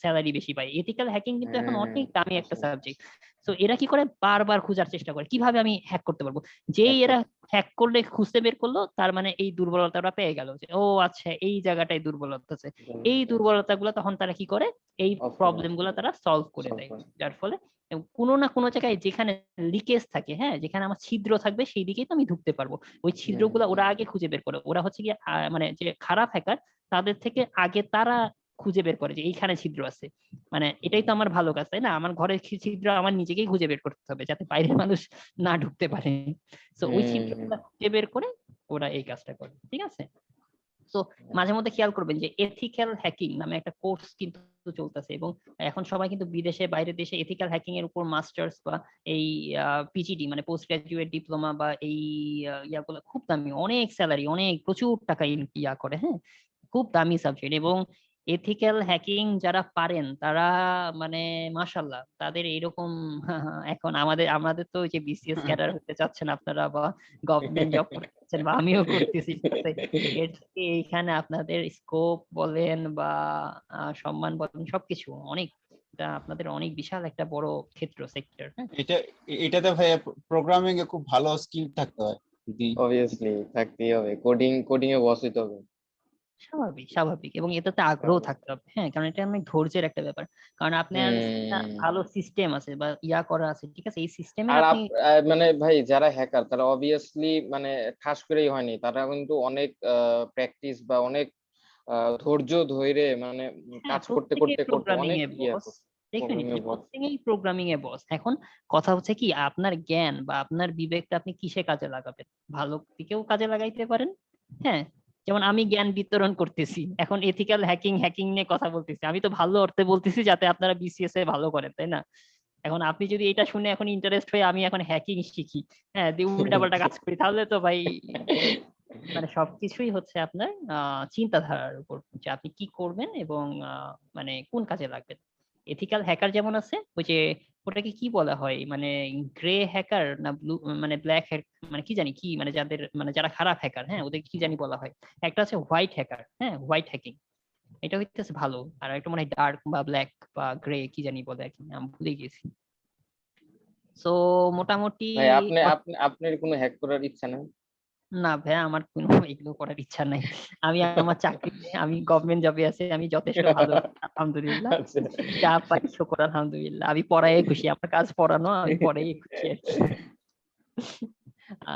স্যালারি বেশি পায়, এথিক্যাল হ্যাকিং কিন্তু এখন
হ্যাঁ,
অনেক দামি একটা
আসলে
সাবজেক্ট। সো এরা কি করে, বারবার খোঁজার চেষ্টা করে কিভাবে আমি হ্যাক করতে পারবো। যেই
এক
এরা
করতে।
হ্যাক করলে খুঁজতে বের করলো, তার মানে এই দুর্বলতা ওরা পেয়ে গেল, যে ও আচ্ছা এই জায়গাটায় দুর্বলতা আছে। এই দুর্বলতা গুলো তখন তারা কি করে, এই
Off করে
প্রবলেম গুলো তারা সলভ করে
solve
দেয়,
করে।
যার ফলে কোনো না কোনো জায়গায় যেখানে লিকেজ থাকে, হ্যাঁ, যেখানে আমার ছিদ্র থাকবে, সেই দিকেই তো আমি ঢুকতে পারবো। ওই ছিদ্রগুলো ওরা আগে খুঁজে বের করে, ওরা হচ্ছে কি মানে যে খারাপ হ্যাকার, তাদের থেকে আগে তারা খুঁজে বের করে যে এইখানে ছিদ্র আছে, মানে এটাই তো আমার ভালো কাজ, তাই না? আমার ঘরের ছিদ্র আমার নিজেকেই খুঁজে বের করতে হবে, যাতে বাইরের মানুষ না ঢুকতে পারে। তো ওই ছিদ্রগুলো খুঁজে বের করে ওরা এই কাজটা করে, ঠিক আছে। তো মাঝে মধ্যে খেয়াল করবেন যে এথিক্যাল হ্যাকিং নামে একটা কোর্স কিন্তু চলতেছে, এবং এখন সবাই কিন্তু বিদেশে, বাইরের দেশে এথিক্যাল হ্যাকিং এর উপর মাস্টার্স বা এই পিজিডি মানে পোস্ট গ্রাজুয়েট ডিপ্লোমা বা এই ইয়াগুলো খুব দামি, অনেক স্যালারি, অনেক প্রচুর টাকা ইয়া করে, হ্যাঁ, খুব দামি সাবজেক্ট। এবং এথিক্যাল হ্যাকিং যারা পারেন তারা মানে মাশাআল্লাহ, তাদের এরকম এখন আমাদের আমাদের তো ওই যে বিসিএস ক্যাডার হতে চাচ্ছেন আপনারা, বা গভর্নমেন্ট জব করতে চাচ্ছেন, বা আমিও করতেছি, ঠিক আছে, এর থেকে এইখানে আপনাদের স্কোপ বলেন বা সম্মান বলেন, সবকিছু অনেক, এটা আপনাদের অনেক বিশাল একটা বড় ক্ষেত্র, সেক্টর, হ্যাঁ।
এটা এটাতে ভাই প্রোগ্রামিং এ খুব ভালো স্কিল থাকতে হয় যদি।
অবভিয়াসলি থাকতেই হবে, কোডিং এ বস হইতে হবে।
স্বাভাবিক স্বাভাবিক, এবং এটাতে আগ্রহ
স্বাভাবিক।
থাকতে হবে। হ্যাঁ, কারণ এটা অনেক ধৈর্যের একটা ব্যাপার। কারণ আপনার একটা
হুম।
ভালো সিস্টেম আছে বা করা আছে, ঠিক আছে? এই সিস্টেমের
আর
আপনি
মানে ভাই যারা হ্যাকার তারা অবভিয়াসলি মানে ঠাস করেই হয়নি, তারা কিন্তু অনেক প্র্যাকটিস বা অনেক ধৈর্য ধরে মানে
হ্যাঁ,
কাজ করতে
প্রত্যেকেই
করতে করতে
প্রোগ্রামিং
অনেক
এ বস।
করছে।
ডেফিনিটলি
প্রোগ্রামিং বস।
প্রত্যেকেই প্রোগ্রামিং এ বস। এখন কথা হচ্ছে কি, আপনার জ্ঞান বা আপনার বিবেকটা আপনি কিসে কাজে লাগাবেন? ভালো দিকেও কাজে লাগাইতে পারেন। হ্যাঁ, যেমন আমি জ্ঞান বিতরণ করতেছি, এখন এথিক্যাল হ্যাকিং হ্যাকিং নিয়ে কথা বলতেছি, আমি তো ভালো অর্থে বলতেছি যাতে আপনারা বিসিএস এ ভালো করেন, তাই না? এখন আপনি যদি এটা শুনে এখন ইন্টারেস্ট হয়ে আমি এখন হ্যাকিং শিখি, হ্যাঁ, দিয়ে উল্টাপাল্টা কাজ করি, তাহলে তো ভাই মানে সবকিছুই হচ্ছে আপনার চিন্তাধারার উপর, যে আপনি কি করবেন এবং মানে কোন কাজে লাগবেন। এথিক্যাল হ্যাকার যেমন আছে, ওই যে ওটাকে কি বলা হয়, মানে গ্রে হ্যাকার না ব্লু, মানে ব্ল্যাক মানে কি জানি কি, মানে যাদের মানে যারা খারাপ হ্যাকার, হ্যাঁ, ওদের কি জানি বলা হয়। একটা আছে হোয়াইট হ্যাকার, হ্যাঁ, হোয়াইট হ্যাকিং, এটা হইতেছে ভালো। আর একটা মনে হয় ডার্ক বা ব্ল্যাক বা গ্রে কি জানি বলে আর কি, আমি ভুলে গেছি। সো মোটামুটি
ভাই আপনি আপনি আপনার কোনো হ্যাক করার ইচ্ছা নেই?
না ভাইয়া, আমার কোনো এগুলো করার ইচ্ছা নাই। আমি আমার চাকরিতে, আমি গভর্নমেন্ট জবে আছি, আমি যথেষ্ট ভালো আছি, আলহামদুলিল্লাহ।
আচ্ছা।
যা পাই শুকর আলহামদুলিল্লাহ। আমি পড়াই খুশি, আমার কাজ পড়ানো, আমি পড়াই খুশি আর কি।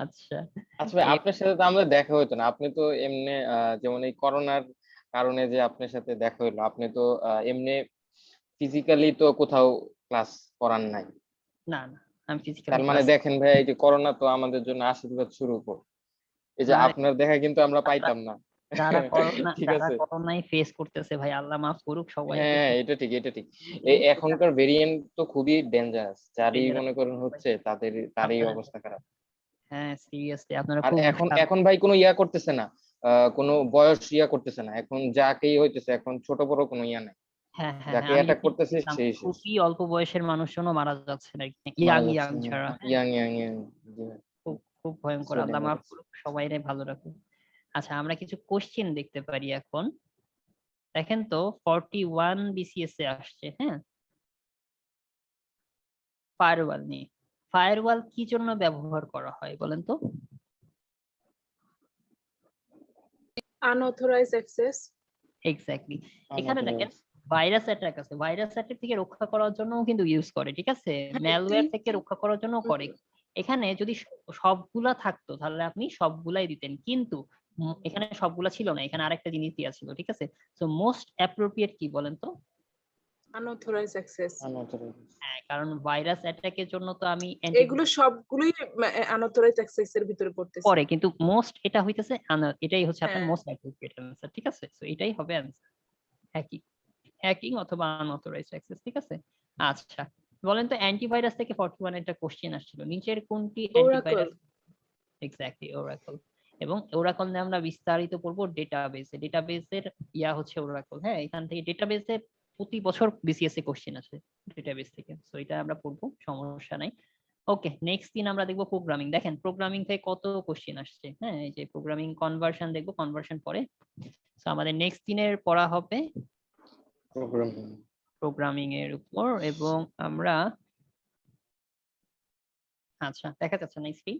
আচ্ছা,
আচ্ছা ভাই,
এ-
আপনার সাথে তো আমাদের দেখা হতো না। আপনি তো এমনি যেমন এই করোনার কারণে যে আপনার সাথে দেখা হইলো, আপনি তো এমনি ফিজিক্যালি তো কোথাও ক্লাস করান নাই।
না না, আমি ফিজিক্যালি
তার মানে
ক্লাস,
দেখেন ভাই, এই যে করোনা তো আমাদের জন্য আশীর্বাদ স্বরূপ। এই যে
আর
আপনার দেখা কিন্তু আমরা পাইতাম না। ঠিক
যারা
আছে।
করোনায় ফেস করতেছে ভাই, আল্লাহ মাফ করুক সবাইকে।
হ্যাঁ, এটা ঠিক, এটা ঠিক। এই এখনকার ভেরিয়েন্ট তো খুবই ডেঞ্জারাস, যারই
ডেঞ্জারাস
মনে করেন হচ্ছে তারই
আপনারা,
অবস্থা খারাপ।
হ্যাঁ সিরিয়াসলি আপনারা
আর
খুব
এখন
সাবধান।
এখন ভাই কোনো করতেছে না, কোনো বয়স করতেছে না, এখন যাকেই হইতেছে, এখন ছোট বড় কোনো নাই।
হ্যাঁ হ্যাঁ হ্যাঁ,
যাকে
আমি
অ্যাটাক
যেটা
করতেছে
দেখলাম
সেই শেষ।
খুবই অল্প বয়সের মানুষজনও মারা যাচ্ছে নাকি,
মারা
ইয়াং
যাচ্ছে,
ইয়াং যারা, হ্যাঁ,
ইয়াং ইয়াং ইয়াং।
খুব খুব ভয়ঙ্কর,
সো
আল্লাহ মাফ
ডেঞ্জারাস।
করুক, সবাইরে ভালো রাখুক। আচ্ছা, আমরা কিছু কোশ্চেন দেখতে পারি এখন। দেখেন তো 41 বিসিএস এ আসছে, হ্যাঁ, ফায়ারওয়াল নিয়ে। ফায়ারওয়াল কি জন্য ব্যবহার করা হয় বলেন তো?
Unauthorised access.
এক্স্যাক্টলি। এখানে দেখেন ভাইরাস অ্যাটাক আছে, ভাইরাস অ্যাটাক থেকে রক্ষা করার জন্যও কিন্তু ইউজ করে, ঠিক আছে? ম্যালওয়্যার থেকে রক্ষা করার জন্য করে। এখানে যদি সবগুলা থাকতো তাহলে আপনি সবগুলাই দিতেন, কিন্তু এখানে সবগুলা ছিল না, এখানে আরেকটা জিনিস দেওয়া ছিল, ঠিক আছে? সো মোস্ট অ্যাপ্রোপ্রিয়েট কি বলেন তো?
Unauthorised access.
হ্যাঁ, কারণ ভাইরাস অ্যাটাকের জন্য তো আমি
এগুলো সবগুলোই আনঅথরাইজ অ্যাক্সেস এর ভিতরে পড়তেছে।
পরে, কিন্তু মোস্ট এটা হইতেছে এটাই হচ্ছে আপনার
হ্যাঁ।
মোস্ট অ্যাপ্রোপ্রিয়েট অ্যান্সার, ঠিক আছে? সো এটাই হবে অ্যান্সার, হ্যাকিং, হ্যাকিং অথবা আনঅথরাইজড অ্যাক্সেস, ঠিক আছে? আচ্ছা, বলেন তো অ্যান্টিভাইরাস থেকে 41 একটা কোশ্চেন আসছিল, নিচের কোনটি
ওরাকল।
অ্যান্টিভাইরাস? Exactly, Oracle. এবং ওরাকল নিয়ে আমরা বিস্তারিত পড়বো ডেটাবেসে, ডেটাবেসের হচ্ছে ওরাকল। হ্যাঁ, এখান থেকে ডেটাবেসে প্রতি বছর বিসিএস এ কোশ্চেন আসে ডেটাবেস থেকে, সো এটা আমরা পড়বো, সমস্যা নাই। ওকে, নেক্সট দিন আমরা দেখবো প্রোগ্রামিং। দেখেন প্রোগ্রামিং থেকে কত কোশ্চেন আসছে, হ্যাঁ, এই যে প্রোগ্রামিং কনভার্সন দেখবো, কনভার্সন পরে। সো আমাদের নেক্সট দিনের পড়া হবে প্রোগ্রামিং এর উপর, এবং আমরা, আচ্ছা দেখা যাচ্ছে না স্ক্রিন।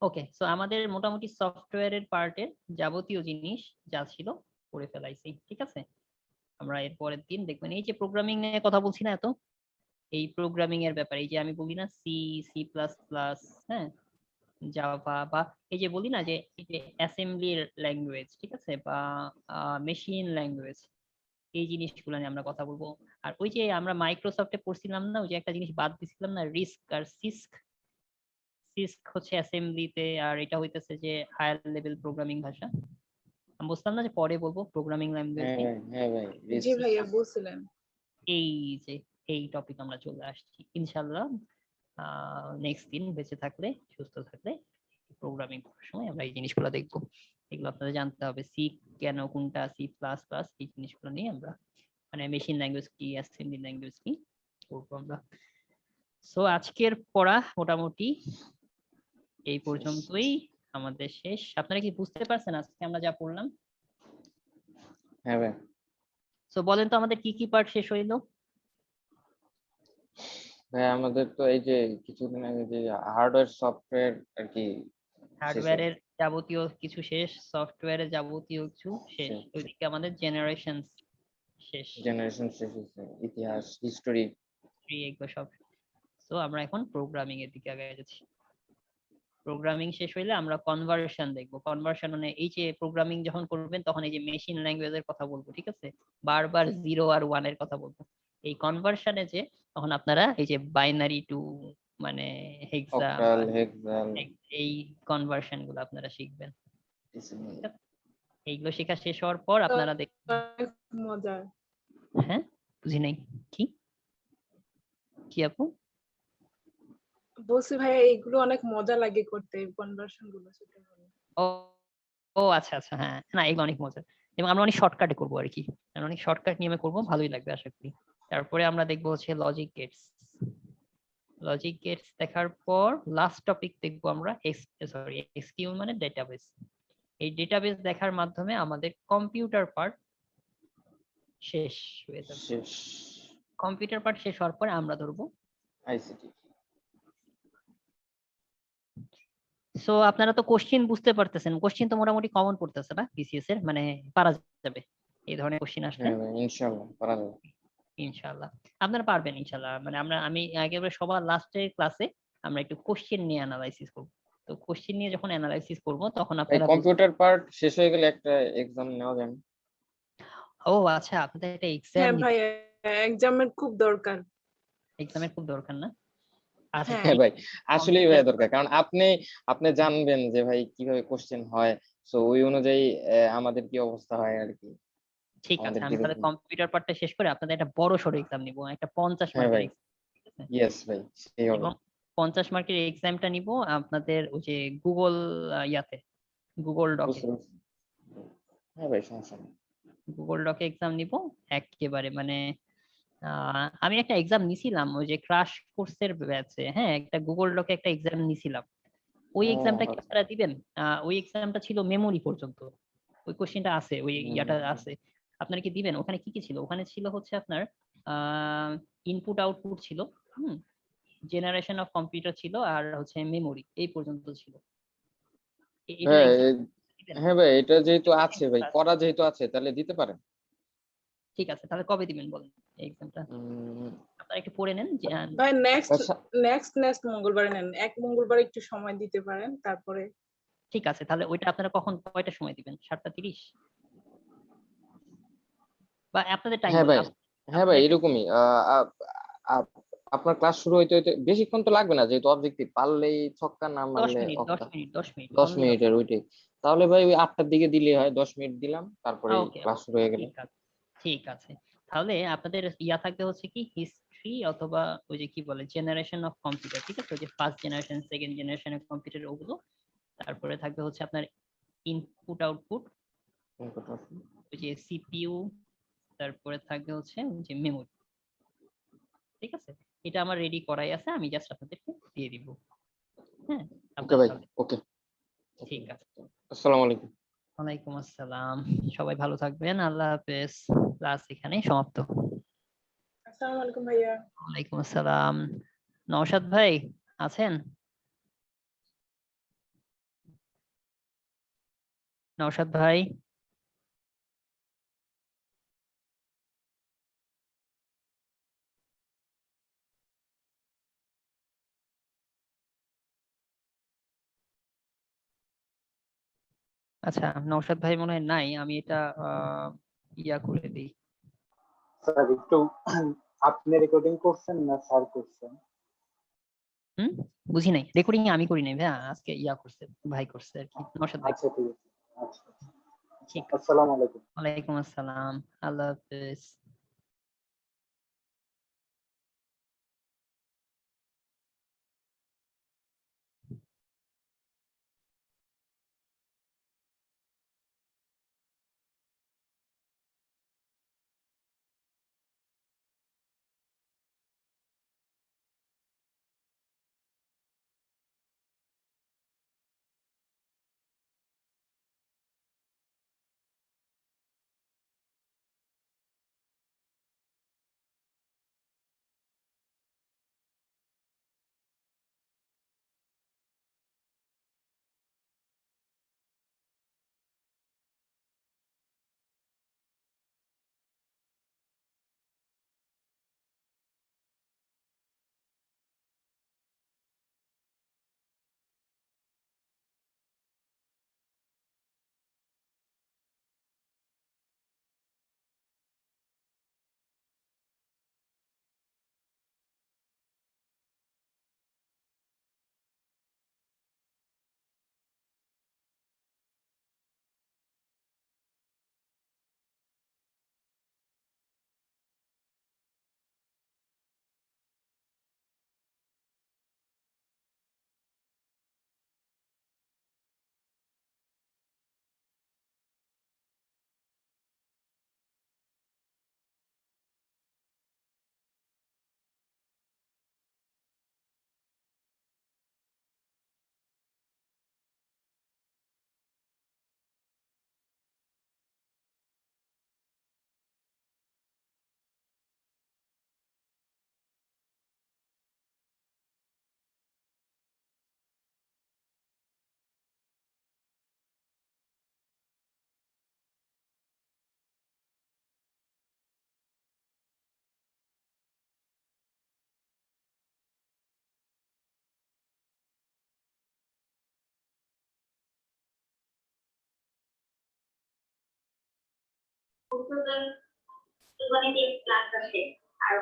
ওকে, সো আমাদের মোটামুটি সফটওয়্যারের পার্টের যাবতীয় জিনিস যা ছিল করে ফেলাইছি, ঠিক আছে? আমরা এর পরের দিন দেখবেন এই যে প্রোগ্রামিং নিয়ে কথা বলছি না এত, এই প্রোগ্রামিং এর ব্যাপারে, এই যে আমি বলি না সি, সি প্লাস প্লাস, হ্যাঁ, জাভা, বা এই যে বলি না যে এই যে অ্যাসেম্বলি ল্যাঙ্গুয়েজ, ঠিক আছে, বা মেশিন ল্যাঙ্গুয়েজ, এই জিনিসগুলো নিয়ে আমরা কথা বলবো। আর ওই যে আমরা মাইক্রোসফটে পড়ছিলাম না, ওই যে একটা জিনিস বাদ দিছিলাম না, রিস্ক আর সিস্ক। সিস্ক হচ্ছে অ্যাসেম্বলিতে, আর এটা হইতেছে যে হায়ার লেভেল প্রোগ্রামিং ভাষা। আমি বুঝলাম না যে পরে বলবো প্রোগ্রামিং ল্যাঙ্গুয়েজ নিয়ে।
হ্যাঁ ভাই।
জি ভাইয়া বলছিলেন।
এই যে এই টপিক আমরা চলে আসছি ইনশাল্লাহ। নেক্সট দিন বেঁচে থাকলে, সুস্থ থাকলে প্রোগ্রামিং করার সময় আমরা এই জিনিসগুলো দেখবো। এগুলো আপনাদের জানতে হবে, সি কেন, কোনটা সি প্লাস প্লাস, এই জিনিসগুলো নিয়ে আমরা, মানে মেশিন ল্যাঙ্গুয়েজ কি, অ্যাসেম্বলি ল্যাঙ্গুয়েজ কি, করবো আমরা। সো আজকের পড়া মোটামুটি এই পর্যন্তই আমাদের শেষ। আপনারা কি বুঝতে পারছেন আজকে আমরা যা পড়লাম?
হ্যাঁ ভাই।
সো বলেন তো আমাদের কি কি পার্ট শেষ হইলো?
ভাই আমাদের তো এই যে কিছুদিন আগে যে হার্ডওয়্যার সফটওয়্যার আর কি শেষ হলো।
হার্ডওয়্যারের যাবতীয় কিছু শেষ, সফটওয়্যারে যাবতীয় কিছু শেষ,
শেষ।
ওইদিকে আমাদের জেনারেশন শেষ,
জেনারেশন শেষ হয়েছে, ইতিহাস, হিস্টোরি।
এগুলো সব। তো আমরা এখন প্রোগ্রামিং এর দিকে আগে যাচ্ছি। প্রোগ্রামিং শেষ হইলে আমরা কনভার্সন দেখবো। কনভার্সন মানে এই যে প্রোগ্রামিং যখন করবেন তখন এই যে মেশিন ল্যাঙ্গুয়েজের কথা বলবো, ঠিক আছে, বারবার 0 আর 1 এর কথা বলবো। এই কনভার্সনে যে তখন আপনারা এই যে বাইনারি টু মানে হেক্সা
অক্টাল, হেক্সাল,
এই কনভার্সন গুলো আপনারা শিখবেন।
ডেসিমাল।
এইগুলো শেখা শেষ হওয়ার পর আপনারা দেখবেন।
অনেক মজার।
হ্যাঁ, বুঝি নাই কি কি আপু?
বলছি ভাইয়া এইগুলো অনেক মজা লাগে করতে, কনভার্সন গুলো সেটা বলো।
ও ও আচ্ছা আচ্ছা, হ্যাঁ না এগুলো অনেক মজার, এবং আমরা অনেক শর্টকাটে করবো আর কি, আমরা অনেক শর্টকাট নিয়মে করবো, ভালোই লাগবে আশা করি। তারপরে আমরা দেখবো হচ্ছে লজিক গেটস। লজিক গেটস দেখার পর লাস্ট টপিক দেখবো আমরা এসকিউএল মানে ডেটাবেস। এই ডেটাবেস দেখার মাধ্যমে আমাদের কম্পিউটার পার্ট শেষ হয়ে যাবে।
শেষ।
কম্পিউটার পার্ট শেষ হওয়ার পরে আমরা ধরবো
আইসিটি।
সো আপনারা তো কোশ্চেন বুঝতে পারতেছেন, কোশ্চেন তো মোটামুটি কমন পড়তেছে না বিসিএস এর, মানে পারা যাবে এই ধরনের কোশ্চেন আসলে।
হ্যাঁ ভাই, ইনশাআল্লাহ পারা যাবে।
ইনশাআল্লাহ আমি একেবারে সবার লাস্টের ক্লাসে আমরা একটু কোশ্চেন নিয়ে অ্যানালাইসিস করব। তো কোশ্চেন নিয়ে যখন অ্যানালাইসিস করব তখন
ভাই
আপনারা
কম্পিউটার পার্ট শেষ হয়ে গেলে একটা এক্সাম নেওয়া যায় না?
ও আচ্ছা, আপনাদের একটা এক্সাম
হ্যাঁ ভাইয়া, এক্সামের খুব দরকার।
এক্সামের খুব দরকার না? আচ্ছা
হ্যাঁ।
হ্যাঁ ভাই, আসলেই ভাই
কম্পিউটার
দরকার, কারণ আপনি জানবেন যে ভাই কিভাবে কোশ্চেন হয়, সো ওই অনুযায়ী আমাদের কি অবস্থা হয় আর কি।
ঠিক আছে,
আমাদের
আমি তাহলে
যেরকম।
কম্পিউটার পার্টটা শেষ করে আপনাদের একটা বড় সড়ো এক্সাম নিব, একটা 50
হ্যাঁ
মার্কের
ভাই,
এক্সাম, ঠিক আছে?
ইয়েস ভাই, সেই হবে।
এবং 50 মার্কের এক্সামটা নিব আপনাদের ওই যে গুগল ইয়াতে, গুগল ডকে।
বুঝতে পারছি। হ্যাঁ ভাই, সমস্যা নেই।
গুগল ডকে এক্সাম নিব একেবারে, মানে আমি একটা এক্সাম নিছিলাম ওই যে ক্রাশ কোর্সের ব্যাচে, হ্যাঁ একটা গুগল ডকে একটা এক্সাম নিছিলাম। ওই
ও
এক্সামটা কি
আচ্ছা।
আপনারা দিবেন? ওই এক্সামটা ছিল মেমোরি পর্যন্ত, ওই কোশ্চেনটা আছে, ওই ইয়াটা আছে, আপনারা কি দিবেন? ওখানে কি কি ছিল? ওখানে ছিল হচ্ছে আপনার ইনপুট আউটপুট ছিল, হুম, জেনারেশন অফ কম্পিউটার ছিল, আর হচ্ছে মেমোরি, এই পর্যন্ত ছিল। এটার
হ্যাঁ
এক্সাম দিবেন?
হ্যাঁ ভাই, এটা যেহেতু আছে ভাই, করা যেহেতু আছে, তাহলে দিতে পারেন।
ঠিক আছে, তাহলে কবে দিবেন বলেন এই এক্সামটা?
উম,
আপনারা একটু পড়ে নেন যে
ভাই নেক্সট
আচ্ছা,
নেক্সট মঙ্গলবারে নেন, এক মঙ্গলবার একটু সময় দিতে পারেন তারপরে।
ঠিক আছে, তাহলে ওইটা আপনারা কখন কয়টা সময় দিবেন? 7:30 বা আপনাদের টাইম
হ্যাঁ
বলেন
ভাই, হ্যাঁ ভাই,
আপনাদের একটা
এরকমই। আপনার ক্লাস শুরু হইতে হইতে বেশিক্ষণ তো লাগবে না, যেহেতু অবজেক্টিভ, পারলেই ছক্কা, না
10
মারলে
মিনিট 10
অক্কা।
মিনিট 10 মিনিট
10
অনলি 10
মিনিটের
মিনিট।
ওইটাই। তাহলে ভাই ওই 8টার দিকে দিলে হয়, 10 মিনিট দিলাম, তারপরে
ওকে
ক্লাস শুরু হয়ে গেল।
ঠিক আছে, ঠিক আছে। তাহলে আপনাদের ইয়া থাকবে হচ্ছে কি হিস্ট্রি অথবা ওই যে কি বলে জেনারেশন অফ কম্পিউটার, ঠিক আছে, ওই যে ফার্স্ট জেনারেশন সেকেন্ড জেনারেশনের কম্পিউটার ওগুলো। তারপরে থাকবে হচ্ছে আপনার ইনপুট আউটপুট, ওই যে সিপিইউ, তারপরে থাকবে হচ্ছে ওই যে মেমোরি, ঠিক আছে। এটা আমার রেডি করাই আছে, আমি জাস্ট আপনাদেরকে দিয়ে দিব। হ্যাঁ,
ওকে
আপনারা
ভাই,
তাহলে
ওকে।
ঠিক আছে।
আসসালামু আলাইকুম।
ওয়ালাইকুম আসসালাম, সবাই ভালো থাকবেন, আল্লাহ হাফেজ। ক্লাস এখানেই সমাপ্ত।
আসসালামু আলাইকুম ভাইয়া।
ওয়ালাইকুম আসসালাম। নওশাদ ভাই আছেন? নওশাদ ভাই? আচ্ছা, নওশাদ ভাই মনে হয় নাই, আমি এটা ইয়া করে দিই।
স্যার একটু আপনি রেকর্ডিং করছেন না স্যার করছেন?
হুম, বুঝি নাই, রেকর্ডিং আমি করি নাই ভাই, আজকে ইয়া করছে, ভাই করছে আর কি, নওশাদ ভাই।
আচ্ছা ঠিক আছে। আচ্ছা আচ্ছা,
ঠিক আছে,
আসসালামু আলাইকুম।
ওয়ালাইকুম আসসালাম, আল্লাহ হাফেজ।
গণিতের ক্লাস আছে আর